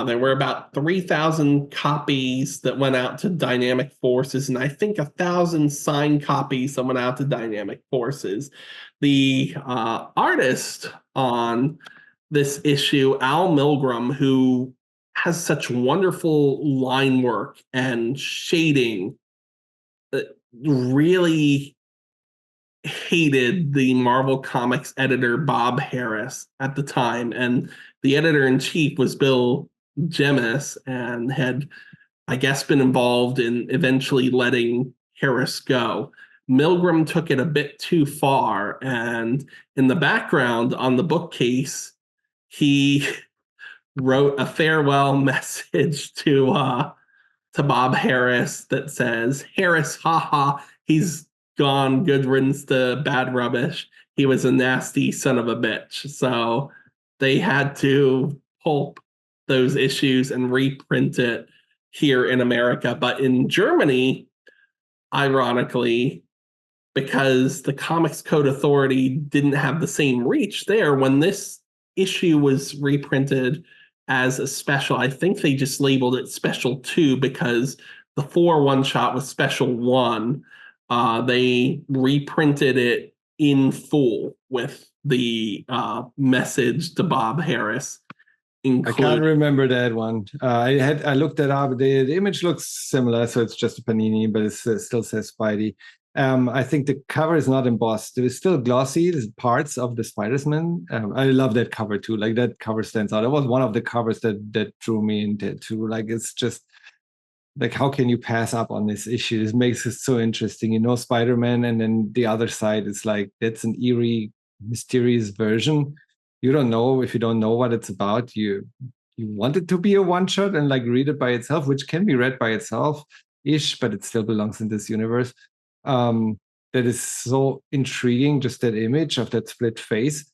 There were about 3,000 copies that went out to Dynamic Forces, and I think 1,000 signed copies that went out to Dynamic Forces. The artist on this issue, Al Milgrom, who has such wonderful line work and shading, really hated the Marvel Comics editor Bob Harris at the time, and the editor-in-chief was Bill Jemas, and had, I guess, been involved in eventually letting Harris go. Milgram took it a bit too far, and in the background on the bookcase, he wrote a farewell message to Bob Harris that says, "Harris, haha, he's gone, good riddance to bad rubbish. He was a nasty son of a bitch." So they had to pulp those issues and reprint it here in America. But in Germany, ironically, because the Comics Code Authority didn't have the same reach there, when this issue was reprinted as a special, I think they just labeled it Special 2 because the 4 one-shot was Special 1. They reprinted it in full with the message to Bob Harris I can't included. remember that one. I looked that up. The image looks similar, so it's just a panini, but it still says Spidey. I think the cover is not embossed. It is still glossy. There's parts of the Spider-Man. I love that cover too. Like that cover stands out. It was one of the covers that drew me into it too. Like it's just like, how can you pass up on this issue? This makes it so interesting. You know, Spider-Man, and then the other side is like, that's an eerie, mysterious version. You don't know, if you don't know what it's about. You want it to be a one shot and like read it by itself, which can be read by itself ish, but it still belongs in this universe. That is so intriguing, just that image of that split face.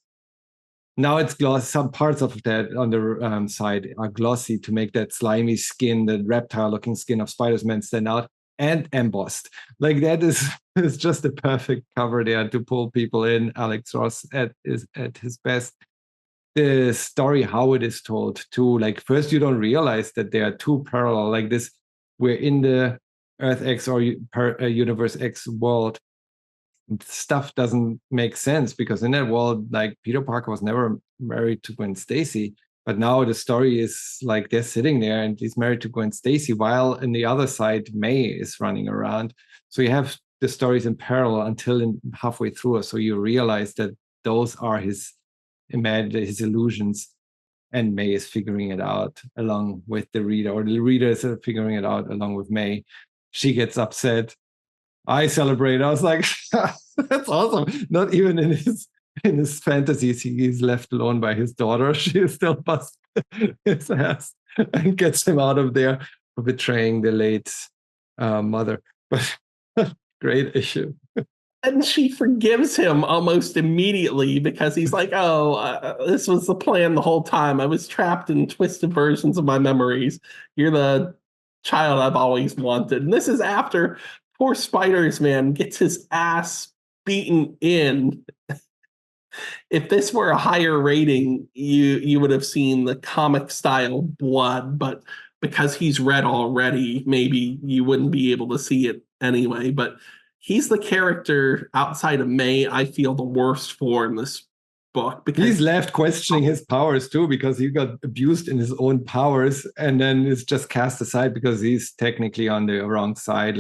Now it's glossy. Some parts of that on the side are glossy to make that slimy skin, the reptile-looking skin of Spider-Man stand out, and embossed. Like that is just a perfect cover there to pull people in. Alex Ross at his best. The story, how it is told too. Like first you don't realize that there are two parallel. Like this, we're in the Earth X or Universe X world. Stuff doesn't make sense because in that world, like Peter Parker was never married to Gwen Stacy. But now the story is like they're sitting there and he's married to Gwen Stacy, while in the other side, May is running around. So you have the stories in parallel until halfway through. So you realize that those are his illusions, and May is figuring it out along with the reader, or the reader is figuring it out along with May. She gets upset. I celebrate. I was like, that's awesome. Not even in his fantasies, he's left alone by his daughter. She still busts his ass and gets him out of there for betraying the late mother. But great issue. And she forgives him almost immediately because he's like, oh, this was the plan the whole time. I was trapped in twisted versions of my memories. You're the child I've always wanted. And this is after poor Spiders Man gets his ass beaten in. If this were a higher rating, you would have seen the comic style blood, but because he's red already, maybe you wouldn't be able to see it anyway. But he's the character outside of May I feel the worst for in this book, because he's left questioning his powers too, because he got abused in his own powers and then is just cast aside because he's technically on the wrong side.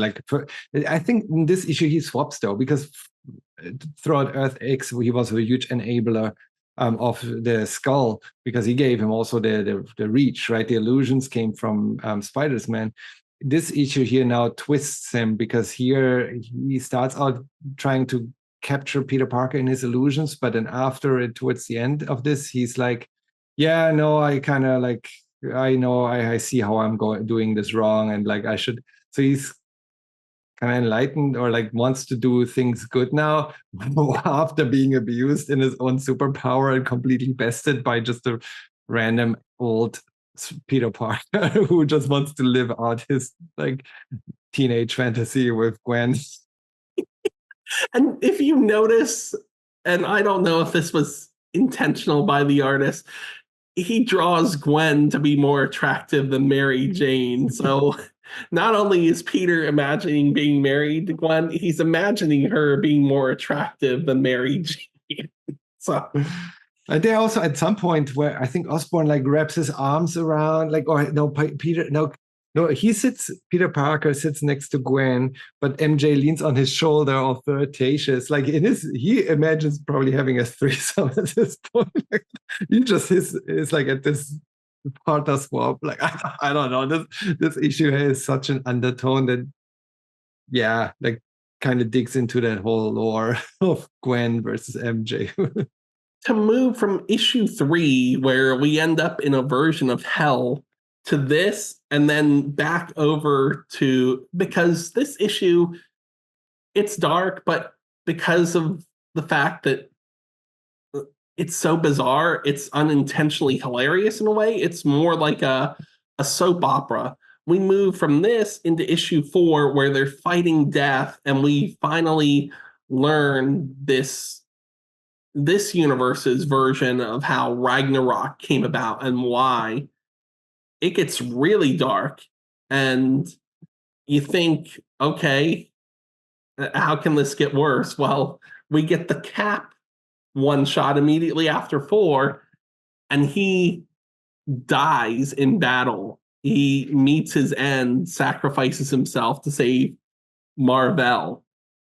I think in this issue he swaps though, because throughout Earth X he was a huge enabler of the Skull, because he gave him also the reach, right? The illusions came from Spider-Man. This issue here now twists him, because here he starts out trying to capture Peter Parker in his illusions, but then after it, towards the end of this, he's like, yeah, no, I kind of like, I know I see how I'm doing this wrong, and like I should. So he's kind of enlightened, or like wants to do things good now after being abused in his own superpower and completely bested by just a random old Peter Parker who just wants to live out his like teenage fantasy with Gwen. And if you notice, and I don't know if this was intentional by the artist, he draws Gwen to be more attractive than Mary Jane. So not only is Peter imagining being married to Gwen, he's imagining her being more attractive than Mary Jane. So and they also at some point where I think Osborn like wraps his arms around, like, or no, Peter, no, Peter Parker sits next to Gwen, but MJ leans on his shoulder, all flirtatious. Like he imagines probably having a threesome at this point. Like, is like at this partner swap. Like, I don't know. This issue has such an undertone that, yeah, like kind of digs into that whole lore of Gwen versus MJ. To move from issue 3, where we end up in a version of hell, to this, and then back over to, because this issue, it's dark, but because of the fact that it's so bizarre, it's unintentionally hilarious in a way. It's more like a soap opera. We move from this into issue 4, where they're fighting death, and we finally learn this universe's version of how Ragnarok came about and why. It gets really dark, and you think, okay, how can this get worse? Well, we get the Cap one shot immediately after 4, and he dies in battle. He meets his end, sacrifices himself to save Mar-Vell,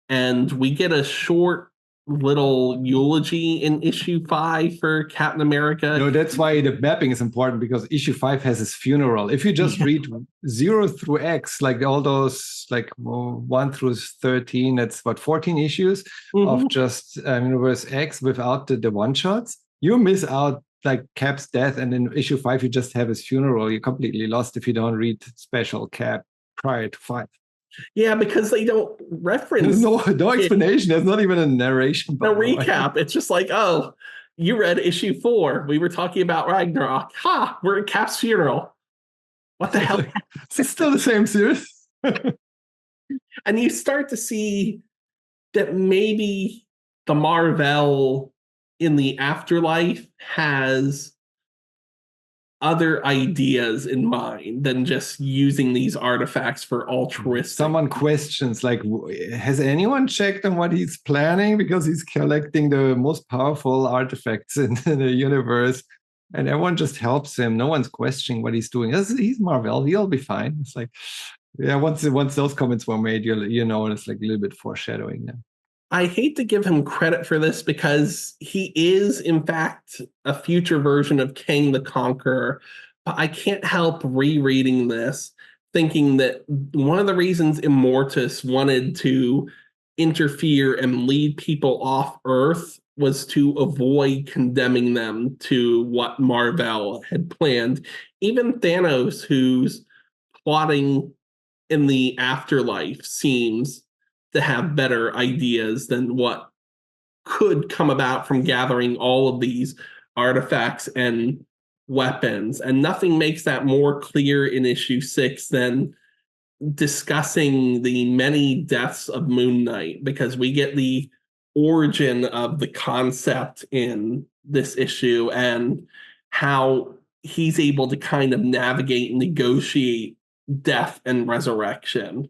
and we get a short little eulogy in issue 5 for Captain America. No, that's why the mapping is important, because issue 5 has his funeral. If you just read 0 through X, like all those like 1 through 13, that's what, 14 issues of just Universe X without the one shots, you miss out like Cap's death, and in issue 5 you just have his funeral. You're completely lost if you don't read special Cap prior to 5. Yeah, because they don't reference. There's no explanation. There's not even a narration. No recap. It's just like, oh, you read issue 4. We were talking about Ragnarok. Ha! We're at Cap's funeral. What the hell? It's still the same series. And you start to see that maybe the Mar-Vell in the afterlife has other ideas in mind than just using these artifacts for altruistic. Someone questions, like, has anyone checked on what he's planning? Because he's collecting the most powerful artifacts in the universe. and everyone just helps him. No one's questioning what he's doing. He's Marvel. He'll be fine. It's like, yeah, once those comments were made, it's like a little bit foreshadowing. Yeah. I hate to give him credit for this because he is, in fact, a future version of Kang the Conqueror. But I can't help rereading this, thinking that one of the reasons Immortus wanted to interfere and lead people off Earth was to avoid condemning them to what Marvel had planned. Even Thanos, who's plotting in the afterlife, seems to have better ideas than what could come about from gathering all of these artifacts and weapons. And nothing makes that more clear in issue 6 than discussing the many deaths of Moon Knight, because we get the origin of the concept in this issue and how he's able to kind of navigate and negotiate death and resurrection.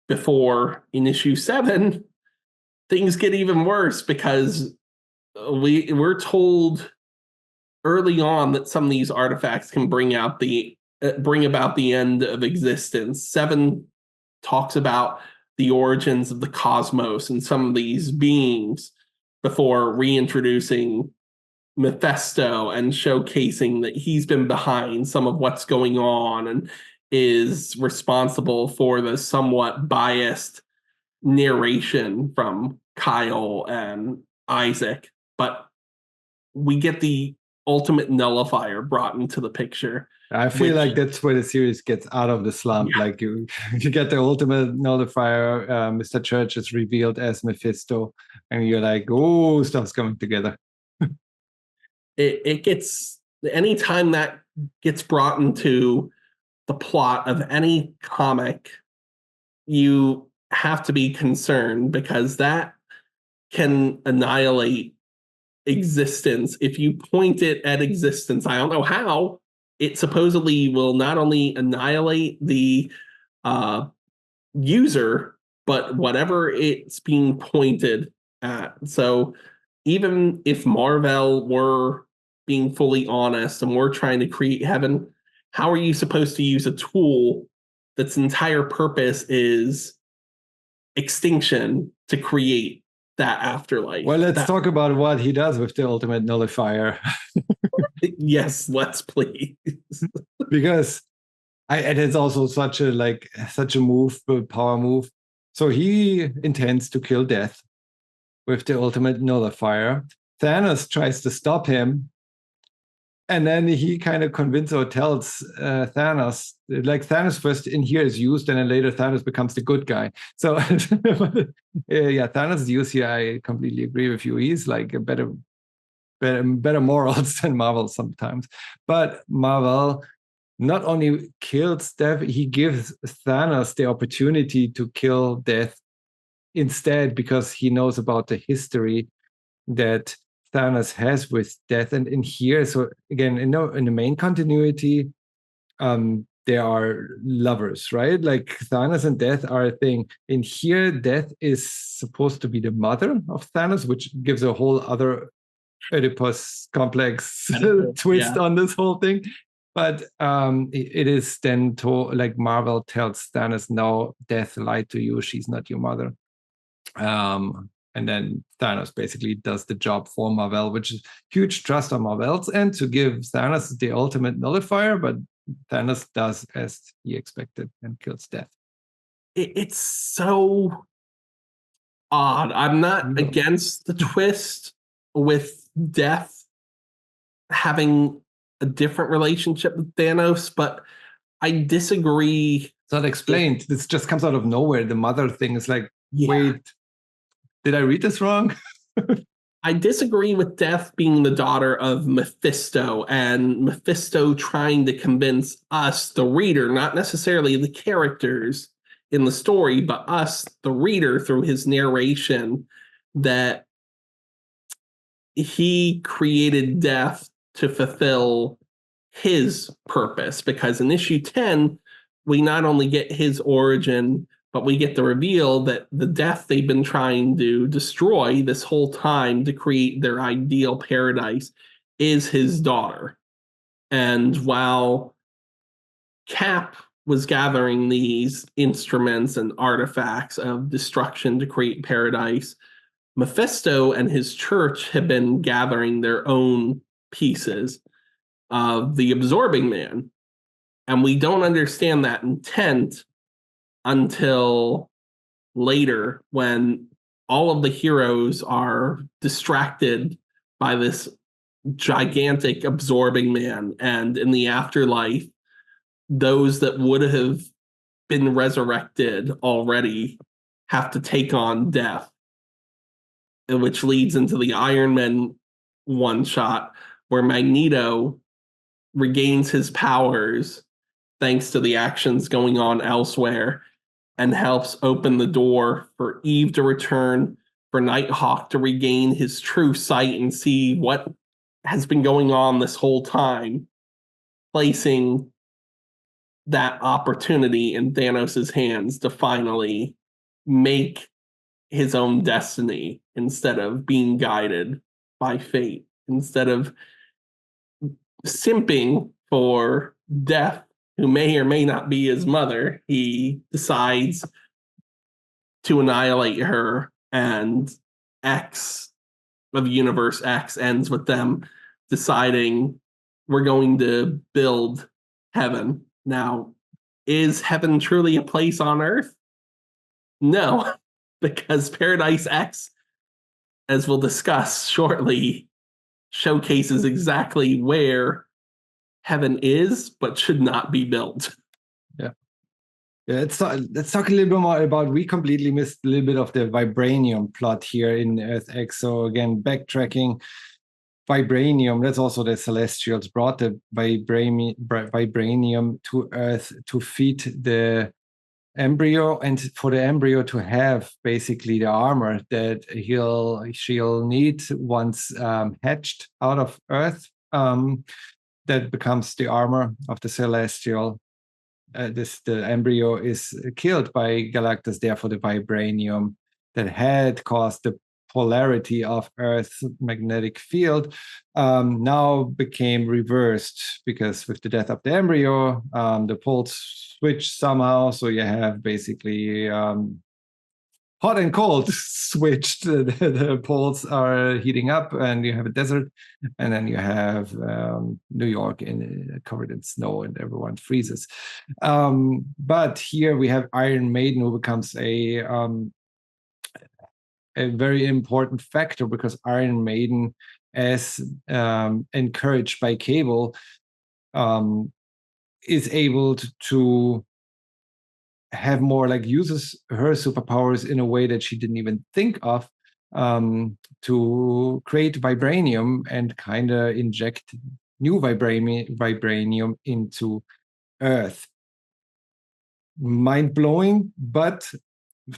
Before in issue 7, things get even worse because we're told early on that some of these artifacts can bring about the end of existence. 7 talks about the origins of the cosmos and some of these beings before reintroducing Mephisto and showcasing that he's been behind some of what's going on and is responsible for the somewhat biased narration from Kyle and Isaac. But we get the ultimate nullifier brought into the picture. I feel like that's where the series gets out of the slump. Yeah. Like you get the ultimate nullifier. Mr. Church is revealed as Mephisto, and you're like, oh, stuff's coming together. It gets, anytime that gets brought into the plot of any comic, you have to be concerned because that can annihilate existence. If you point it at existence, I don't know how, it supposedly will not only annihilate the user, but whatever it's being pointed at. So even if Marvel were being fully honest and we're trying to create heaven, how are you supposed to use a tool that's entire purpose is extinction to create that afterlife? Well, let's talk about what he does with the ultimate nullifier. Yes, let's please. Because it is also such a move, a power move. So he intends to kill Death with the ultimate nullifier. Thanos tries to stop him. And then he kind of convinces or tells Thanos, like Thanos first in here is used, and then later Thanos becomes the good guy. So yeah, Thanos' use here, I completely agree with you. He's like a better morals than Marvel sometimes. But Marvel not only kills Death, he gives Thanos the opportunity to kill Death instead, because he knows about the history that Thanos has with Death. And in here, so again, in the main continuity, they are lovers, right? Like Thanos and Death are a thing. In here, Death is supposed to be the mother of Thanos, which gives a whole other Oedipus complex twist on this whole thing. But it is then like Marvel tells Thanos, no, Death lied to you. She's not your mother. And then Thanos basically does the job for Marvel, which is huge trust on Marvel's end to give Thanos the ultimate nullifier, but Thanos does as he expected and kills Death. It's so odd. I'm not against the twist with Death having a different relationship with Thanos, but I disagree. It's not explained. This just comes out of nowhere. The mother thing is like, wait, did I read this wrong? I disagree with Death being the daughter of Mephisto, and Mephisto trying to convince us, the reader, not necessarily the characters in the story, but us, the reader, through his narration, that he created Death to fulfill his purpose. Because in issue 10, we not only get his origin, but we get the reveal that the Death they've been trying to destroy this whole time to create their ideal paradise is his daughter. And while Cap was gathering these instruments and artifacts of destruction to create paradise, Mephisto and his church have been gathering their own pieces of the absorbing man. And we don't understand that intent until later, when all of the heroes are distracted by this gigantic absorbing man. And in the afterlife, those that would have been resurrected already have to take on death, which leads into the Iron Man one shot where Magneto regains his powers thanks to the actions going on elsewhere and helps open the door for Eve to return, for Nighthawk to regain his true sight and see what has been going on this whole time, placing that opportunity in Thanos' hands to finally make his own destiny instead of being guided by fate, instead of simping for Death, who may or may not be his mother. He decides to annihilate her, and X of Universe X ends with them deciding we're going to build heaven. Now, is heaven truly a place on Earth? No, because Paradise X, as we'll discuss shortly, showcases exactly where heaven is, but should not be built. Yeah. Yeah, let's talk a little bit more about, we completely missed a little bit of the vibranium plot here in Earth X. So again, backtracking, vibranium, that's also the Celestials brought the vibranium to Earth to feed the embryo, and for the embryo to have basically the armor that she'll need once hatched out of Earth. That becomes the armor of the Celestial. The embryo is killed by Galactus. Therefore, the vibranium that had caused the polarity of Earth's magnetic field now became reversed, because with the death of the embryo, the poles switch somehow. So you have basically hot and cold switched. The poles are heating up, and you have a desert, and then you have New York covered in snow, and everyone freezes. But here we have Iron Maiden, who becomes a very important factor, because Iron Maiden, as encouraged by Cable, is able to have more, like, uses her superpowers in a way that she didn't even think of, to create vibranium and kind of inject new vibranium into Earth. Mind-blowing, but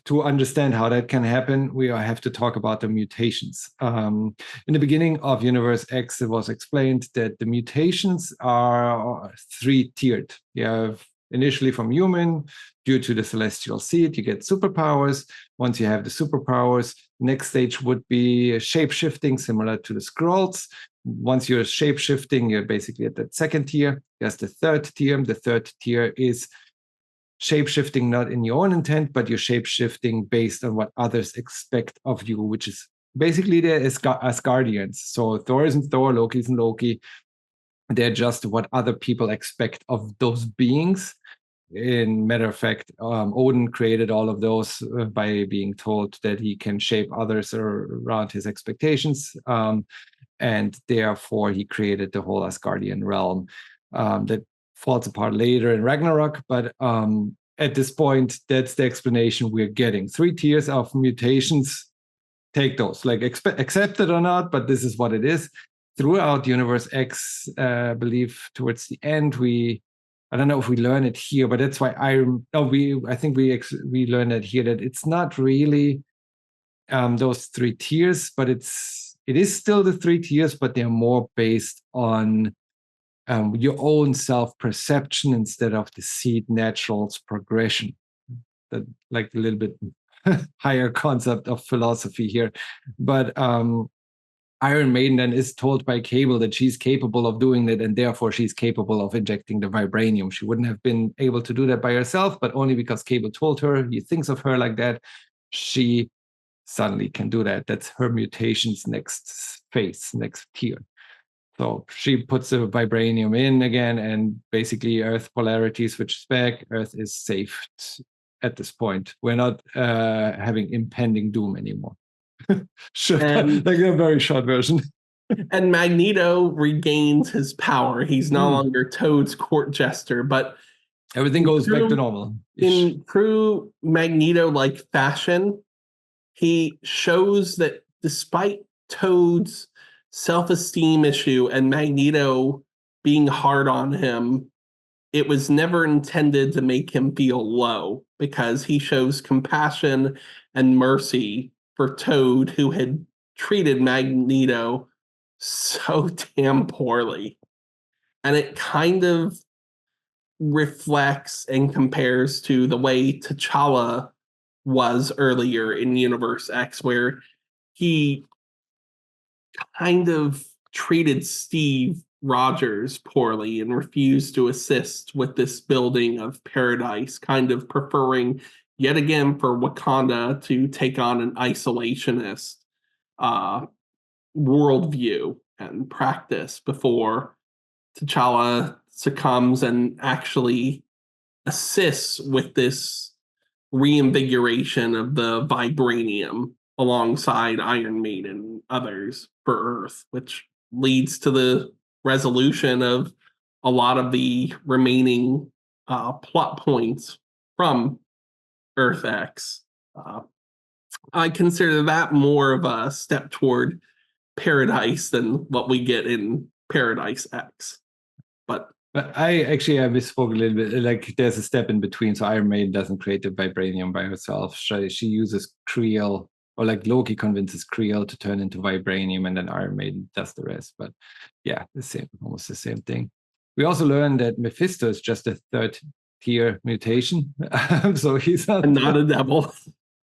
to understand how that can happen, we have to talk about the mutations. In the beginning of Universe X, it was explained that the mutations are three-tiered. You have initially from human, due to the celestial seed, you get superpowers. Once you have the superpowers, next stage would be shape-shifting, similar to the Skrulls. Once you're shape-shifting, you're basically at that second tier. There's the third tier. The third tier is shape-shifting not in your own intent, but you're shape-shifting based on what others expect of you, which is basically the Asgardians. So Thor isn't Thor, Loki isn't Loki. They're just what other people expect of those beings. In matter of fact, Odin created all of those by being told that he can shape others around his expectations. And therefore, he created the whole Asgardian realm that falls apart later in Ragnarok. But at this point, that's the explanation we're getting. 3 tiers of mutations. Take those, like, accept it or not, but this is what it is. Throughout Universe X, I believe towards the end, I don't know if we learn it here, but that's why I think we learn it here, that it's not really those 3 tiers, but it is still the 3 tiers, but they're more based on your own self-perception instead of the seed natural's progression. That, like, a little bit higher concept of philosophy here. But Iron Maiden then is told by Cable that she's capable of doing it, and therefore she's capable of injecting the vibranium. She wouldn't have been able to do that by herself, but only because Cable told her, he thinks of her like that, she suddenly can do that. That's her mutation's next phase, next tier. So she puts the vibranium in again, and basically Earth polarity switches back. Earth is safe at this point. We're not having impending doom anymore. Sure, like a very short version. And Magneto regains his power. He's no longer Toad's court jester, but everything goes back to normal. In true Magneto-like fashion, he shows that despite Toad's self-esteem issue and Magneto being hard on him, it was never intended to make him feel low, because he shows compassion and mercy for Toad, who had treated Magneto so damn poorly. And it kind of reflects and compares to the way T'Challa was earlier in Universe X, where he kind of treated Steve Rogers poorly and refused to assist with this building of paradise, kind of preferring yet again for Wakanda to take on an isolationist worldview and practice before T'Challa succumbs and actually assists with this reinvigoration of the vibranium alongside Iron Maiden and others for Earth, which leads to the resolution of a lot of the remaining plot points from Earth X. I consider that more of a step toward paradise than what we get in Paradise X. But I misspoke a little bit. Like, there's a step in between. So Iron Maiden doesn't create the vibranium by herself. She uses Creel, or like Loki convinces Creel to turn into vibranium, and then Iron Maiden does the rest. But yeah, almost the same thing. We also learned that Mephisto is just a third tier mutation. So he's not a devil.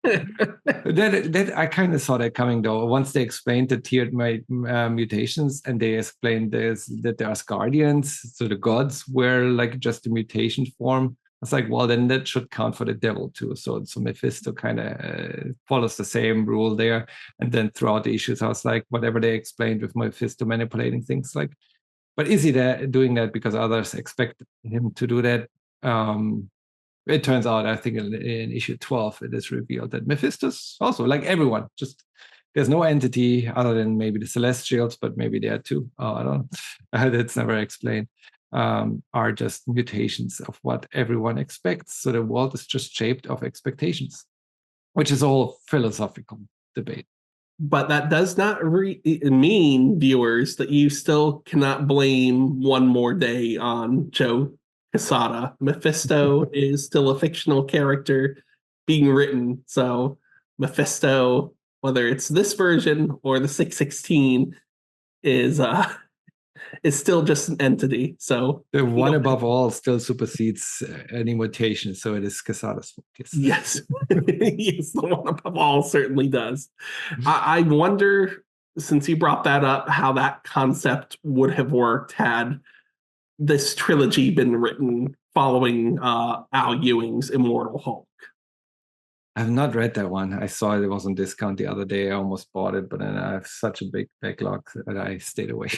that I kind of saw that coming, though. Once they explained the tiered mutations, and they explained that there are guardians, so the gods were like just a mutation form. I was like, well, then that should count for the devil too. So Mephisto kind of follows the same rule there. And then throughout the issues, I was like, whatever they explained with Mephisto manipulating things, like, but is he doing that because others expect him to do that? It turns out, I think in issue 12, it is revealed that Mephisto's also, like everyone, just there's no entity other than maybe the Celestials, but maybe they are too. I don't know. That's never explained. Are just mutations of what everyone expects. So the world is just shaped of expectations, which is a whole philosophical debate. But that does not mean, viewers, that you still cannot blame One More Day on Joe Quesada. Mephisto is still a fictional character being written. So Mephisto, whether it's this version or the 616, is still just an entity. So the one above all still supersedes any mutation. So it is Quesada's focus. Yes. Yes, the one above all certainly does. I wonder, since you brought that up, how that concept would have worked had this trilogy been written following Al Ewing's Immortal Hulk. I've not read that one. I saw it was on discount the other day. I almost bought it, but then I have such a big backlog that I stayed away.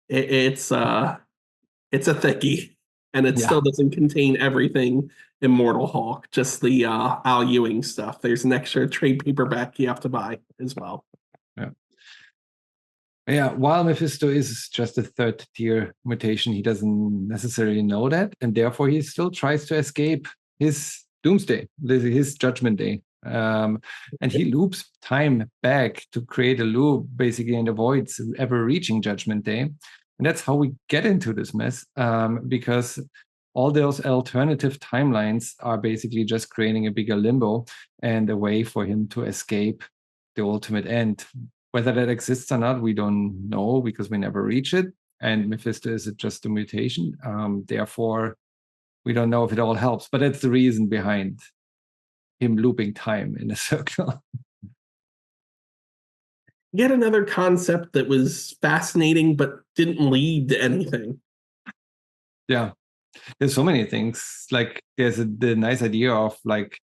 It's a thickie, and it still doesn't contain everything Immortal Hulk, just the Al Ewing stuff. There's an extra trade paperback you have to buy as well. Yeah, while Mephisto is just a third tier mutation, he doesn't necessarily know that, and therefore he still tries to escape his doomsday, his judgment day. And he loops time back to create a loop, basically, and avoids ever reaching judgment day. And that's how we get into this mess, because all those alternative timelines are basically just creating a bigger limbo and a way for him to escape the ultimate end. Whether that exists or not, we don't know, because we never reach it. And Mephisto is just a mutation. Therefore, we don't know if it all helps. But that's the reason behind him looping time in a circle. Yet another concept that was fascinating but didn't lead to anything. Yeah, there's so many things. Like there's the nice idea of like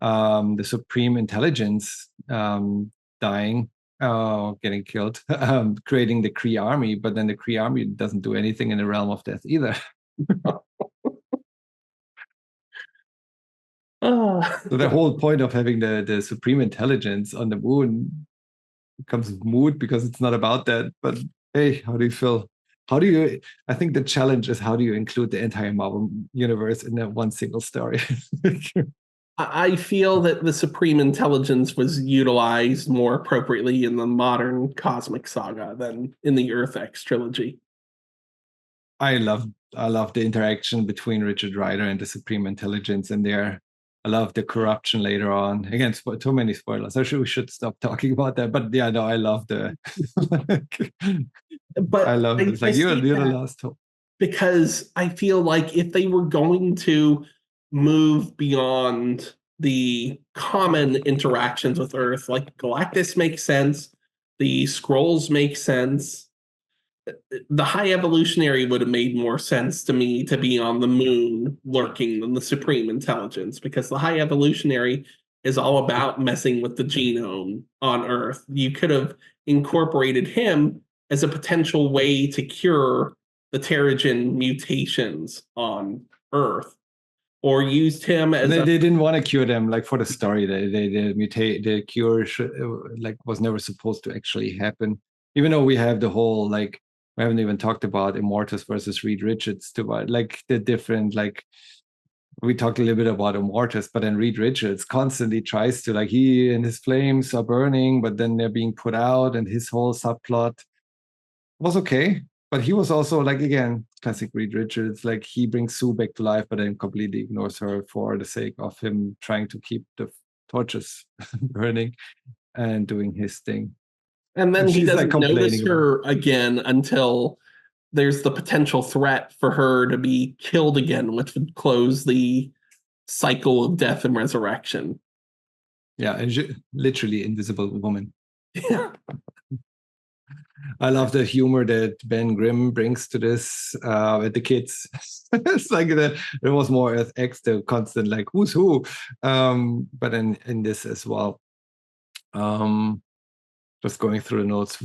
the supreme intelligence dying, getting killed, creating the Kree army, but then the Kree army doesn't do anything in the realm of death either. So the whole point of having the supreme intelligence on the moon becomes moot because it's not about that. But hey, how do you feel? How do you? I think the challenge is how do you include the entire Marvel universe in that one single story? I feel that the Supreme Intelligence was utilized more appropriately in the modern cosmic saga than in the Earth X trilogy. I love the interaction between Richard Rider and the Supreme Intelligence and their I love the corruption later on. Again, too many spoilers. We should stop talking about that. But yeah, no, I love the I But love it. It's I like say you're the that last hope. because I feel like if they were going to move beyond the common interactions with Earth, like Galactus makes sense, the Scrolls make sense. The High Evolutionary would have made more sense to me to be on the moon lurking than the Supreme Intelligence, because the High Evolutionary is all about messing with the genome on Earth. You could have incorporated him as a potential way to cure the Terrigen mutations on Earth, or used him as They didn't want to cure them like for the story. They mutate the cure like was never supposed to actually happen. Even though we have the whole like we haven't even talked about Immortus versus Reed Richards to like the different like we talked a little bit about Immortus, but then Reed Richards constantly tries to like he and his flames are burning, but then they're being put out, and his whole subplot was okay. But he was also like again, classic Reed Richards, like he brings Sue back to life, but then completely ignores her for the sake of him trying to keep the torches burning and doing his thing. and then And he she's like doesn't notice complaining about it. her again until there's the potential threat for her to be killed again, which would close the cycle of death and resurrection. Yeah, and literally invisible woman. Yeah. I love the humor that Ben Grimm brings to this with the kids. It's like there was more as X, the constant like who's who, but in this as well. Um, just going through the notes.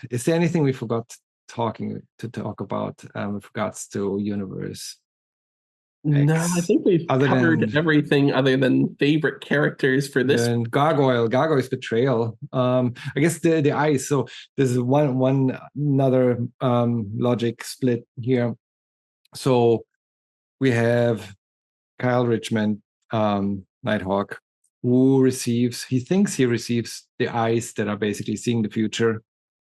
Is there anything we forgot to talk about with regards to Universe No, I X? think we've Other covered than everything other than favorite characters for this. then Gargoyle's betrayal. I guess the ice. So there's one another logic split here. So we have Kyle Richmond, Nighthawk, who he thinks he receives the eyes that are basically seeing the future,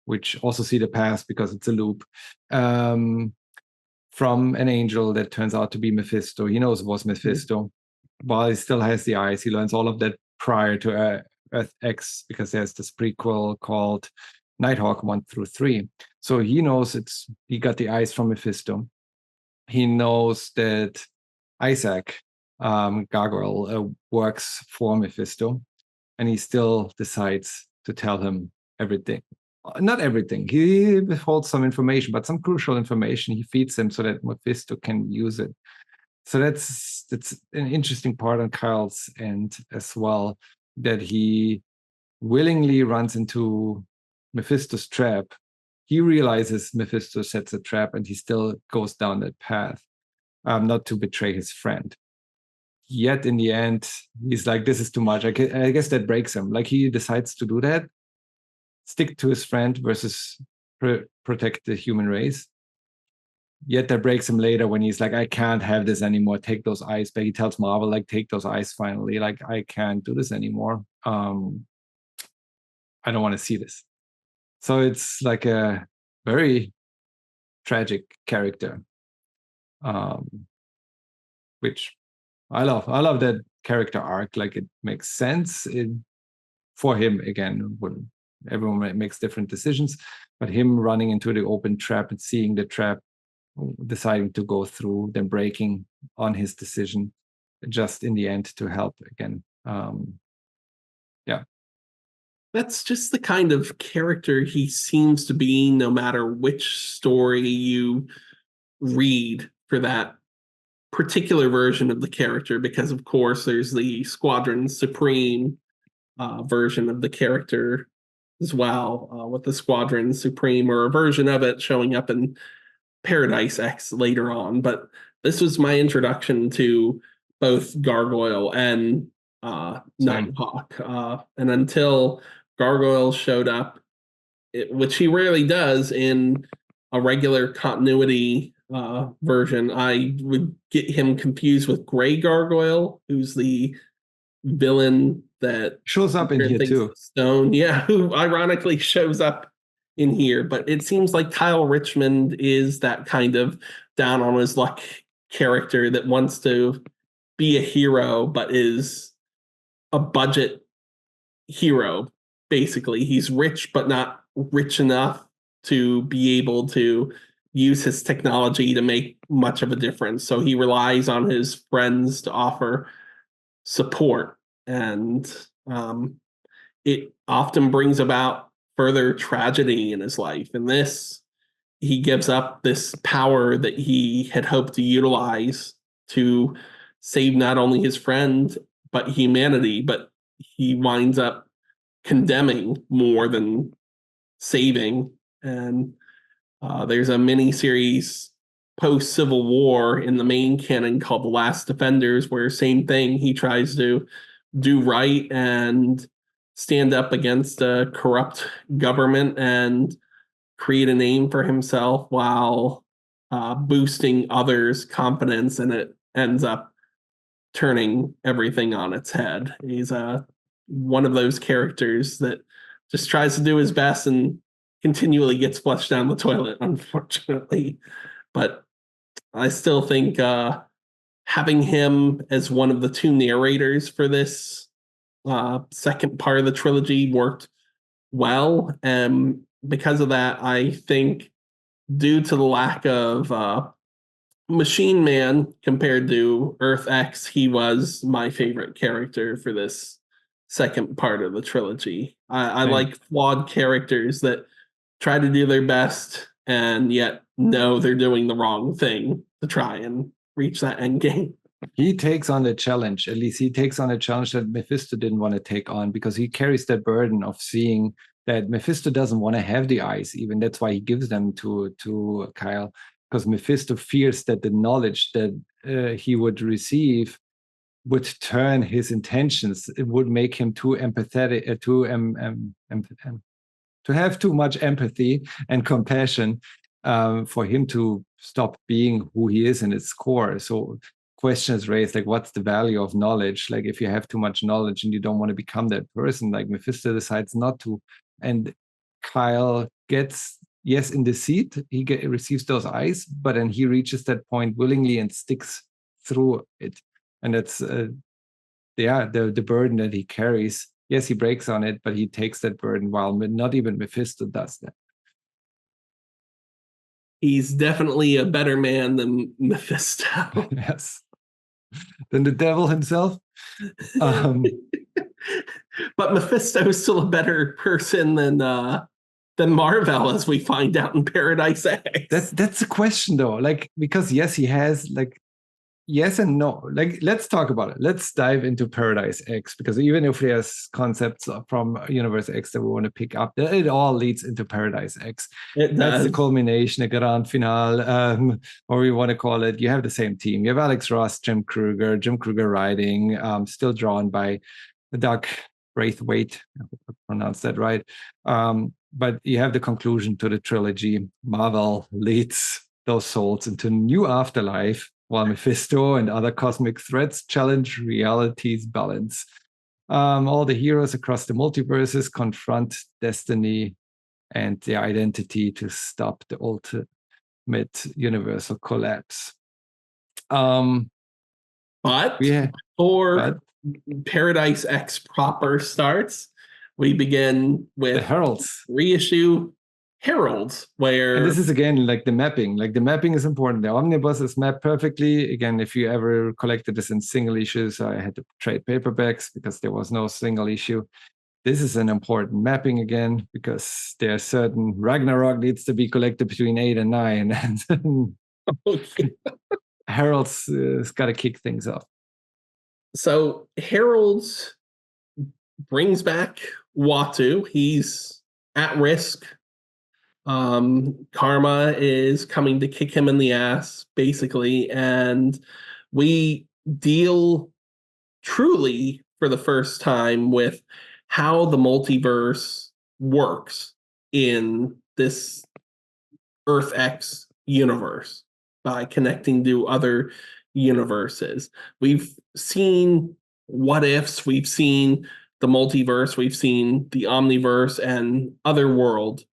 which also see the past because it's a loop, from an angel that turns out to be Mephisto. He knows it was Mephisto. While he still has the eyes, he learns all of that prior to Earth X because there's this prequel called Nighthawk 1 through 3. So he knows he got the eyes from Mephisto. He knows that Isaac Gargoyle works for Mephisto, and he still decides to tell him everything. Not everything. He withholds some information, but some crucial information he feeds him so that Mephisto can use it. So that's an interesting part on Kyle's end as well, that he willingly runs into Mephisto's trap. He realizes Mephisto sets a trap, and he still goes down that path, not to betray his friend. Yet in the end, he's like, this is too much. I guess that breaks him. Like he decides to do that, stick to his friend versus protect the human race. Yet that breaks him later when he's like, I can't have this anymore. Take those eyes back. He tells Marvel, like, take those eyes finally. Like, I can't do this anymore. I don't want to see this. So it's like a very tragic character, which I love. I love that character arc. Like it makes sense for him again. When everyone makes different decisions, but him running into the open trap and seeing the trap, deciding to go through, then breaking on his decision, just in the end to help again. Yeah, That's just the kind of character he seems to be, no matter which story you read for that particular version of the character, because of course there's the Squadron Supreme version of the character as well, with the Squadron Supreme or a version of it showing up in Paradise X later on. But this was my introduction to both Gargoyle and Nighthawk. And until Gargoyle showed up, which he rarely does in a regular continuity version, I would get him confused with Gray Gargoyle, who's the villain that shows up in here too. Stone, yeah, who ironically shows up in here. But it seems like Kyle Richmond is that kind of down on his luck character that wants to be a hero, but is a budget hero. Basically, he's rich, but not rich enough to be able to use his technology to make much of a difference. So he relies on his friends to offer support, and it often brings about further tragedy in his life. In this, he gives up this power that he had hoped to utilize to save not only his friend but humanity, but he winds up condemning more than saving. And there's a mini series post Civil War in the main canon called The Last Defenders, where same thing, he tries to do right and stand up against a corrupt government and create a name for himself while boosting others' confidence, and it ends up turning everything on its head. He's one of those characters that just tries to do his best and continually gets flushed down the toilet, unfortunately. But I still think having him as one of the two narrators for this second part of the trilogy worked well. And because of that, I think due to the lack of Machine Man compared to Earth X, he was my favorite character for this second part of the trilogy. I like flawed characters that try to do their best and yet know they're doing the wrong thing to try and reach that end game. He takes on the challenge. At least he takes on a challenge that Mephisto didn't want to take on, because he carries that burden of seeing that Mephisto doesn't want to have the eyes. Even that's why he gives them to Kyle, because Mephisto fears that the knowledge that he would receive would turn his intentions. It would make him too empathetic, to have too much empathy and compassion for him to stop being who he is in its core. So questions raised, like, what's the value of knowledge? Like, if you have too much knowledge and you don't want to become that person, like Mephisto decides not to. And Kyle gets, yes, in the seat, he receives those eyes, but then he reaches that point willingly and sticks through it. And that's, the burden that he carries. Yes, he breaks on it, but he takes that burden, while not even Mephisto does that. He's definitely a better man than Mephisto. Yes. Than the devil himself. But Mephisto is still a better person than Marvel, as we find out in Paradise X. That's a question though. Like, because yes, he has, like, yes and no. Like, let's talk about it. Let's dive into Paradise X, because even if there's concepts from Universe X that we want to pick up, it all leads into Paradise X. That's the culmination, the grand finale, or we want to call it. You have the same team. You have Alex Ross, Jim Krueger writing, still drawn by Doug Braithwaite. I hope I pronounced that right. But you have the conclusion to the trilogy. Marvel leads those souls into new afterlife, while Mephisto and other cosmic threats challenge reality's balance. All the heroes across the multiverses confront destiny and their identity to stop the ultimate universal collapse. Before Paradise X proper starts, we begin with the Heralds. Reissue Heralds, where... And this is, again, like the mapping. Like, the mapping is important. The omnibus is mapped perfectly. Again, if you ever collected this in single issues, I had to trade paperbacks because there was no single issue. this is an important mapping again, because there's certain Ragnarok needs to be collected between 8 and 9. And Okay. Harold's got to kick things off. So Harold's brings back Watu. He's at risk. Karma is coming to kick him in the ass, basically, and we deal truly for the first time with how the multiverse works in this Earth X universe by connecting to other universes. We've seen what ifs, we've seen the multiverse, we've seen the omniverse and otherworld,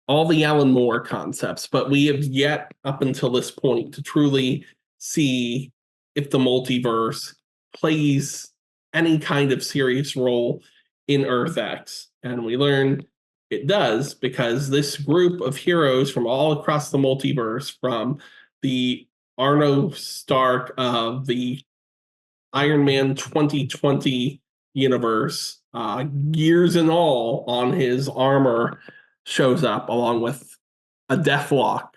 all the Alan Moore concepts, but we have yet up until this point to truly see if the multiverse plays any kind of serious role in Earth X. And we learn it does, because this group of heroes from all across the multiverse, from the Arno Stark of the Iron Man 2020 universe, years and all on his armor, shows up along with a Deathlock,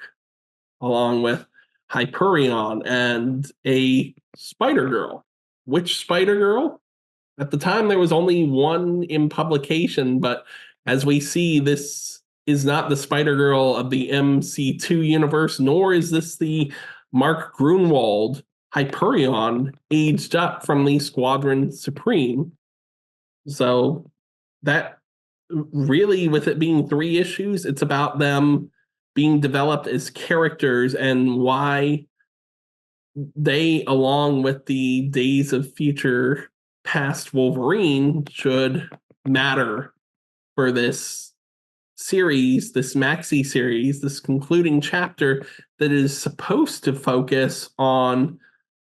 along with Hyperion and a Spider-Girl. Which Spider-Girl? At the time, there was only one in publication, but as we see, this is not the Spider-Girl of the MC2 universe, nor is this the Mark Grunwald Hyperion aged up from the Squadron Supreme. So that really, with it being 3 issues, it's about them being developed as characters and why they, along with the Days of Future Past Wolverine, should matter for this series, this maxi series, this concluding chapter that is supposed to focus on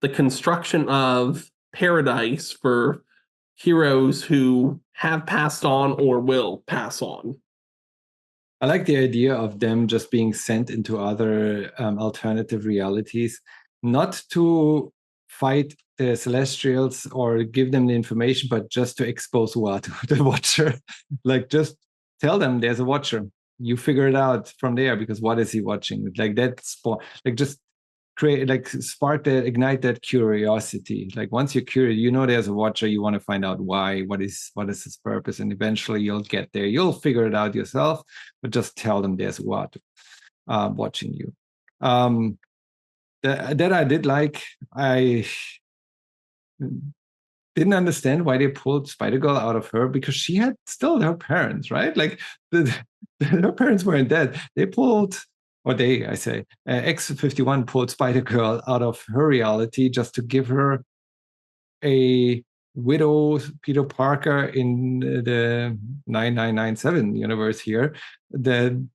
the construction of paradise for heroes who have passed on or will pass on. I like the idea of them just being sent into other alternative realities, not to fight the Celestials or give them the information, but just to expose Watu, the Watcher. Like, just tell them there's a Watcher. You figure it out from there, because what is he watching? Like, that's like, just create, like, spark that, ignite that curiosity. Like, once you're curious, you know there's a Watcher, you want to find out why, what is his purpose, and eventually you'll get there. You'll figure it out yourself, but just tell them there's a Watcher watching you. That I did like. I didn't understand why they pulled Spider-Girl out of her, because she had still her parents, right? Like, her parents weren't dead. They pulled, or they, I say, X-51 pulled Spider-Girl out of her reality just to give her a widow Peter Parker in the 9997 universe here that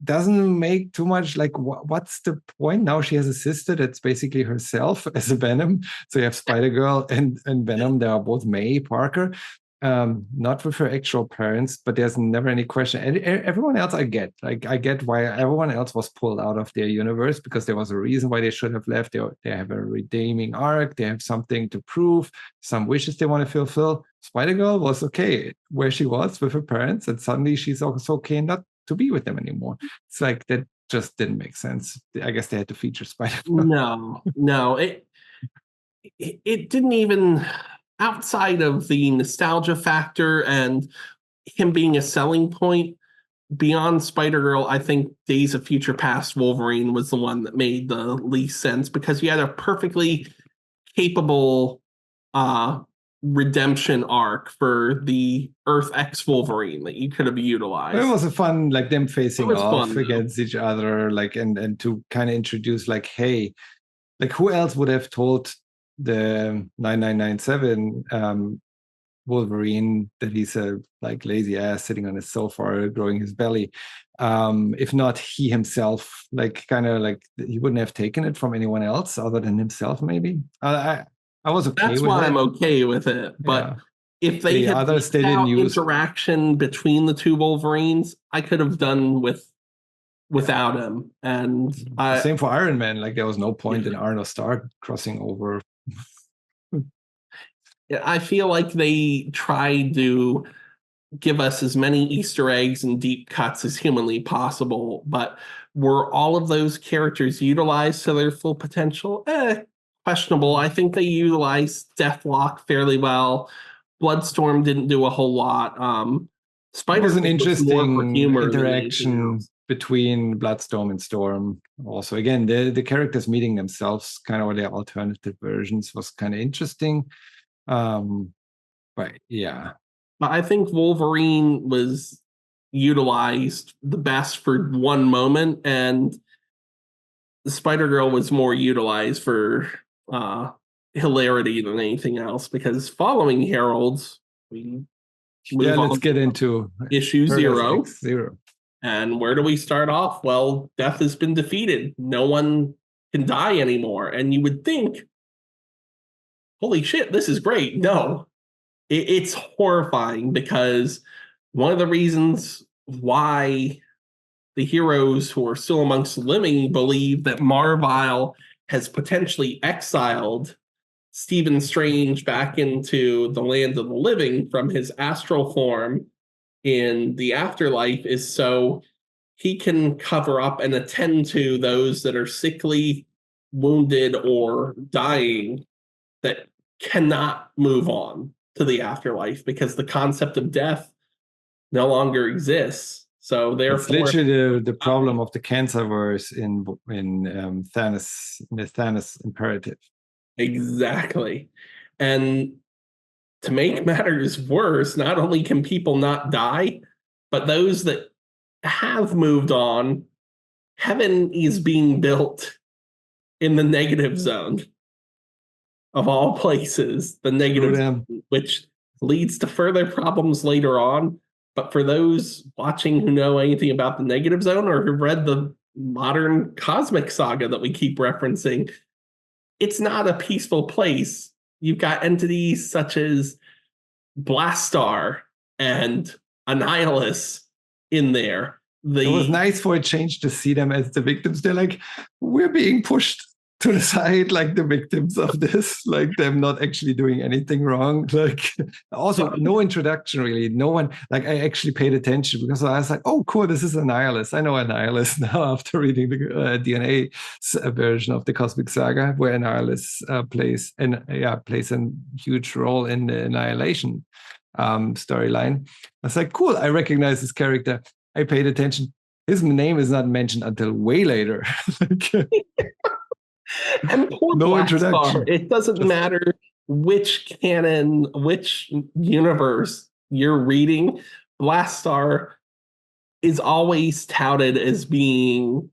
doesn't make too much. Like, what's the point? Now she has a sister that's basically herself as a Venom. So you have Spider-Girl and Venom. They are both May Parker, not with her actual parents, but there's never any question. And everyone else I get. Like, I get why everyone else was pulled out of their universe, because there was a reason why they should have left. They have a redeeming arc. They have something to prove, some wishes they want to fulfill. Spider-Girl was okay where she was with her parents, and suddenly she's also okay not to be with them anymore. It's like, that just didn't make sense. I guess they had to feature Spider-Man. No, it didn't even, outside of the nostalgia factor and him being a selling point, beyond Spider-Girl, I think Days of Future Past Wolverine was the one that made the least sense, because you had a perfectly capable redemption arc for the Earth X Wolverine that you could have utilized. It was a fun, like, them facing off fun, against each other, like, and to kind of introduce, like, hey, like, who else would have told the 9997 Wolverine that he's a, like, lazy ass sitting on his sofa growing his belly, if not he himself? Like, kind of like, he wouldn't have taken it from anyone else other than himself, maybe. I was okay. That's with why it. I'm okay with it. But Yeah. if they had others, they didn't use interaction between the two Wolverines, I could have done without him. And same for Iron Man. Like, there was no point in Arno Stark crossing over. I feel like they tried to give us as many Easter eggs and deep cuts as humanly possible, but were all of those characters utilized to their full potential? Questionable. I think they utilized Deathlock fairly well. Bloodstorm didn't do a whole lot. It was Spider an was more for interesting humor than anything interaction else. between Bloodstorm and Storm. Also, again, the characters meeting themselves, kind of their alternative versions, was kind of interesting. But yeah, But I think Wolverine was utilized the best for one moment, and Spider-Girl was more utilized for hilarity than anything else, because following Harold's, we yeah. move Let's on get to into issue Paradise 0. X Zero. And where do we start off? Well, death has been defeated. No one can die anymore. And you would think, holy shit, this is great. No, it's horrifying, because one of the reasons why the heroes who are still amongst the living believe that Marvel has potentially exiled Stephen Strange back into the land of the living from his astral form in the afterlife is so he can cover up and attend to those that are sickly, wounded, or dying that cannot move on to the afterlife, because the concept of death no longer exists. So It's therefore, literally the problem of the cancer verse in Thanos, in the Thanos imperative. exactly. And to make matters worse, not only can people not die, but those that have moved on, heaven is being built in the negative zone of all places, the negative zone, which leads to further problems later on. But for those watching who know anything about the negative zone or who've read the modern cosmic saga that we keep referencing, it's not a peaceful place. You've got entities such as Blastar and Annihilus in there. It was nice for a change to see them as the victims. They're like, we're being pushed to the side, like the victims of this, like them not actually doing anything wrong. Like, also no introduction really. No one, like, I actually paid attention because I was like, oh, cool, this is Annihilus. I know Annihilus now after reading the DNA version of the Cosmic Saga, where Annihilus plays a huge role in the Annihilation storyline. I was like, cool, I recognize this character. I paid attention. His name is not mentioned until way later. And poor no Black introduction. Star. It doesn't matter which canon, which universe you're reading. Blastar is always touted as being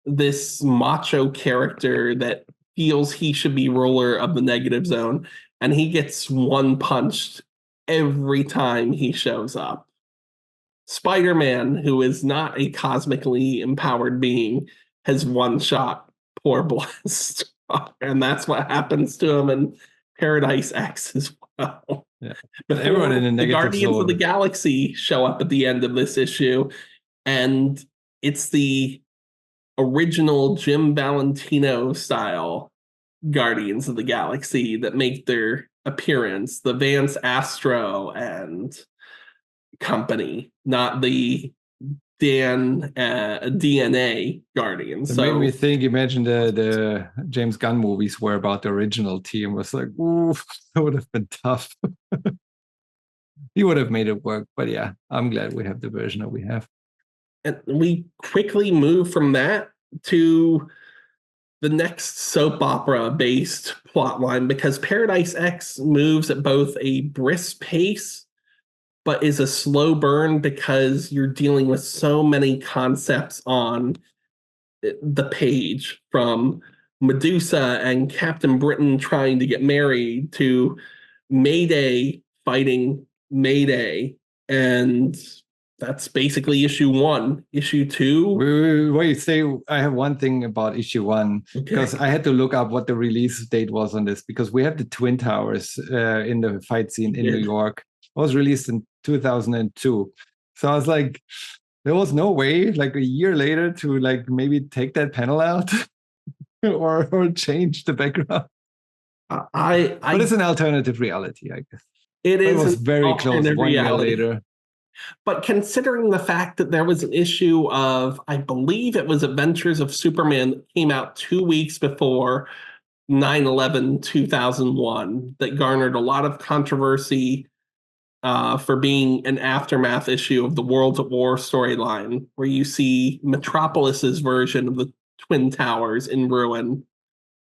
this macho character that feels he should be ruler of the negative zone, and he gets one punched every time he shows up. Spider-Man, who is not a cosmically empowered being, has one shot poor Blast. And that's what happens to him in Paradise X as well. Yeah. But everyone in the Guardians zone of the Galaxy show up at the end of this issue, and it's the original Jim Valentino style Guardians of the Galaxy that make their appearance. The Vance Astro and company, not the DNA Guardians. It so made me think, imagine the James Gunn movies were about the original team. It was like, ooh, that would have been tough. He would have made it work. But yeah, I'm glad we have the version that we have. And we quickly move from that to the next soap opera based plotline, because Paradise X moves at both a brisk pace but is a slow burn, because you're dealing with so many concepts on the page, from Medusa and Captain Britain trying to get married to Mayday fighting Mayday. And that's basically issue 1. Issue 2. Wait, say I have one thing about issue 1, because I had to look up what the release date was on this, because we have the Twin Towers in the fight scene in New York. It was released in 2002. So I was like, there was no way, like a year later, to like maybe take that panel out or change the background. But it's an alternative reality, I guess. It is. It was very close 1 year later. But considering the fact that there was an issue of, I believe it was Adventures of Superman that came out 2 weeks before 9/11 2001 that garnered a lot of controversy for being an aftermath issue of the Worlds at War storyline, where you see Metropolis's version of the Twin Towers in ruin.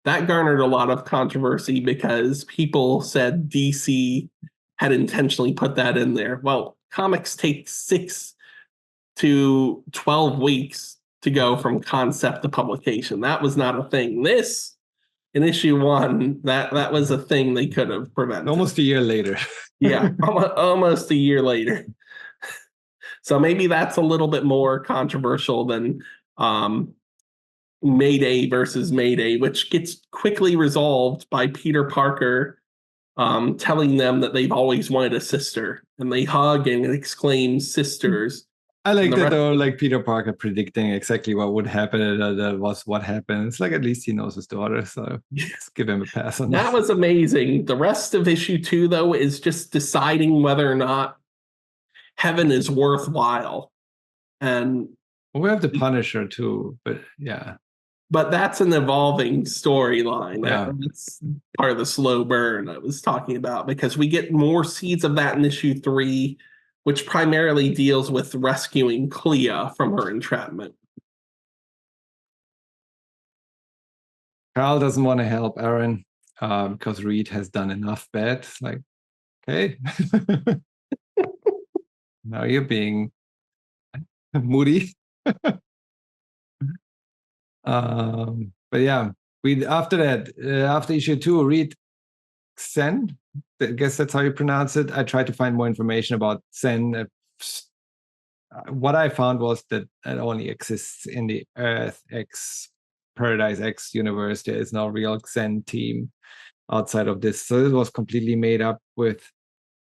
That garnered a lot of controversy because people said DC had intentionally put that in there. Well, comics take 6 to 12 weeks to go from concept to publication. That was not a thing. This, in issue 1, that was a thing they could have prevented. Almost a year later. Yeah, almost a year later. So maybe that's a little bit more controversial than Mayday versus Mayday, which gets quickly resolved by Peter Parker telling them that they've always wanted a sister, and they hug and exclaim sisters. I like that though, like Peter Parker predicting exactly what would happen, and that was what happened. It's like at least he knows his daughter, so just give him a pass on that. That was amazing. The rest of issue 2, though, is just deciding whether or not heaven is worthwhile. And we have the Punisher too, but yeah. But that's an evolving storyline. Yeah. That's part of the slow burn I was talking about, because we get more seeds of that in issue 3, which primarily deals with rescuing Clea from her entrapment. Carl doesn't want to help Aaron because Reed has done enough bad. It's like, okay. Now you're being moody. But yeah, after that, after issue 2, Reed Sen, I guess that's how you pronounce it. I tried to find more information about Sen. What I found was that it only exists in the Earth X, Paradise X universe. There is no real Sen team outside of this. So it was completely made up with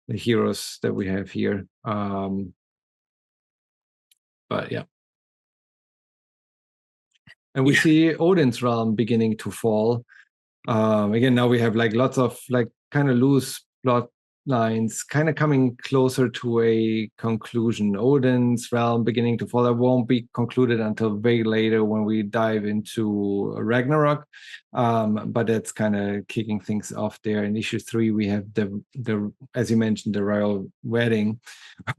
the heroes that we have here. But yeah. And we see Odin's realm beginning to fall. Again, now we have like lots of like kind of loose plot lines kind of coming closer to a conclusion. Odin's realm beginning to fall. That won't be concluded until way later when we dive into Ragnarok. But that's kind of kicking things off there. In issue 3, we have the as you mentioned, the royal wedding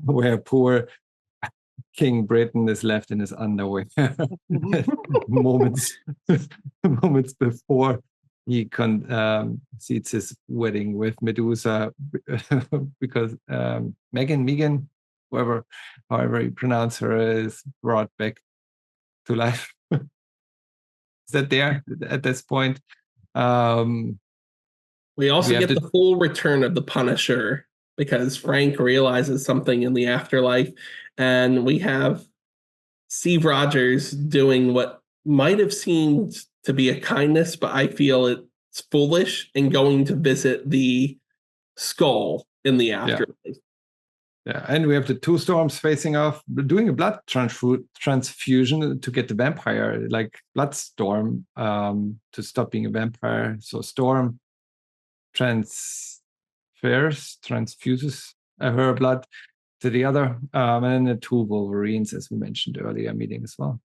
where poor King Britain is left in his underwear moments before he concedes his wedding with Medusa because Megan, however you pronounce her, is brought back to life. Is that there at this point? We also get the full return of the Punisher because Frank realizes something in the afterlife, and we have Steve Rogers doing what might have seemed to be a kindness, but I feel it's foolish, and going to visit the skull in the afterlife. Yeah, and we have the 2 storms facing off, doing a blood transfusion to get the vampire, like blood storm, to stop being a vampire. So storm transfuses her blood to the other, and then the 2 Wolverines, as we mentioned earlier, meeting as well.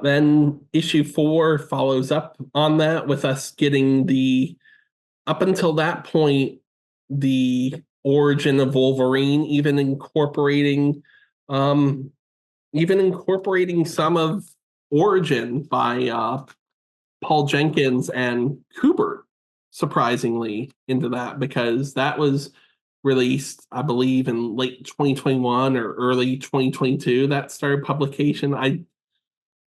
Then issue 4 follows up on that with us getting up until that point, the origin of Wolverine, even incorporating some of Origin by Paul Jenkins and Krueger, surprisingly, into that, because that was released, I believe, in late 2021 or early 2022. That started publication. I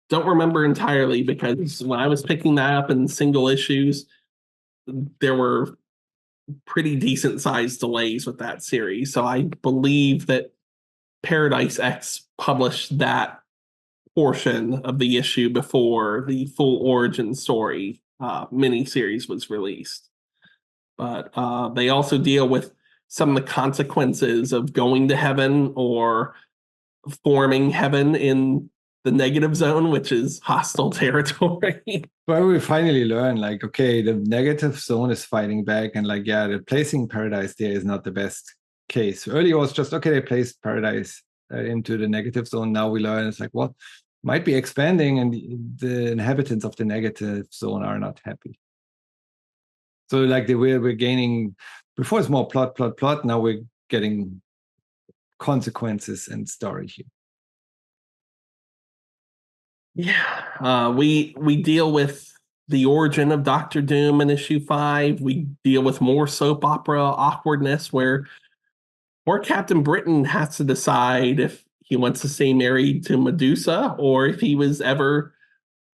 don't remember entirely, because when I was picking that up in single issues, there were pretty decent sized delays with that series. So I believe that Paradise X published that portion of the issue before the full origin story miniseries was released. But they also deal with some of the consequences of going to heaven or forming heaven in the negative zone, which is hostile territory. Well, we finally learn, like, okay, the negative zone is fighting back, and like, yeah, the placing Paradise there is not the best case. Earlier it was just, okay, they placed paradise into the negative zone. Now we learn it's like, well, might be expanding and the inhabitants of the negative zone are not happy. So like we're gaining, before it's more plot. Now we're getting consequences and story here. Yeah, we deal with the origin of Doctor Doom in issue 5. We deal with more soap opera awkwardness where Captain Britain has to decide if he wants to stay married to Medusa or if he was ever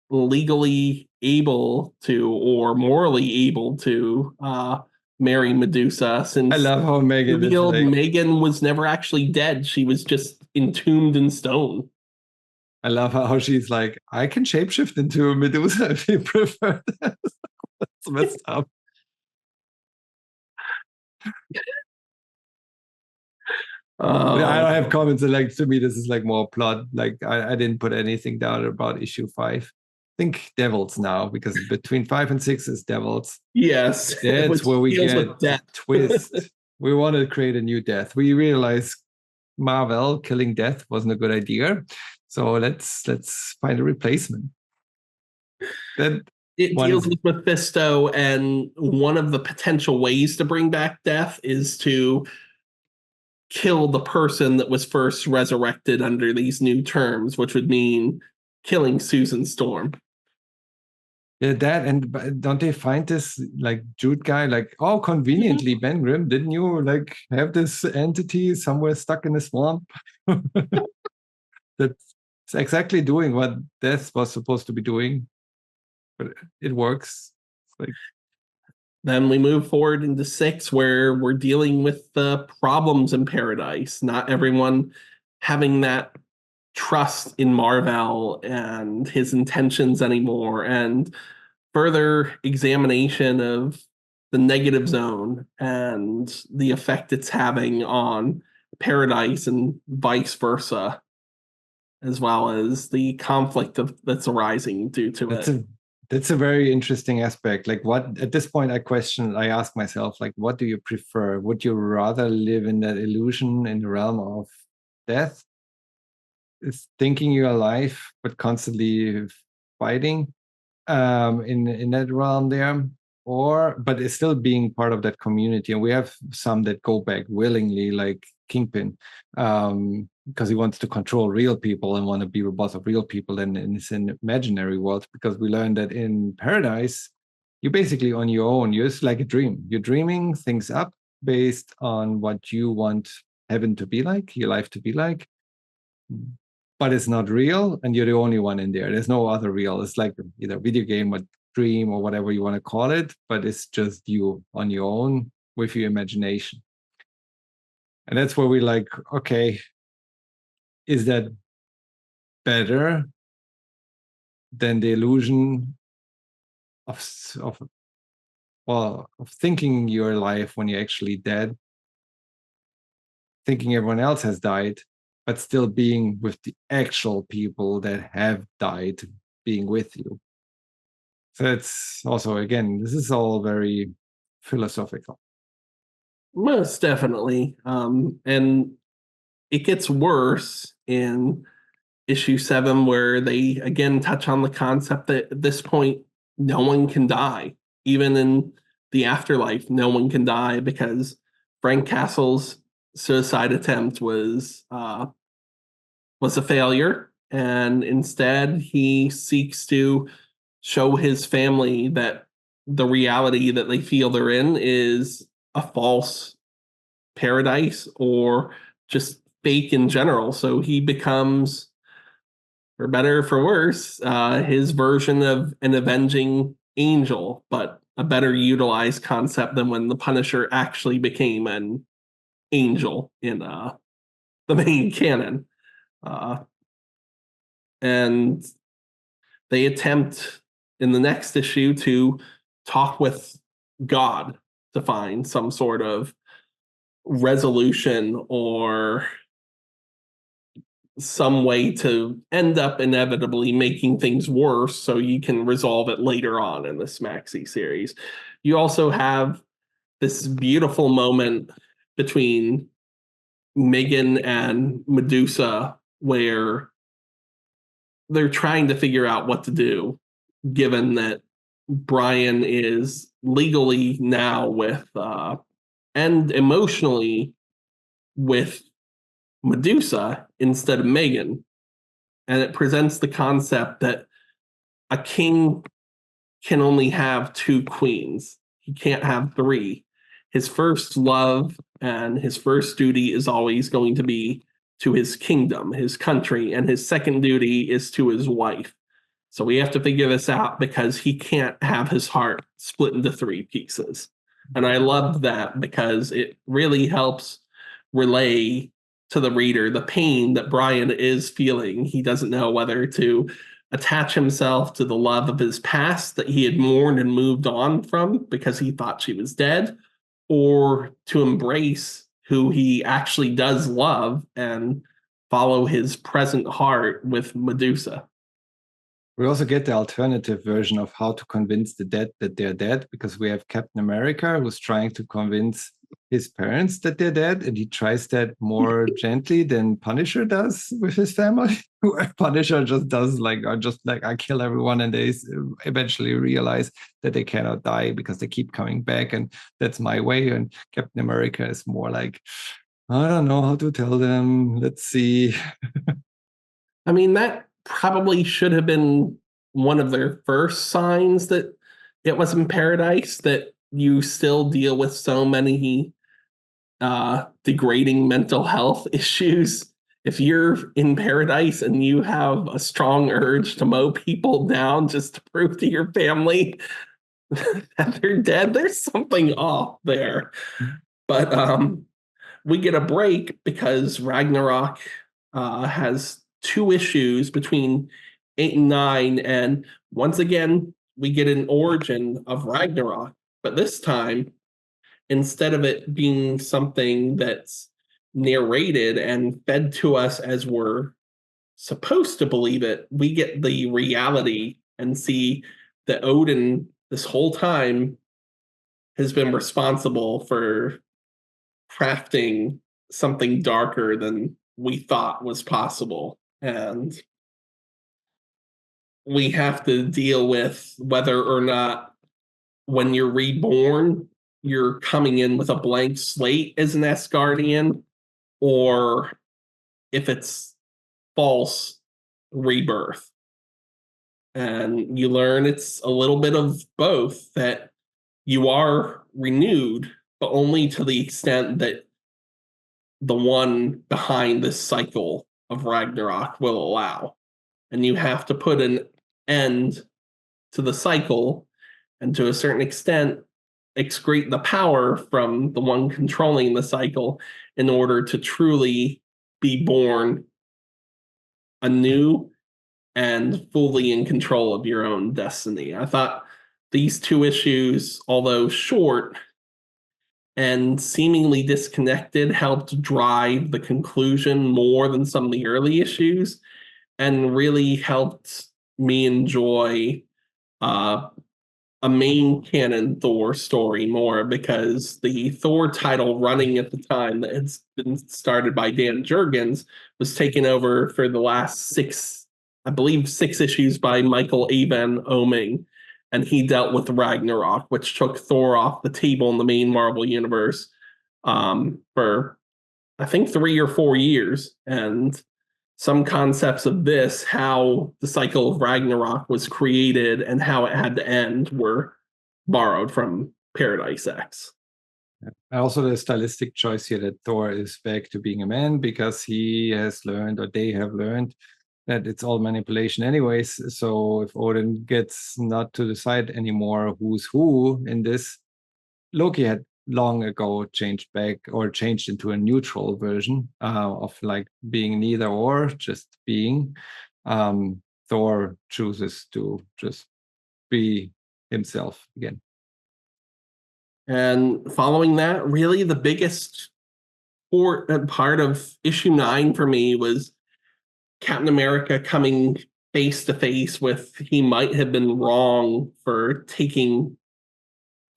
legally able to or morally able to marry Medusa, since I love how Megan is like, Megan was never actually dead. She was just entombed in stone. I love how she's like, I can shapeshift into Medusa if you prefer. That's messed up. I don't have comments. Like, to me, this is like more plot. Like, I didn't put anything down about issue 5. I think Devils now, because between 5 and 6 is Devils. Yes, that's where we get death. twist. We want to create a new Death. We realize Marvel killing Death wasn't a good idea, so let's find a replacement. Then it deals with Mephisto, and one of the potential ways to bring back Death is to kill the person that was first resurrected under these new terms, which would mean killing Susan Storm. Yeah, that, and don't they find this like Jude guy like, oh, conveniently, Ben Grimm, didn't you like have this entity somewhere stuck in the swamp? That's exactly doing what Death was supposed to be doing, but it works. Like, then we move forward into 6, where we're dealing with the problems in Paradise. Not everyone having that trust in Marvel and his intentions anymore, and further examination of the negative zone and the effect it's having on Paradise and vice versa, as well as the conflict that's arising due to it. That's a very interesting aspect. Like, what at this point I ask myself, like, what do you prefer? Would you rather live in that illusion in the realm of death, is thinking you're alive but constantly fighting in that realm there, or but it's still being part of that community? And we have some that go back willingly, like Kingpin, because he wants to control real people and want to be the boss of real people and in this imaginary world, because we learned that in Paradise you're basically on your own. You're just like a dream. You're dreaming things up based on what you want heaven to be like, your life to be like, but it's not real, and you're the only one in there. There's no other real. It's like either video game or dream or whatever you want to call it, but it's just you on your own with your imagination. And that's where we're like, okay, is that better than the illusion of thinking you're alive when you're actually dead, thinking everyone else has died, but still being with the actual people that have died, being with you? So it's also, again, this is all very philosophical. Most definitely. And it gets worse in issue 7, where they again touch on the concept that at this point, no one can die. Even in the afterlife, no one can die, because Frank Castle's suicide attempt was a failure. And instead, he seeks to show his family that the reality that they feel they're in is a false paradise, or just fake in general. So he becomes, for better or for worse, his version of an avenging angel, but a better utilized concept than when the Punisher actually became an angel in the main canon. And they attempt in the next issue to talk with God to find some sort of resolution or some way to end up inevitably making things worse so you can resolve it later on in this maxi series. You also have this beautiful moment between Megan and Medusa, where they're trying to figure out what to do, given that Brian is legally now with and emotionally with Medusa instead of Megan. And it presents the concept that a king can only have two queens. He can't have three. His first love and his first duty is always going to be to his kingdom, his country, and his second duty is to his wife. So we have to figure this out because he can't have his heart split into three pieces. And I love that because it really helps relay to the reader the pain that Brian is feeling. He doesn't know whether to attach himself to the love of his past that he had mourned and moved on from because he thought she was dead, or to embrace who he actually does love and follow his present heart with Medusa. We also get the alternative version of how to convince the dead that they're dead, because we have Captain America who's trying to convince his parents that they're dead, and he tries that more gently than Punisher does with his family. Where Punisher just does I kill everyone, and they eventually realize that they cannot die because they keep coming back, and that's my way. And Captain America is more like, I don't know how to tell them. Let's see. I mean, that probably should have been one of their first signs that it was in paradise, that you still deal with so many degrading mental health issues. If you're in paradise and you have a strong urge to mow people down just to prove to your family that they're dead, there's something off there. But we get a break because Ragnarok has two issues between 8 and 9, and once again we get an origin of Ragnarok, but this time, instead of it being something that's narrated and fed to us as we're supposed to believe it, we get the reality and see that Odin this whole time has been responsible for crafting something darker than we thought was possible. And we have to deal with whether or not, when you're reborn, you're coming in with a blank slate as an Asgardian, or if it's false rebirth. And you learn it's a little bit of both, that you are renewed, but only to the extent that the one behind this cycle of Ragnarok will allow. And you have to put an end to the cycle, and to a certain extent, excrete the power from the one controlling the cycle in order to truly be born anew and fully in control of your own destiny. I thought these two issues, although short and seemingly disconnected, helped drive the conclusion more than some of the early issues, and really helped me enjoy a main canon Thor story more, because the Thor title running at the time that had been started by Dan Jurgens was taken over for the last 6 issues by Michael Avon Oeming, and he dealt with Ragnarok, which took Thor off the table in the main Marvel universe for I think 3 or 4 years. And some concepts of this, how the cycle of Ragnarok was created and how it had to end, were borrowed from Paradise X. Also, the stylistic choice here that Thor is back to being a man, because he has learned, or they have learned, that it's all manipulation anyways. So if Odin gets not to decide anymore who's who in this, Loki had long ago changed into a neutral version of like being neither or, just being. Thor chooses to just be himself again. And following that, really the biggest part of issue 9 for me was Captain America coming face to face with, he might have been wrong for taking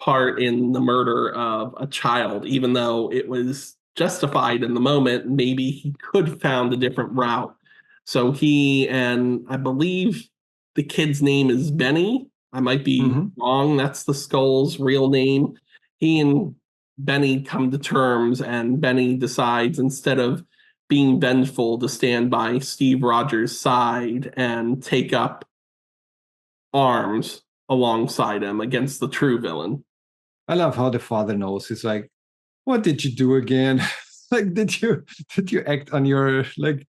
part in the murder of a child, even though it was justified in the moment. Maybe he could have found a different route. So he and I believe the kid's name is Benny. I might be wrong. That's the Skull's real name. He and Benny come to terms, and Benny decides, instead of being vengeful, to stand by Steve Rogers' side and take up arms alongside him against the true villain. I love how the father knows. He's like, what did you do again? Like, did you act on your like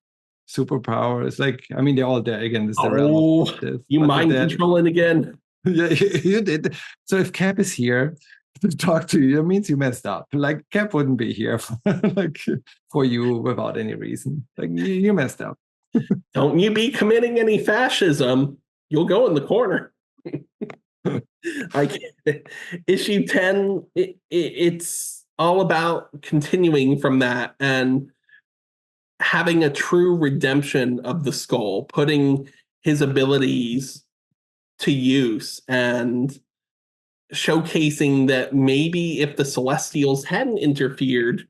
superpowers? Like, I mean, they're all there again. This is the realm of this. You mind controlling again? Yeah, you did. So if Cap is here to talk to you, it means you messed up. Like, Cap wouldn't be here like for you without any reason. Like, you messed up. Don't you be committing any fascism. You'll go in the corner. Like, issue 10, it's all about continuing from that and having a true redemption of the Skull, putting his abilities to use and showcasing that maybe if the Celestials hadn't interfered,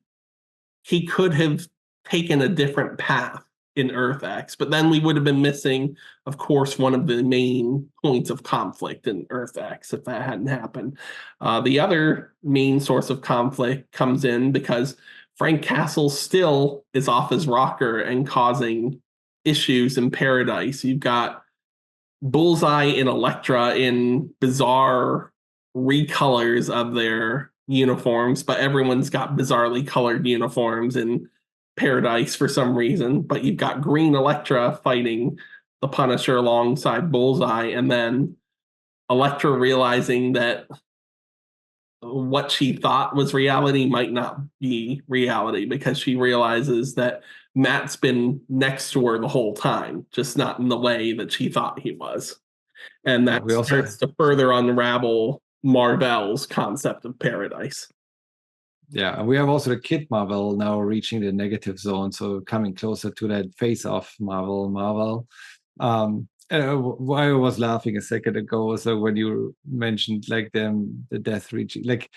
he could have taken a different path in Earth X. But then we would have been missing, of course, one of the main points of conflict in Earth X if that hadn't happened. The other main source of conflict comes in because Frank Castle still is off his rocker and causing issues in Paradise. You've got Bullseye and Elektra in bizarre recolors of their uniforms, but everyone's got bizarrely colored uniforms in Paradise for some reason. But you've got Green Elektra fighting the Punisher alongside Bullseye, and then Elektra realizing that what she thought was reality might not be reality, because she realizes that Matt's been next to her the whole time, just not in the way that she thought he was. And that starts to further unravel Mar-Vell's concept of Paradise. Yeah, and we have also the Kid Marvel now reaching the negative zone, so coming closer to that face-off Marvel. I was laughing a second ago, so when you mentioned like the death reaching, like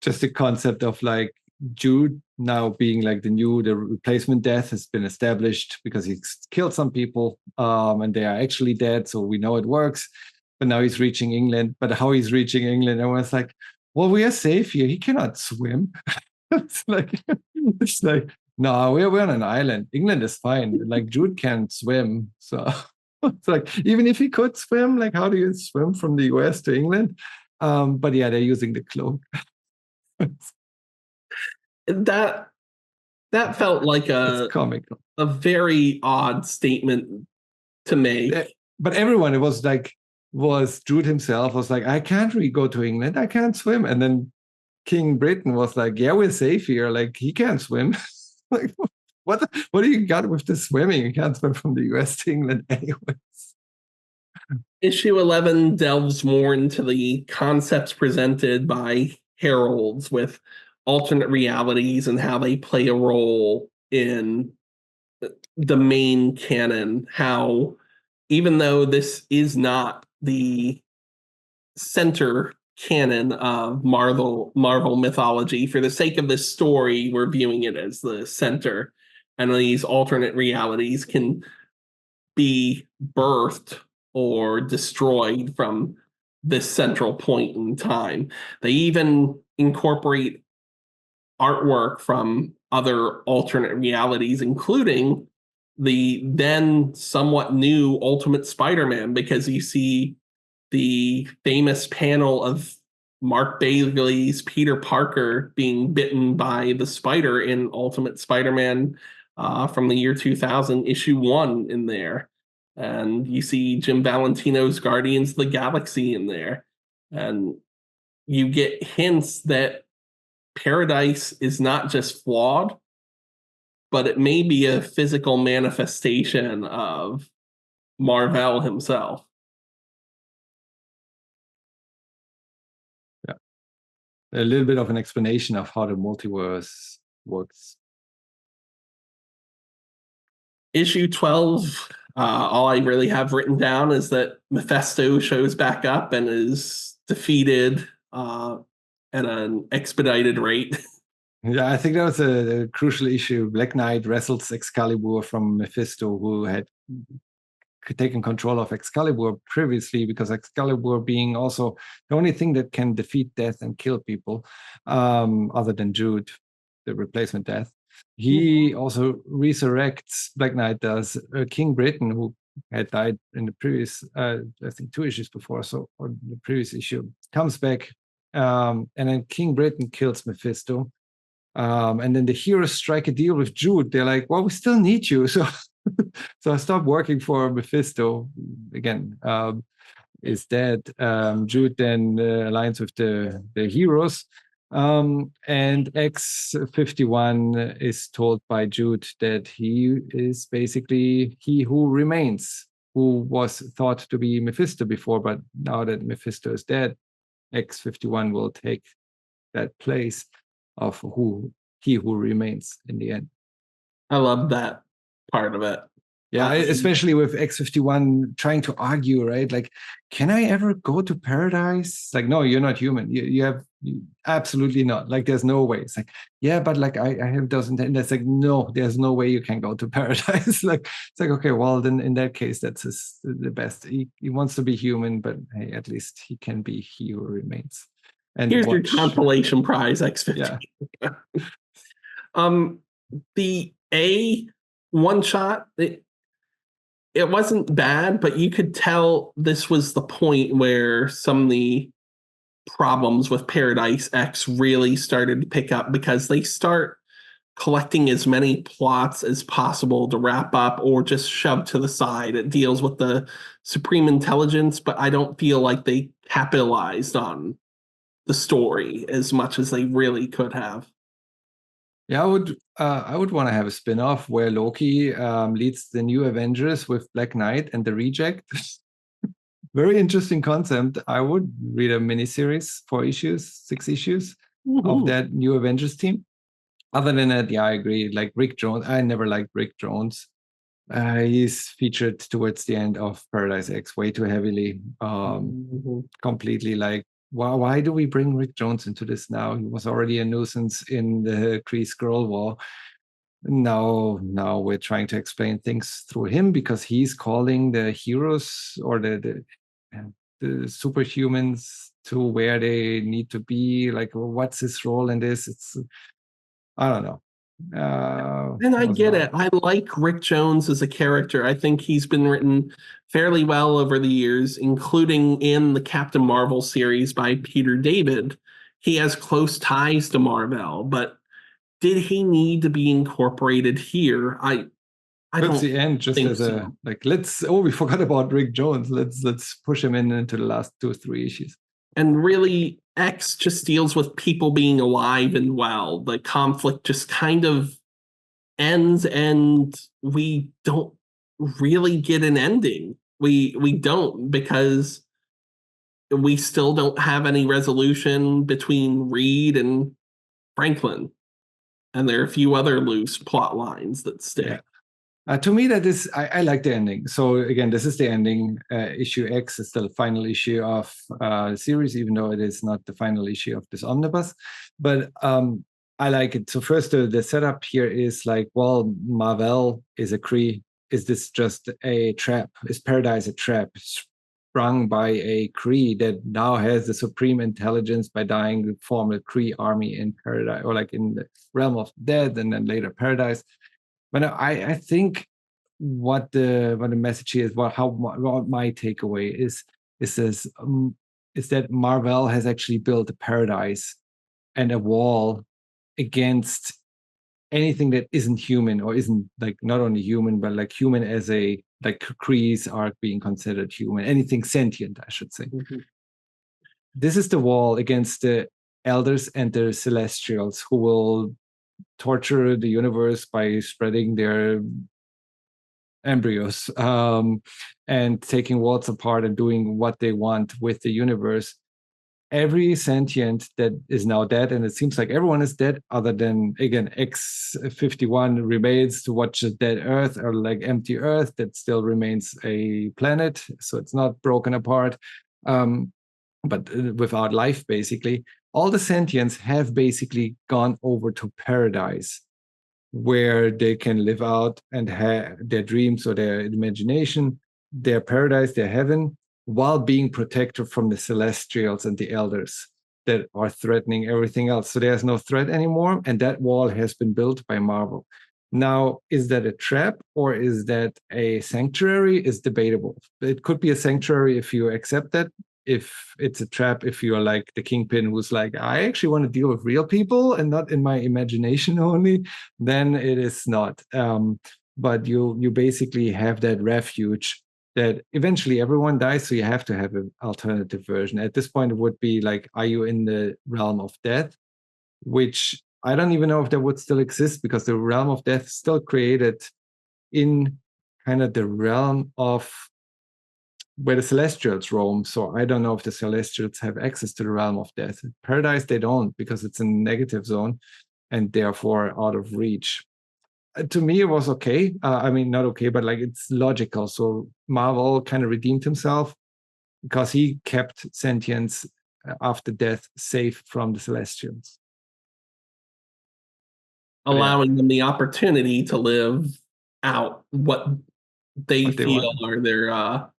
just the concept of like Jude now being like the replacement death has been established because he's killed some people, and they are actually dead, so we know it works. But now he's reaching England. But how he's reaching England, I was like, well, we are safe here. He cannot swim. it's like no, we're on an island. England is fine. Like Jude can't swim, so it's like even if he could swim, like how do you swim from the US to England? But yeah, they're using the cloak. That felt like a very odd statement to make. But everyone, it was Jude himself was like, I can't really go to England. I can't swim. And then King Britain was like, yeah, we're safe here. Like, he can't swim. Like, what do you got with the swimming? You can't swim from the US to England anyways. Issue 11 delves more into the concepts presented by heralds with alternate realities and how they play a role in the main canon. How, even though this is not the center canon of Marvel mythology, for the sake of this story, we're viewing it as the center, and these alternate realities can be birthed or destroyed from this central point in time. They even incorporate artwork from other alternate realities, including the then somewhat new Ultimate Spider-Man, because you see the famous panel of Mark Bagley's Peter Parker being bitten by the spider in Ultimate Spider-Man from the year 2000, issue 1 in there. And you see Jim Valentino's Guardians of the Galaxy in there. And you get hints that Paradise is not just flawed, but it may be a physical manifestation of Mar-Vell himself. Yeah. A little bit of an explanation of how the multiverse works. Issue 12, all I really have written down is that Mephisto shows back up and is defeated at an expedited rate. Yeah, I think that was a crucial issue. Black Knight wrestles Excalibur from Mephisto, who had taken control of Excalibur previously, because Excalibur being also the only thing that can defeat death and kill people, other than Jude, the replacement death. He also resurrects, Black Knight does, King Britain, who had died in the previous, I think 2 issues before, so, or the previous issue, comes back, and then King Britain kills Mephisto. And then the heroes strike a deal with Jude. They're like, well, we still need you. So so I stopped working for Mephisto again. Is dead. Jude then aligns with the heroes. And X-51 is told by Jude that he is basically he who remains, who was thought to be Mephisto before, but now that Mephisto is dead, X-51 will take that place of he who remains in the end. I love that part of it. Yeah, especially with X-51 trying to argue, right? Like, can I ever go to paradise? Like, no, you're not human. Absolutely not. Like, there's no way. It's like, yeah, but like I have doesn't. And it's like, no, there's no way you can go to paradise. Like, it's like, okay, well, then in that case, that's the best. He wants to be human, but hey, at least he can be he who remains. And here's your compilation prize, X-51. Yeah. The A one shot, it wasn't bad, but you could tell this was the point where some of the problems with Paradise X really started to pick up, because they start collecting as many plots as possible to wrap up or just shove to the side. It deals with the Supreme Intelligence, but I don't feel like they capitalized on the story as much as they really could have. Yeah, I would want to have a spin-off where Loki leads the new Avengers with Black Knight and the Reject. Very interesting concept. I would read a miniseries, 4 issues, 6 issues of that new Avengers team. Other than that, yeah, I agree. Like Rick Jones, I never liked Rick Jones. He's featured towards the end of Paradise X way too heavily. Completely like, why do we bring Rick Jones into this now? He was already a nuisance in the Kree-Skrull War. Now we're trying to explain things through him, because he's calling the heroes or the superhumans to where they need to be. Like, well, what's his role in this? It's, I don't know. And I get it. I like Rick Jones as a character. I think he's been written fairly well over the years, including in the Captain Marvel series by Peter David. He has close ties to Marvel, but did he need to be incorporated here? I Towards don't the end, just as a like, we forgot about Rick Jones. Let's push him into the last 2 or 3 issues. And really, X just deals with people being alive and well. The conflict just kind of ends, and we don't really get an ending. We don't, because we still don't have any resolution between Reed and Franklin. And there are a few other loose plot lines that stick. Yeah. To me, that is, I like the ending. So again, this is the ending. Issue X is the final issue of the series, even though it is not the final issue of this omnibus. But I like it. So first, the setup here is like, well, Marvel is a Kree. Is this just a trap? Is Paradise a trap sprung by a Kree that now has the supreme intelligence by dying to form a Kree army in Paradise, or like in the realm of dead, and then later Paradise? But I think what the message here is, what my takeaway is this is that Marvel has actually built a paradise and a wall against anything that isn't human, or isn't like not only human, but like human as a, like Krees are being considered human, anything sentient, I should say. This is the wall against the elders and the celestials, who will torture the universe by spreading their embryos and taking worlds apart and doing what they want with the universe. Every sentient that is now dead, and it seems like everyone is dead other than, again, X-51 remains to watch a dead Earth, or like empty Earth that still remains a planet, so it's not broken apart, but without life, basically. all the sentients have basically gone over to paradise, where they can live out and have their dreams or their imagination, their paradise, their heaven, while being protected from the celestials and the elders that are threatening everything else. So there's no threat anymore, and that wall has been built by Marvel. Now, is that a trap or is that a sanctuary? Is debatable. It could be a sanctuary if you accept that. If it's a trap, if you're like the Kingpin who's like, I actually want to deal with real people and not in my imagination only, then it is not. But you basically have that refuge that eventually everyone dies, so you have to have an alternative version. At this point, it would be like, are you in the realm of death? Which I don't even know if that would still exist, because the realm of death is still created in kind of the realm of where the Celestials roam. So I don't know if the Celestials have access to the realm of death. Paradise, they don't, because it's a negative zone and therefore out of reach. To me, it was okay. I mean, not okay, but like it's logical. So Marvel kind of redeemed himself because he kept sentience after death safe from the Celestials. Allowing them the opportunity to live out what they feel are their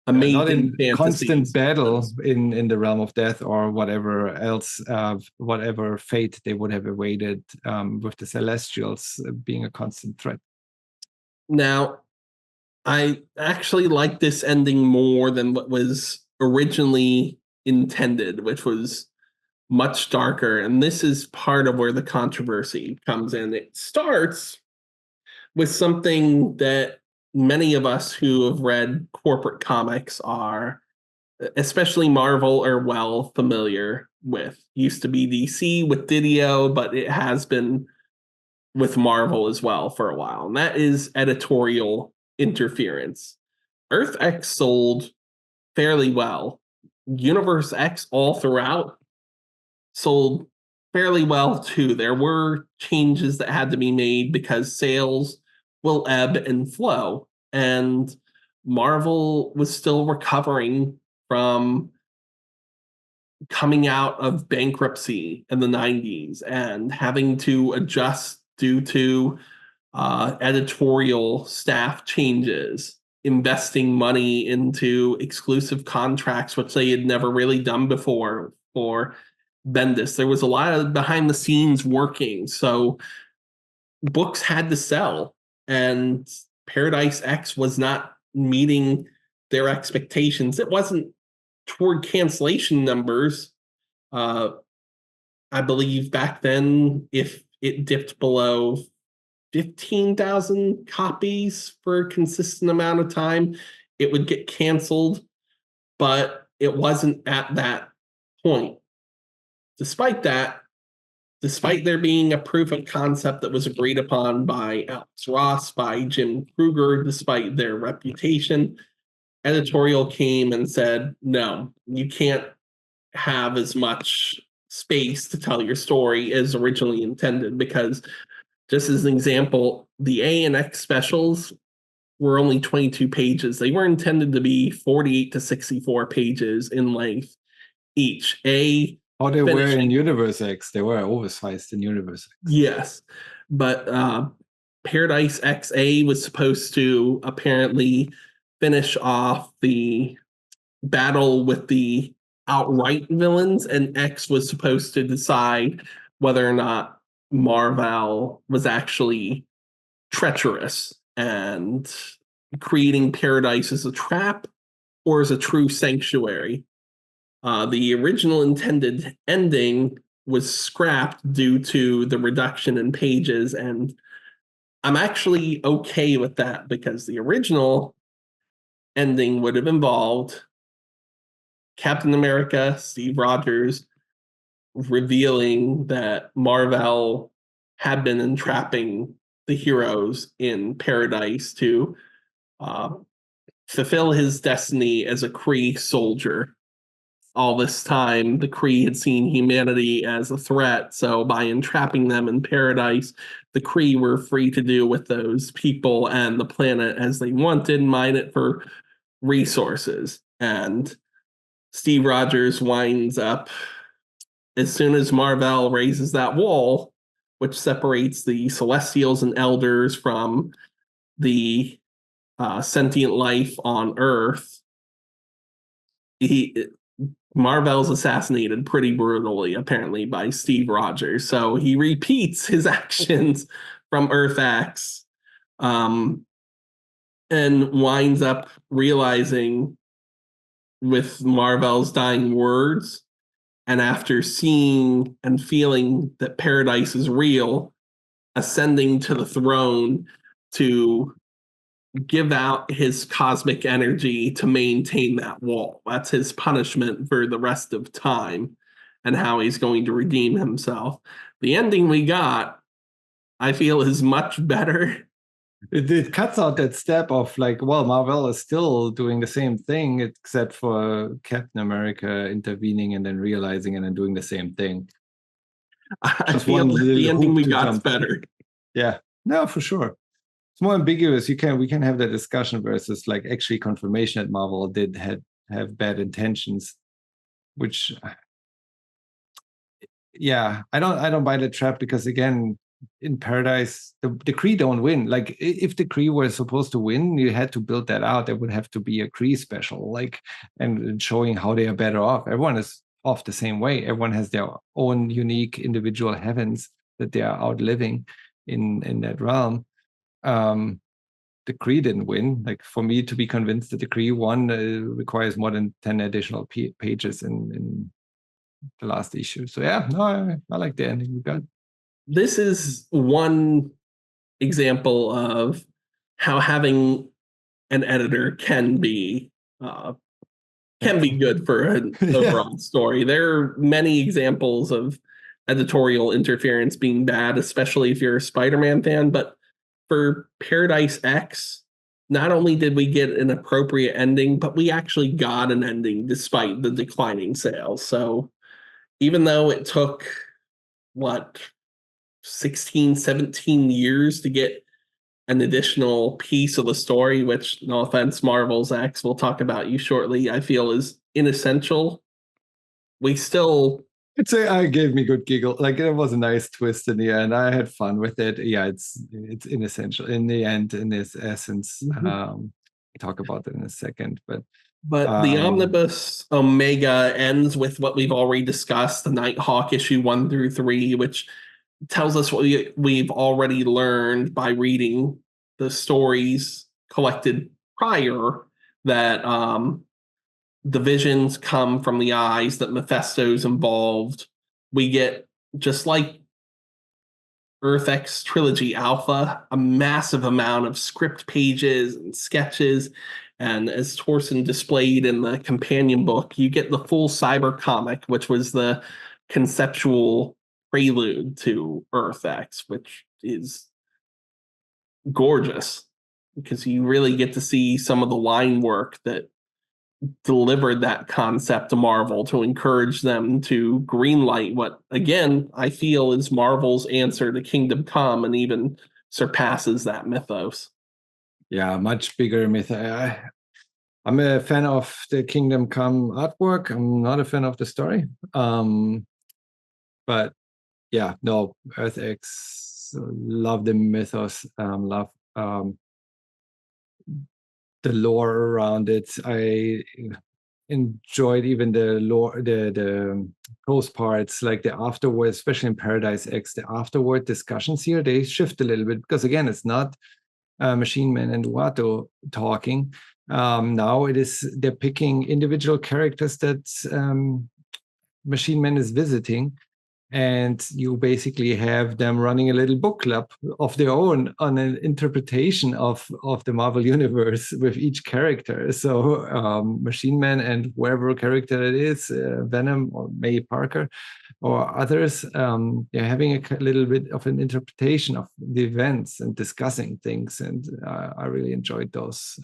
amazing not in fantasies. Constant battle in the realm of death or whatever else, whatever fate they would have awaited, with the Celestials being a constant threat. Now, I actually like this ending more than what was originally intended, which was much darker. And this is part of where the controversy comes in. It starts with something that many of us who have read corporate comics are, especially Marvel, are well familiar with. Used to be DC with Didio, but it has been with Marvel as well for a while. And that is editorial interference. Earth X sold fairly well. Universe X all throughout sold fairly well too. There were changes that had to be made because sales will ebb and flow. And Marvel was still recovering from coming out of bankruptcy in the 90s and having to adjust due to editorial staff changes, investing money into exclusive contracts, which they had never really done before for Bendis. There was a lot of behind the scenes working. So books had to sell, and Paradise X was not meeting their expectations. It wasn't toward cancellation numbers. I believe back then, if it dipped below 15,000 copies for a consistent amount of time, it would get canceled, but it wasn't at that point. Despite that, despite there being a proof of concept that was agreed upon by Alex Ross, by Jim Krueger, despite their reputation, editorial came and said, no, you can't have as much space to tell your story as originally intended, because just as an example, the A and X specials were only 22 pages. They were intended to be 48 to 64 pages in length each. They were in Universe X. They were oversized in Universe X. Yes, but Paradise XA was supposed to apparently finish off the battle with the outright villains, and X was supposed to decide whether or not Marvel was actually treacherous and creating Paradise as a trap or as a true sanctuary. The original intended ending was scrapped due to the reduction in pages, and I'm actually okay with that, because the original ending would have involved Captain America, Steve Rogers, revealing that Marvel had been entrapping the heroes in Paradise to fulfill his destiny as a Kree soldier. All this time, the Kree had seen humanity as a threat, so by entrapping them in Paradise, the Kree were free to do with those people and the planet as they wanted, mine it for resources. And Steve Rogers winds up as soon as Marvel raises that wall, which separates the Celestials and Elders from the sentient life on Earth, Marvel's assassinated pretty brutally, apparently, by Steve Rogers. So he repeats his actions from Earth X, and winds up realizing with Marvel's dying words, and after seeing and feeling that paradise is real, ascending to the throne to give out his cosmic energy to maintain that wall. That's his punishment for the rest of time and how he's going to redeem himself. The ending we got, I feel, is much better. It cuts out that step of like, well, Marvel is still doing the same thing, except for Captain America intervening and then realizing and then doing the same thing. I feel the ending we got is better. Yeah, no, for sure. It's more ambiguous. We can have that discussion versus like actually confirmation that Marvel did have bad intentions, which yeah, I don't buy the trap, because again, in Paradise, the Kree don't win. Like if the Kree were supposed to win, you had to build that out. There would have to be a Kree special, like, and showing how they are better off. Everyone is off the same way. Everyone has their own unique individual heavens that they are outliving in that realm. The Kree didn't win. Like for me to be convinced that the Kree won requires more than 10 additional pages in the last issue. So yeah, no, I like the ending we got. This is one example of how having an editor can be good for an overall story. There are many examples of editorial interference being bad, especially if you're a Spider-Man fan. But for Paradise X, not only did we get an appropriate ending, but we actually got an ending despite the declining sales. So even though it took, 16, 17 years to get an additional piece of the story, which, no offense, Marvel's X, we'll talk about you shortly, I feel is inessential. We still... It gave me good giggle. Like it was a nice twist in the end. I had fun with it. Yeah, it's inessential in the end, in its essence. We'll talk about it in a second, but the Omnibus Omega ends with what we've already discussed, the Nighthawk issue 1 through 3, which tells us what we've already learned by reading the stories collected prior, that the visions come from the eyes, that Mephisto's involved. We get, just like Earth X Trilogy Alpha, a massive amount of script pages and sketches. And as Torsen displayed in the companion book, you get the full cyber comic, which was the conceptual prelude to Earth X, which is gorgeous because you really get to see some of the line work that delivered that concept to Marvel to encourage them to greenlight what, again, I feel is Marvel's answer to Kingdom Come and even surpasses that mythos. Yeah, much bigger myth. I'm a fan of the Kingdom Come artwork. I'm not a fan of the story. But yeah, no, Earth X, love the mythos, love the lore around it. I enjoyed even the lore, the post parts, like the afterward, especially in Paradise X, the afterward discussions here, they shift a little bit because again, it's not Machine Man and Uatu talking. Now they're picking individual characters that Machine Man is visiting, and you basically have them running a little book club of their own on an interpretation of the Marvel universe with each character. So Machine Man and whoever character it is, Venom or May Parker or others, they're having a little bit of an interpretation of the events and discussing things. And I really enjoyed those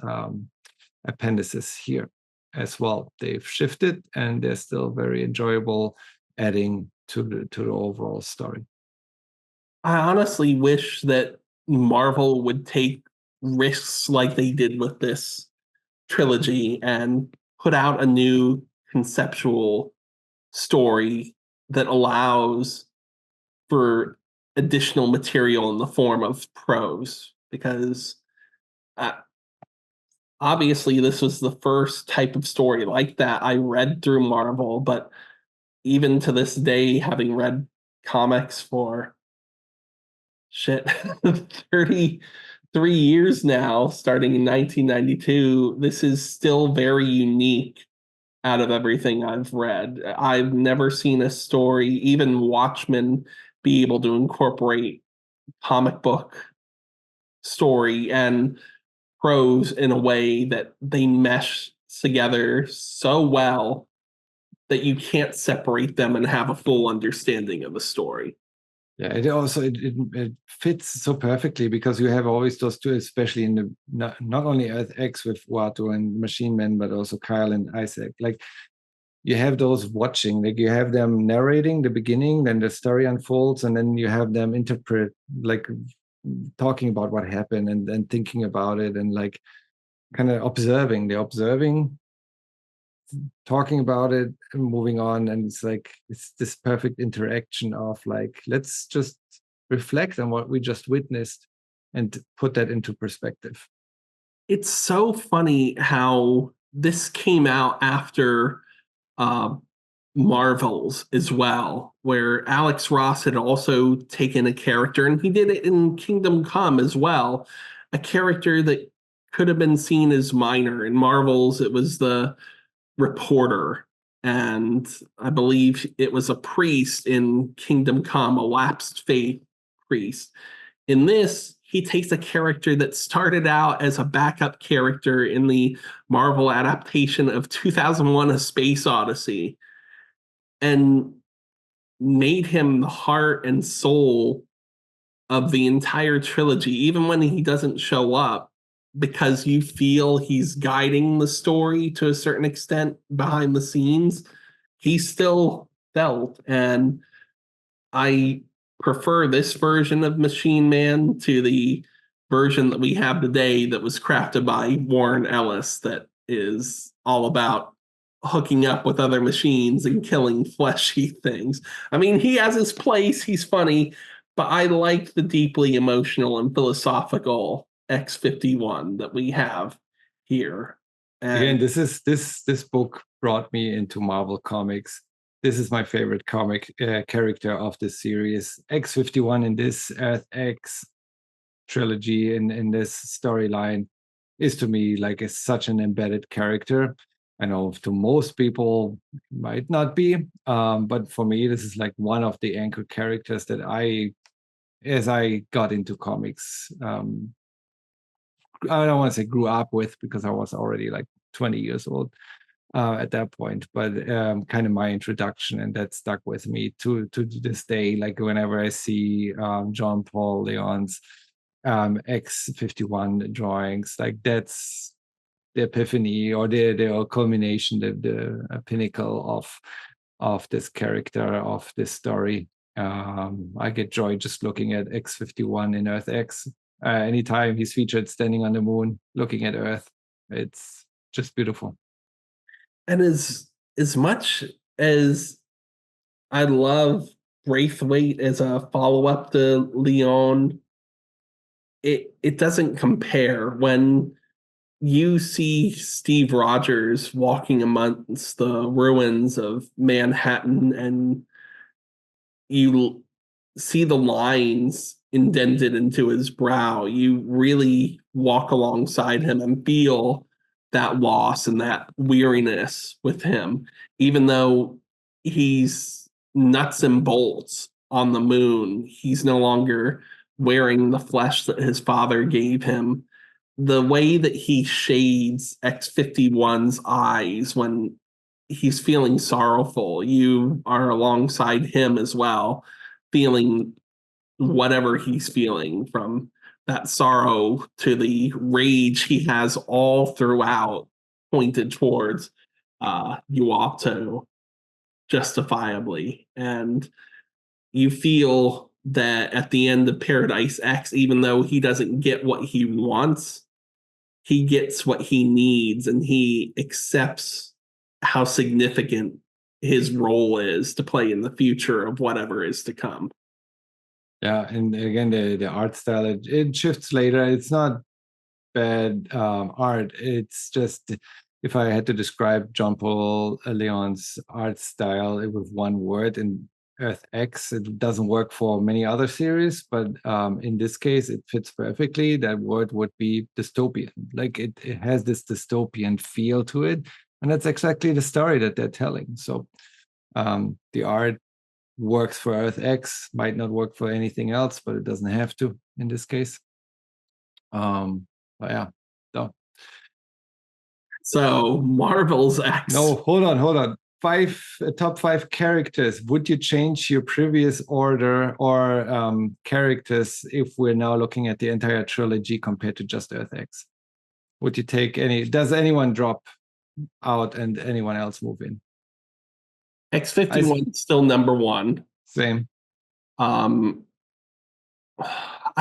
appendices here as well. They've shifted and they're still very enjoyable, adding to the overall story. I honestly wish that Marvel would take risks like they did with this trilogy and put out a new conceptual story that allows for additional material in the form of prose, because uh, obviously this was the first type of story like that I read through Marvel, but even to this day, having read comics for shit 33 years now, starting in 1992, this is still very unique out of everything I've read. I've never seen a story, even Watchmen, be able to incorporate comic book story and prose in a way that they mesh together so well that you can't separate them and have a full understanding of the story. Yeah, it fits so perfectly because you have always those two, especially in the not only Earth X with Watu and Machine Man, but also Kyle and Isaac. Like you have those watching, like you have them narrating the beginning, then the story unfolds, and then you have them interpret, like talking about what happened and thinking about it and like kind of observing. They're observing, talking about it, and moving on, and it's like it's this perfect interaction of like let's just reflect on what we just witnessed and put that into perspective. It's so funny how this came out after uh, Marvels as well, where Alex Ross had also taken a character, and he did it in Kingdom Come as well, a character that could have been seen as minor. In Marvels, it was the reporter, and I believe it was a priest in Kingdom Come, a lapsed faith priest. In this, he takes a character that started out as a backup character in the Marvel adaptation of 2001: A Space Odyssey and made him the heart and soul of the entire trilogy, even when he doesn't show up, because you feel he's guiding the story to a certain extent behind the scenes. He's still felt, and I prefer this version of Machine Man to the version that we have today that was crafted by Warren Ellis, that is all about hooking up with other machines and killing fleshy things. I mean, he has his place, he's funny, but I like the deeply emotional and philosophical X-51 that we have here. Again, And this book brought me into Marvel Comics. This is my favorite comic character of this series. X-51 in this Earth X trilogy in this storyline is to me like is such an embedded character. I know to most people might not be, but for me, this is like one of the anchor characters that as I got into comics, I don't want to say grew up with because I was already like 20 years old at that point, but kind of my introduction, and that stuck with me to this day. Like whenever I see John Paul Leon's X-51 drawings, like that's the epiphany or the culmination, the pinnacle of this character, of this story. I get joy just looking at X-51 in Earth X. Anytime he's featured standing on the moon, looking at Earth, it's just beautiful. and as much as I love Braithwaite as a follow-up to Leon, it doesn't compare when you see Steve Rogers walking amongst the ruins of Manhattan and you see the lines indented into his brow. You really walk alongside him and feel that loss and that weariness with him, even though he's nuts and bolts on the moon. He's no longer wearing the flesh that his father gave him. The way that he shades X-51's eyes when he's feeling sorrowful, you are alongside him as well, feeling whatever he's feeling, from that sorrow to the rage he has all throughout, pointed towards Uatu justifiably. And you feel that at the end of Paradise X, even though he doesn't get what he wants, he gets what he needs, and he accepts how significant his role is to play in the future of whatever is to come. Yeah, and again, the art style, it shifts later. It's not bad art. It's just, if I had to describe John Paul Leon's art style with one word, in Earth X, it doesn't work for many other series, but in this case, it fits perfectly. That word would be dystopian. Like it has this dystopian feel to it, and that's exactly the story that they're telling. So the art works for Earth X, might not work for anything else, but it doesn't have to in this case. But yeah, no. So Marvel's X. No, hold on. Top five characters. Would you change your previous order or characters if we're now looking at the entire trilogy compared to just Earth X? Would you take any? Does anyone drop out and anyone else move in? X-51 still number one. Same. I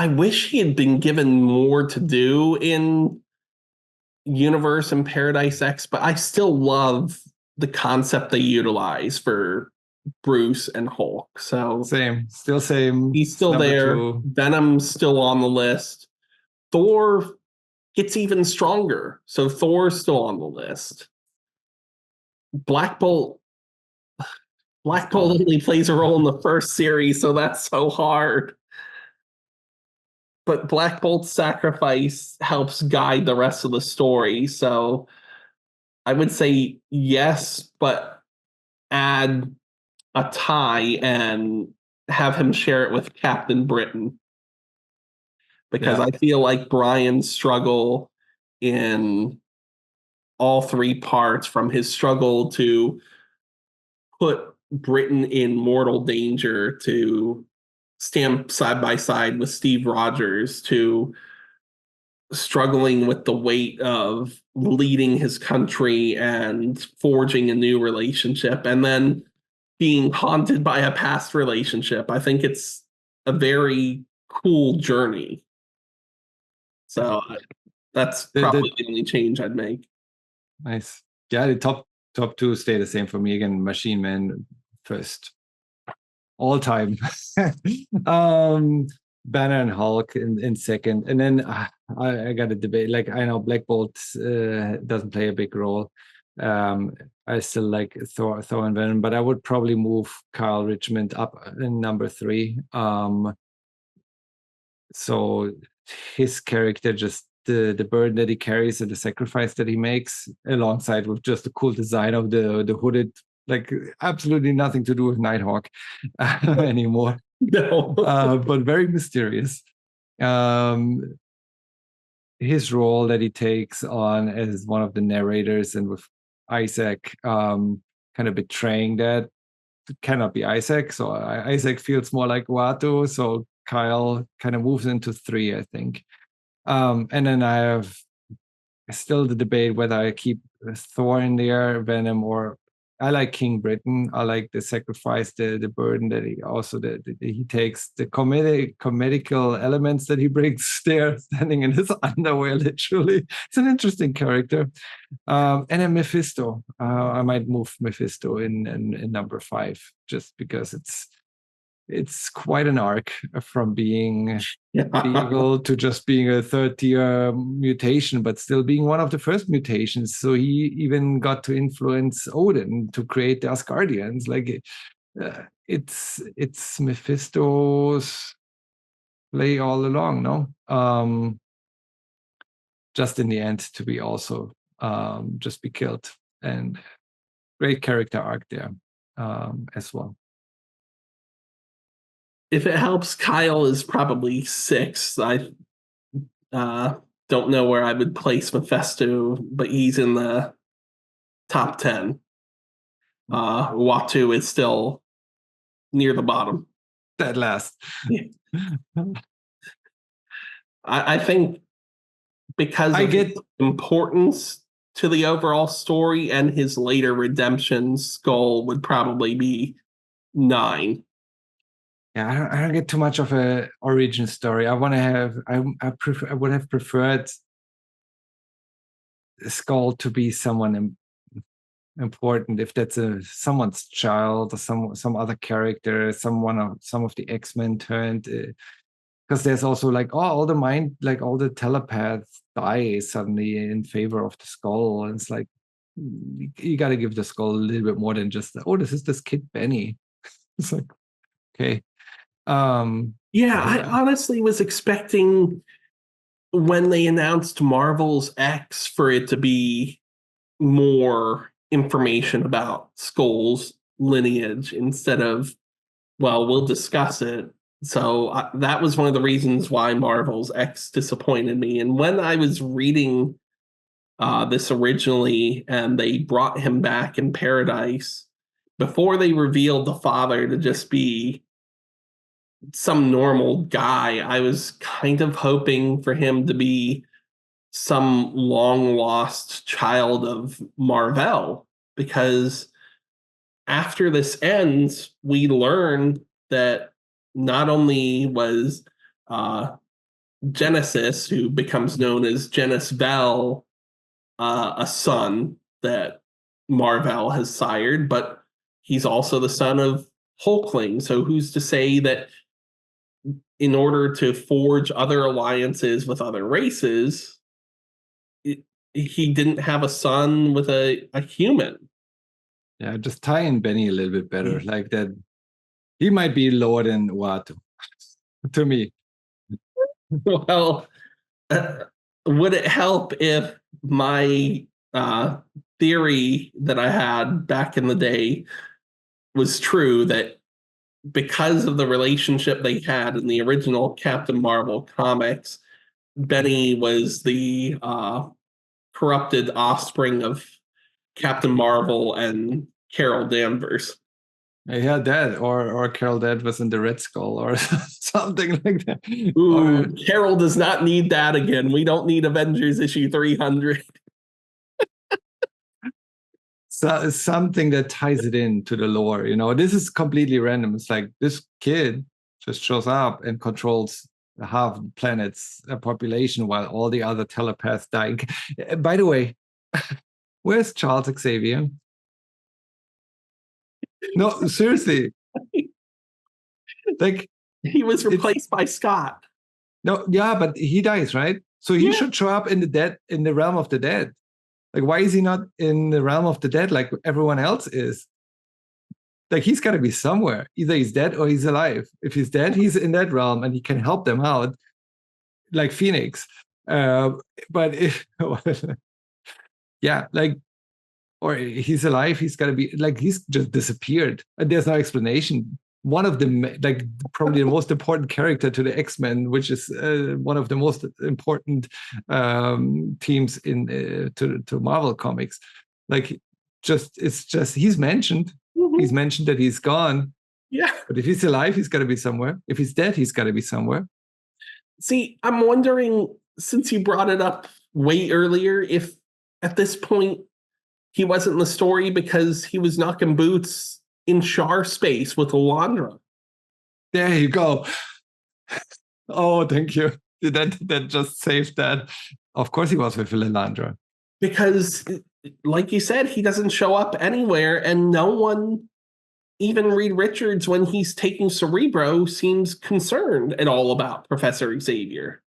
wish he had been given more to do in Universe and Paradise X, but I still love the concept they utilize for Bruce and Hulk. So Same. Still same. He's still there. Two. Venom's still on the list. Thor gets even stronger. So Thor's still on the list. Black Bolt only plays a role in the first series, so that's so hard. But Black Bolt's sacrifice helps guide the rest of the story. So I would say yes, but add a tie and have him share it with Captain Britain. Because I feel like Brian's struggle in all three parts, from his struggle to put Britain in mortal danger, to stand side by side with Steve Rogers, to struggling with the weight of leading his country and forging a new relationship, and then being haunted by a past relationship. I think it's a very cool journey. So that's probably the only change I'd make. Nice. Yeah, the top two stay the same for me. Again, Machine Man first. All time. Banner and Hulk in second. And then I got a debate. Like, I know Black Bolt doesn't play a big role. I still like Thor and Venom, but I would probably move Kyle Richmond up in number 3. So his character, just the burden that he carries and the sacrifice that he makes, alongside with just the cool design of the hooded, like absolutely nothing to do with Nighthawk anymore. No. But very mysterious. His role that he takes on as one of the narrators, and with Isaac kind of betraying that, cannot be Isaac. So Isaac feels more like Watu. So Kyle kind of moves into 3, I think. And then I have still the debate whether I keep Thor in there, Venom, or I like King Britain. I like the sacrifice, the burden that he also he takes, the comedical elements that he brings there, standing in his underwear, literally. It's an interesting character. And then Mephisto. I might move Mephisto in number 5, just because it's quite an arc from being evil to just being a 3rd-tier mutation, but still being one of the first mutations. So he even got to influence Odin to create the Asgardians. Like, it's Mephisto's play all along, no? Just in the end to be also just be killed. And great character arc there as well. If it helps, Kyle is probably 6. I don't know where I would place Mephisto, but he's in the top 10. Watu is still near the bottom. That last. Yeah. I think because of his importance to the overall story and his later redemption, Skull would probably be 9. Yeah, I don't get too much of a origin story. I want to have. I would have preferred Skull to be someone important if that's someone's child or some other character, some of the X-Men turned. Because there's also like all the mind, like all the telepaths die suddenly in favor of the skull, and it's like you got to give the skull a little bit more than just this is this kid Benny. It's like, okay. Yeah, I honestly was expecting when they announced Marvel's X for it to be more information about Skull's lineage instead of, well, we'll discuss it. So that was one of the reasons why Marvel's X disappointed me. And when I was reading this originally and they brought him back in Paradise, before they revealed the father to just be some normal guy, I was kind of hoping for him to be some long lost child of Marvel, because after this ends, we learn that not only was Genesis, who becomes known as Genis Vell, a son that Marvel has sired, but he's also the son of Hulkling. So who's to say that in order to forge other alliances with other races, he didn't have a son with a human? Yeah, just tie in Benny a little bit better. Like that, he might be lower than Uatu to me. Well, would it help if my theory that I had back in the day was true, that because of the relationship they had in the original Captain Marvel comics, Benny was the corrupted offspring of Captain Marvel and Carol Danvers? Yeah, that or Carol Dad was in the Red Skull or something like that. Ooh, Carol does not need that again. We don't need Avengers issue 300. So something that ties it into the lore. This is completely random. It's like this kid just shows up and controls half the planet's population while all the other telepaths die. By the way, where's Charles Xavier? No, seriously. Like, he was replaced by Scott. No, yeah, but he dies, right? So he should show up in the realm of the dead. Like, why is he not in the realm of the dead like everyone else is? Like, he's got to be somewhere. Either he's dead or he's alive. If he's dead, he's in that realm and he can help them out, like Phoenix. But yeah, like, or he's alive. He's got to be like, he's just disappeared. And there's no explanation. One of them, like probably the most important character to the X-Men, which is one of the most important teams in to Marvel comics. Like, it's just he's mentioned. Mm-hmm. He's mentioned that he's gone. Yeah. But if he's alive, he's got to be somewhere. If he's dead, he's got to be somewhere. See, I'm wondering, since you brought it up way earlier, if at this point he wasn't in the story because he was knocking boots in Char space with Alondra. There you go. Oh, thank you. That just saved that. Of course he was with Alondra. Because, like you said, he doesn't show up anywhere, and no one, even Reed Richards, when he's taking Cerebro, seems concerned at all about Professor Xavier.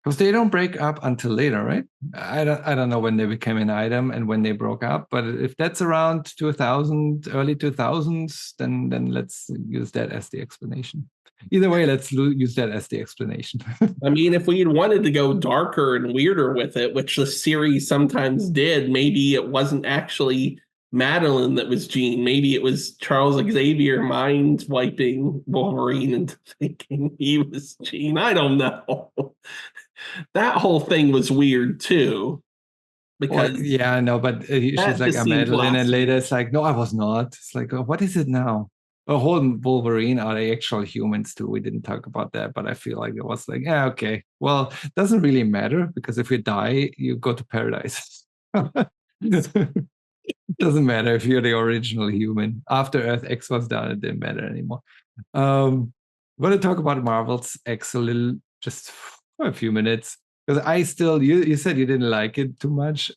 Because they don't break up until later, right? I don't know when they became an item and when they broke up, but if that's around 2000, early 2000s, then let's use that as the explanation. Either way, let's use that as the explanation. I mean, if we had wanted to go darker and weirder with it, which the series sometimes did, maybe it wasn't actually Madeline that was Jean. Maybe it was Charles Xavier mind wiping Wolverine into thinking he was Jean. I don't know. That whole thing was weird too. Because yeah, no, but she's like a Madeline, and later it's like, no, I was not. It's like, oh, what is it now? A whole Wolverine, are they actual humans too? We didn't talk about that, but I feel like it was like, yeah, okay. Well, it doesn't really matter, because if you die, you go to paradise. It doesn't matter if you're the original human. After Earth X was done, it didn't matter anymore. I'm going to talk about Marvel's X a little, just for a few minutes, because I still, you said you didn't like it too much.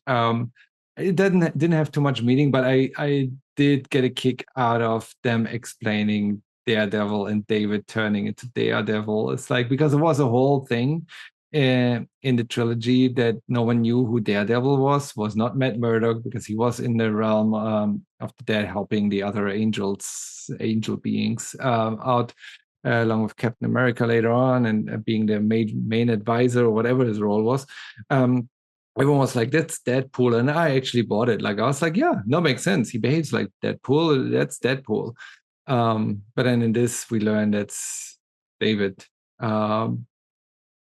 it didn't have too much meaning, but I did get a kick out of them explaining Daredevil and David turning into Daredevil. It's like, because it was a whole thing in the trilogy that no one knew who Daredevil was not Matt Murdock, because he was in the realm of the dead, helping the other angel beings out, along with Captain America later on, and being the main advisor or whatever his role was. Everyone was like, that's Deadpool. And I actually bought it. Like, I was like, yeah, no, makes sense. He behaves like Deadpool. That's Deadpool. But then in this, we learn that's David,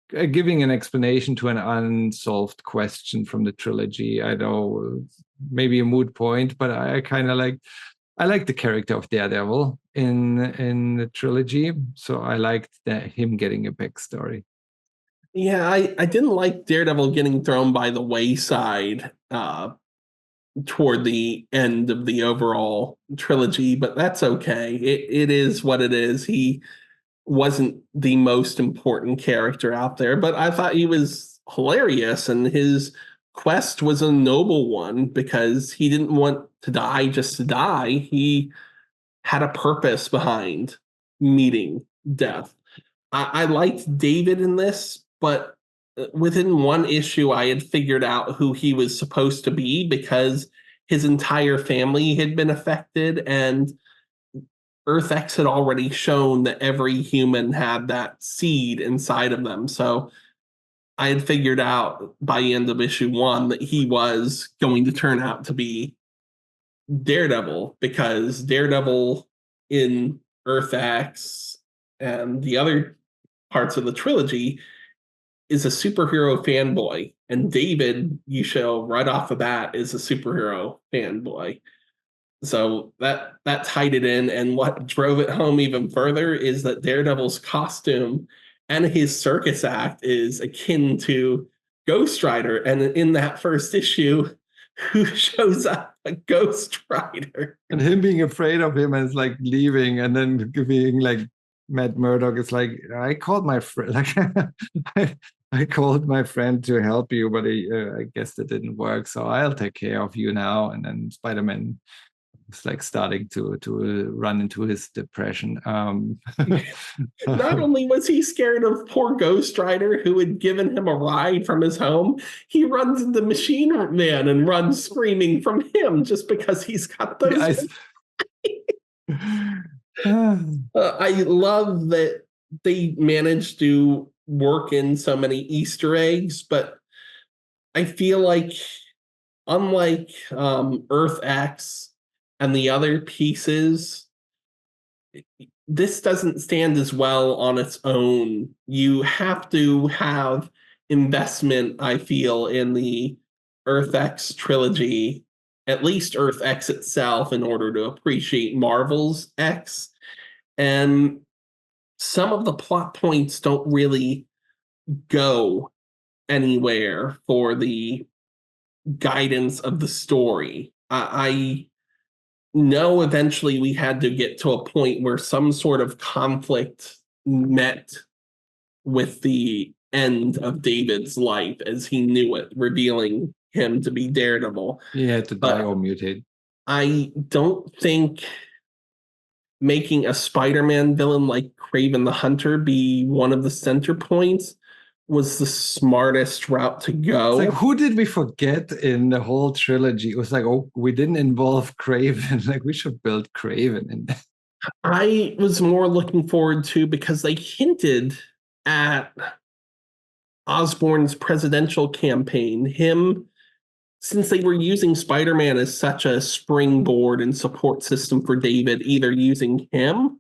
giving an explanation to an unsolved question from the trilogy. I know, maybe a moot point, but I kind of I like the character of Daredevil in the trilogy. So I liked him getting a backstory. Yeah, I didn't like Daredevil getting thrown by the wayside toward the end of the overall trilogy, but that's okay. It is what it is. He wasn't the most important character out there, but I thought he was hilarious, and his quest was a noble one because he didn't want to die just to die. He had a purpose behind meeting death. I liked David in this, but within one issue, I had figured out who he was supposed to be because his entire family had been affected, and Earth X had already shown that every human had that seed inside of them. So I had figured out by the end of issue 1 that he was going to turn out to be Daredevil, because Daredevil in Earth X and the other parts of the trilogy is a superhero fanboy, and David, you show right off the bat, is a superhero fanboy. So that tied it in, and what drove it home even further is that Daredevil's costume and his circus act is akin to Ghost Rider, and in that first issue, who shows up? A Ghost Rider. And him being afraid of him and like leaving, and then being like, Matt Murdock is like, I called my friend, like I called my friend to help you, but I guess that didn't work. So I'll take care of you now. And then Spider-Man is like starting to run into his depression. Not only was he scared of poor Ghost Rider, who had given him a ride from his home, he runs into Machine Man and runs screaming from him just because he's got those. I love that they managed to work in so many Easter eggs, but I feel like, unlike Earth X and the other pieces, this doesn't stand as well on its own. You have to have investment, I feel, in the Earth X trilogy, at least Earth X itself, in order to appreciate Marvel's X. And some of the plot points don't really go anywhere for the guidance of the story. I know eventually we had to get to a point where some sort of conflict met with the end of David's life as he knew it, revealing him to be Daredevil. He had to die or mutate. I don't think making a Spider-Man villain like Kraven the Hunter be one of the center points was the smartest route to go. It's like, who did we forget in the whole trilogy? It was like, oh, we didn't involve Kraven. Like, we should build Kraven in that. I was more looking forward to, because they hinted at Osborn's presidential campaign, him, since they were using Spider-Man as such a springboard and support system for David, either using him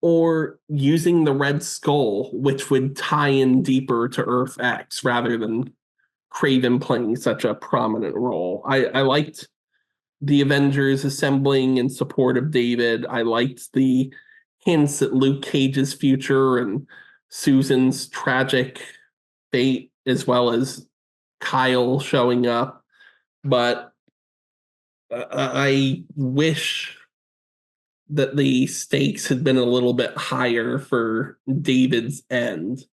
or using the Red Skull, which would tie in deeper to Earth X rather than Kraven playing such a prominent role. I liked the Avengers assembling in support of David. I liked the hints at Luke Cage's future and Susan's tragic fate, as well as Kyle showing up. But I wish that the stakes had been a little bit higher for David's end.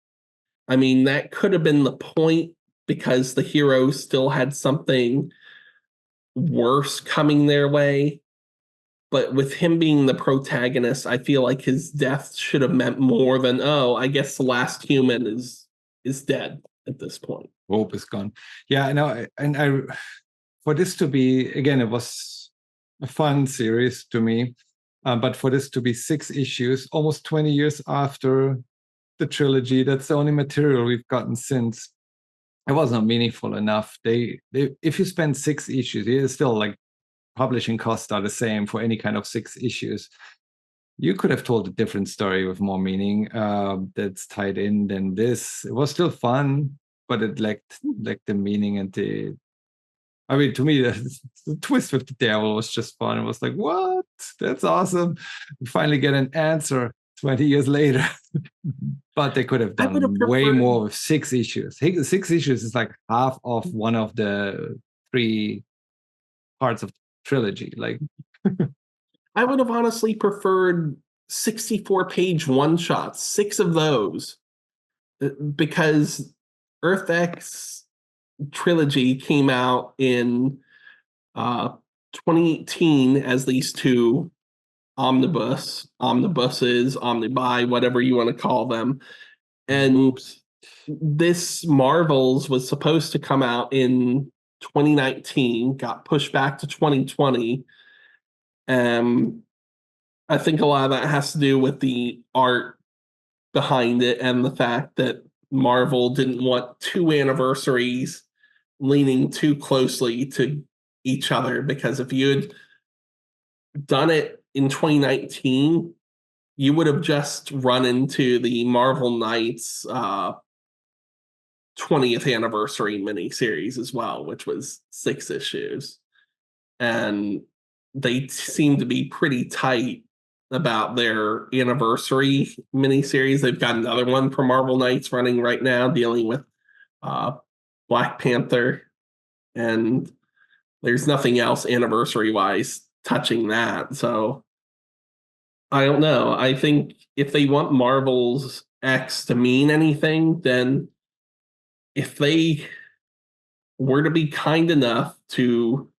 I mean, that could have been the point, because the hero still had something worse coming their way. But with him being the protagonist, I feel like his death should have meant more than, oh, I guess the last human is dead at this point. Hope is gone. Yeah, I know. And I, for this to be, again, it was a fun series to me. But for this to be 6 issues, almost 20 years after the trilogy, that's the only material we've gotten since. It was not meaningful enough. They if you spend 6 issues, it's still like publishing costs are the same for any kind of 6 issues. You could have told a different story with more meaning that's tied in than this. It was still fun, but it lacked the meaning and the. I mean, to me, the twist with the devil was just fun. It was like, what? That's awesome. We finally get an answer 20 years later. But they could have done way more with 6 issues. 6 issues is like half of one of the 3 parts of the trilogy. Like, I would have honestly preferred 64-page one-shots, 6 of those, because Earth X trilogy came out in 2018 as these 2 omnibuses, omnibuy, whatever you want to call them. And this Marvels was supposed to come out in 2019, got pushed back to 2020. I think a lot of that has to do with the art behind it and the fact that Marvel didn't want 2 anniversaries leaning too closely to each other, because if you had done it in 2019, you would have just run into the Marvel Knights 20th anniversary miniseries as well, which was 6 issues. And they seem to be pretty tight about their anniversary miniseries. They've got another one for Marvel Knights running right now, dealing with Black Panther, and there's nothing else anniversary-wise touching that. So I don't know. I think if they want Marvel's X to mean anything, then if they were to be kind enough to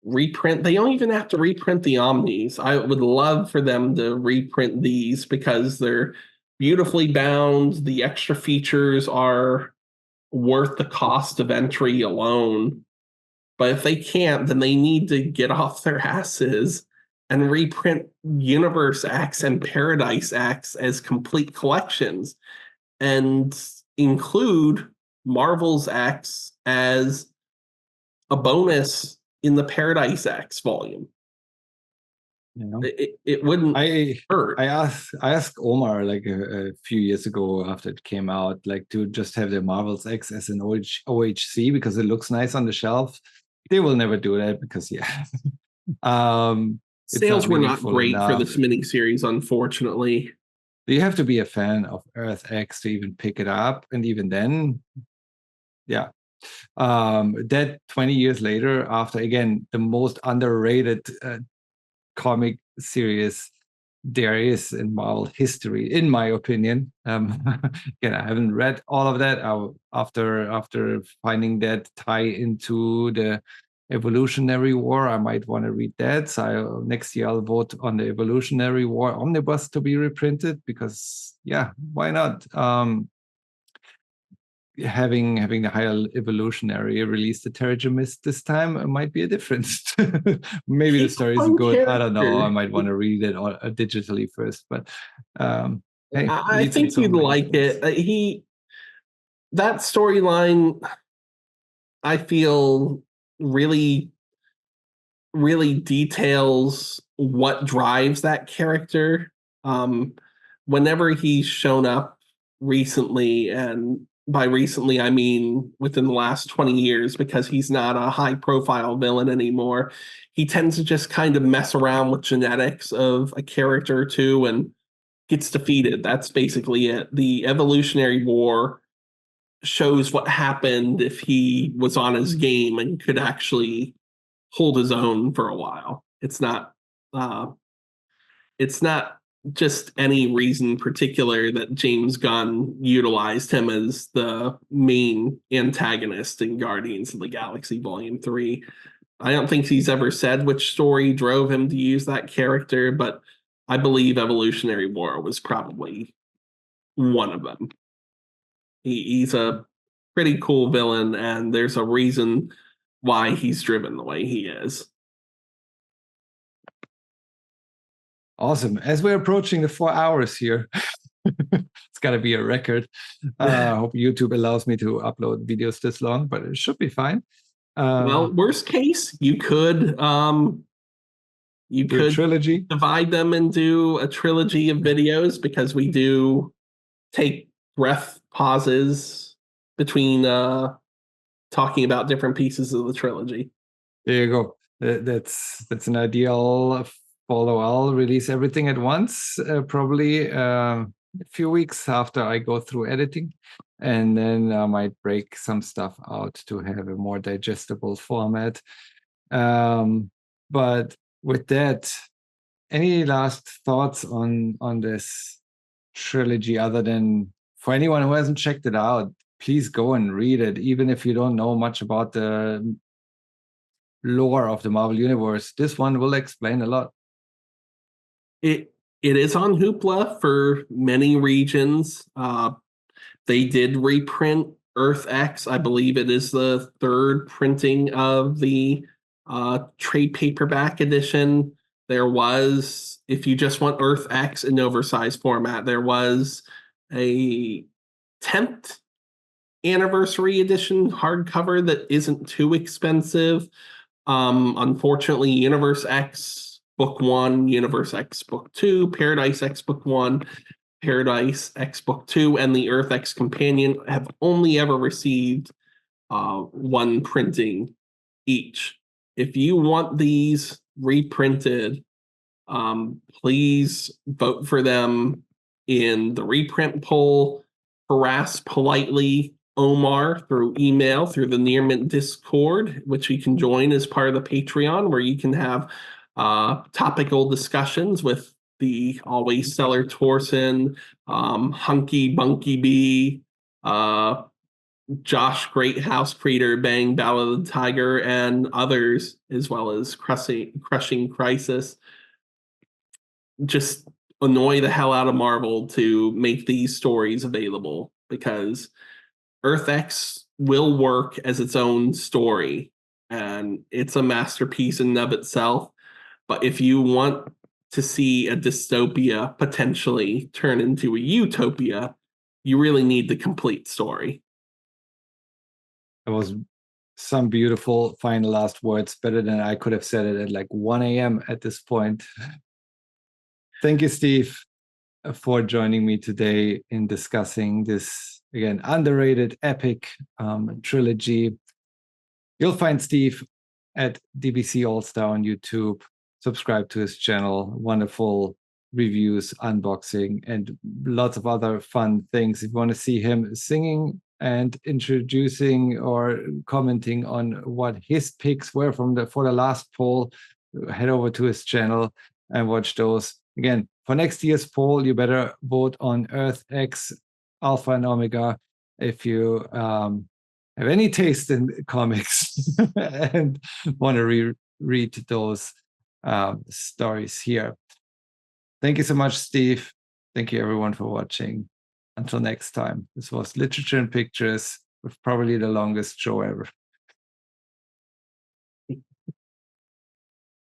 reprint, they don't even have to reprint the Omnis. I would love for them to reprint these because they're beautifully bound. The extra features are worth the cost of entry alone. But if they can't, then they need to get off their asses and reprint Universe X and Paradise X as complete collections and include Marvel's X as a bonus in the Paradise X volume. you know, It wouldn't hurt. I asked Omar like a few years ago after it came out, like to just have the Marvel's X as an OHC because it looks nice on the shelf. They will never do that because Sales were not great for this miniseries, unfortunately. You have to be a fan of Earth X to even pick it up, and even then, yeah. That 20 years later, after again the most underrated comic series there is in Marvel history, in my opinion. Again, I haven't read all of that. After finding that tie into the Evolutionary War, I might want to read that. So next year I'll vote on the Evolutionary War omnibus to be reprinted because, yeah, why not? Having the higher evolutionary release the Terrigenist this time might be a difference. Maybe the story isn't good. I don't know. I might want to read it digitally first, but hey, I think you'd like it. That storyline, I feel really, really details what drives that character. Whenever he's shown up recently, and by recently, I mean within the last 20 years, because he's not a high-profile villain anymore. He tends to just kind of mess around with genetics of a character or two and gets defeated. That's basically it. The Evolutionary War shows what happened if he was on his game and could actually hold his own for a while. It's not just any reason particular that James Gunn utilized him as the main antagonist in Guardians of the Galaxy Volume 3. I don't think he's ever said which story drove him to use that character, but I believe Evolutionary War was probably one of them. He's a pretty cool villain, and there's a reason why he's driven the way he is. Awesome. As we're approaching the 4 hours here, it's got to be a record. I hope YouTube allows me to upload videos this long, but it should be fine. Well, worst case, you could trilogy. divide them into a trilogy of videos, because we do take breath pauses between talking about different pieces of the trilogy. There you go. That's an ideal follow. I'll release everything at once, probably a few weeks after I go through editing, and then I might break some stuff out to have a more digestible format. But with that, any last thoughts on this trilogy, other than for anyone who hasn't checked it out, please go and read it, even if you don't know much about the lore of the Marvel Universe. This one will explain a lot. It is on Hoopla for many regions. They did reprint Earth X. I believe it is the third printing of the trade paperback edition. There was, if you just want Earth X in oversized format, there was a 10th anniversary edition hardcover that isn't too expensive. Unfortunately, Universe X Book 1, Universe X Book 2, Paradise X Book 1, Paradise X Book 2, and the Earth X Companion have only ever received one printing each. If you want these reprinted, please vote for them in the reprint poll. Harass politely Omar through email, through the Near Mint Discord, which you can join as part of the Patreon, where you can have topical discussions with the always Stellar Torsen, Hunky Bunky Bee, Josh Greathouse Creator, Bang Battle of the Tiger, and others, as well as Crushing Crisis. Just annoy the hell out of Marvel to make these stories available, because Earth X will work as its own story, and it's a masterpiece in and of itself. But if you want to see a dystopia potentially turn into a utopia, you really need the complete story. It was some beautiful final last words, better than I could have said it at like 1 a.m. at this point. Thank you, Steve, for joining me today in discussing this, again, underrated epic trilogy. You'll find Steve at DBC All-Star on YouTube. Subscribe to his channel. Wonderful reviews, unboxing, and lots of other fun things. If you want to see him singing and introducing or commenting on what his picks were for the last poll, head over to his channel and watch those. Again, for next year's poll, you better vote on Earth X, Alpha and Omega, if you have any taste in comics and want to read those stories here. Thank you so much, Steve. Thank you, everyone, for watching. Until next time, this was Literature and Pictures, with probably the longest show ever.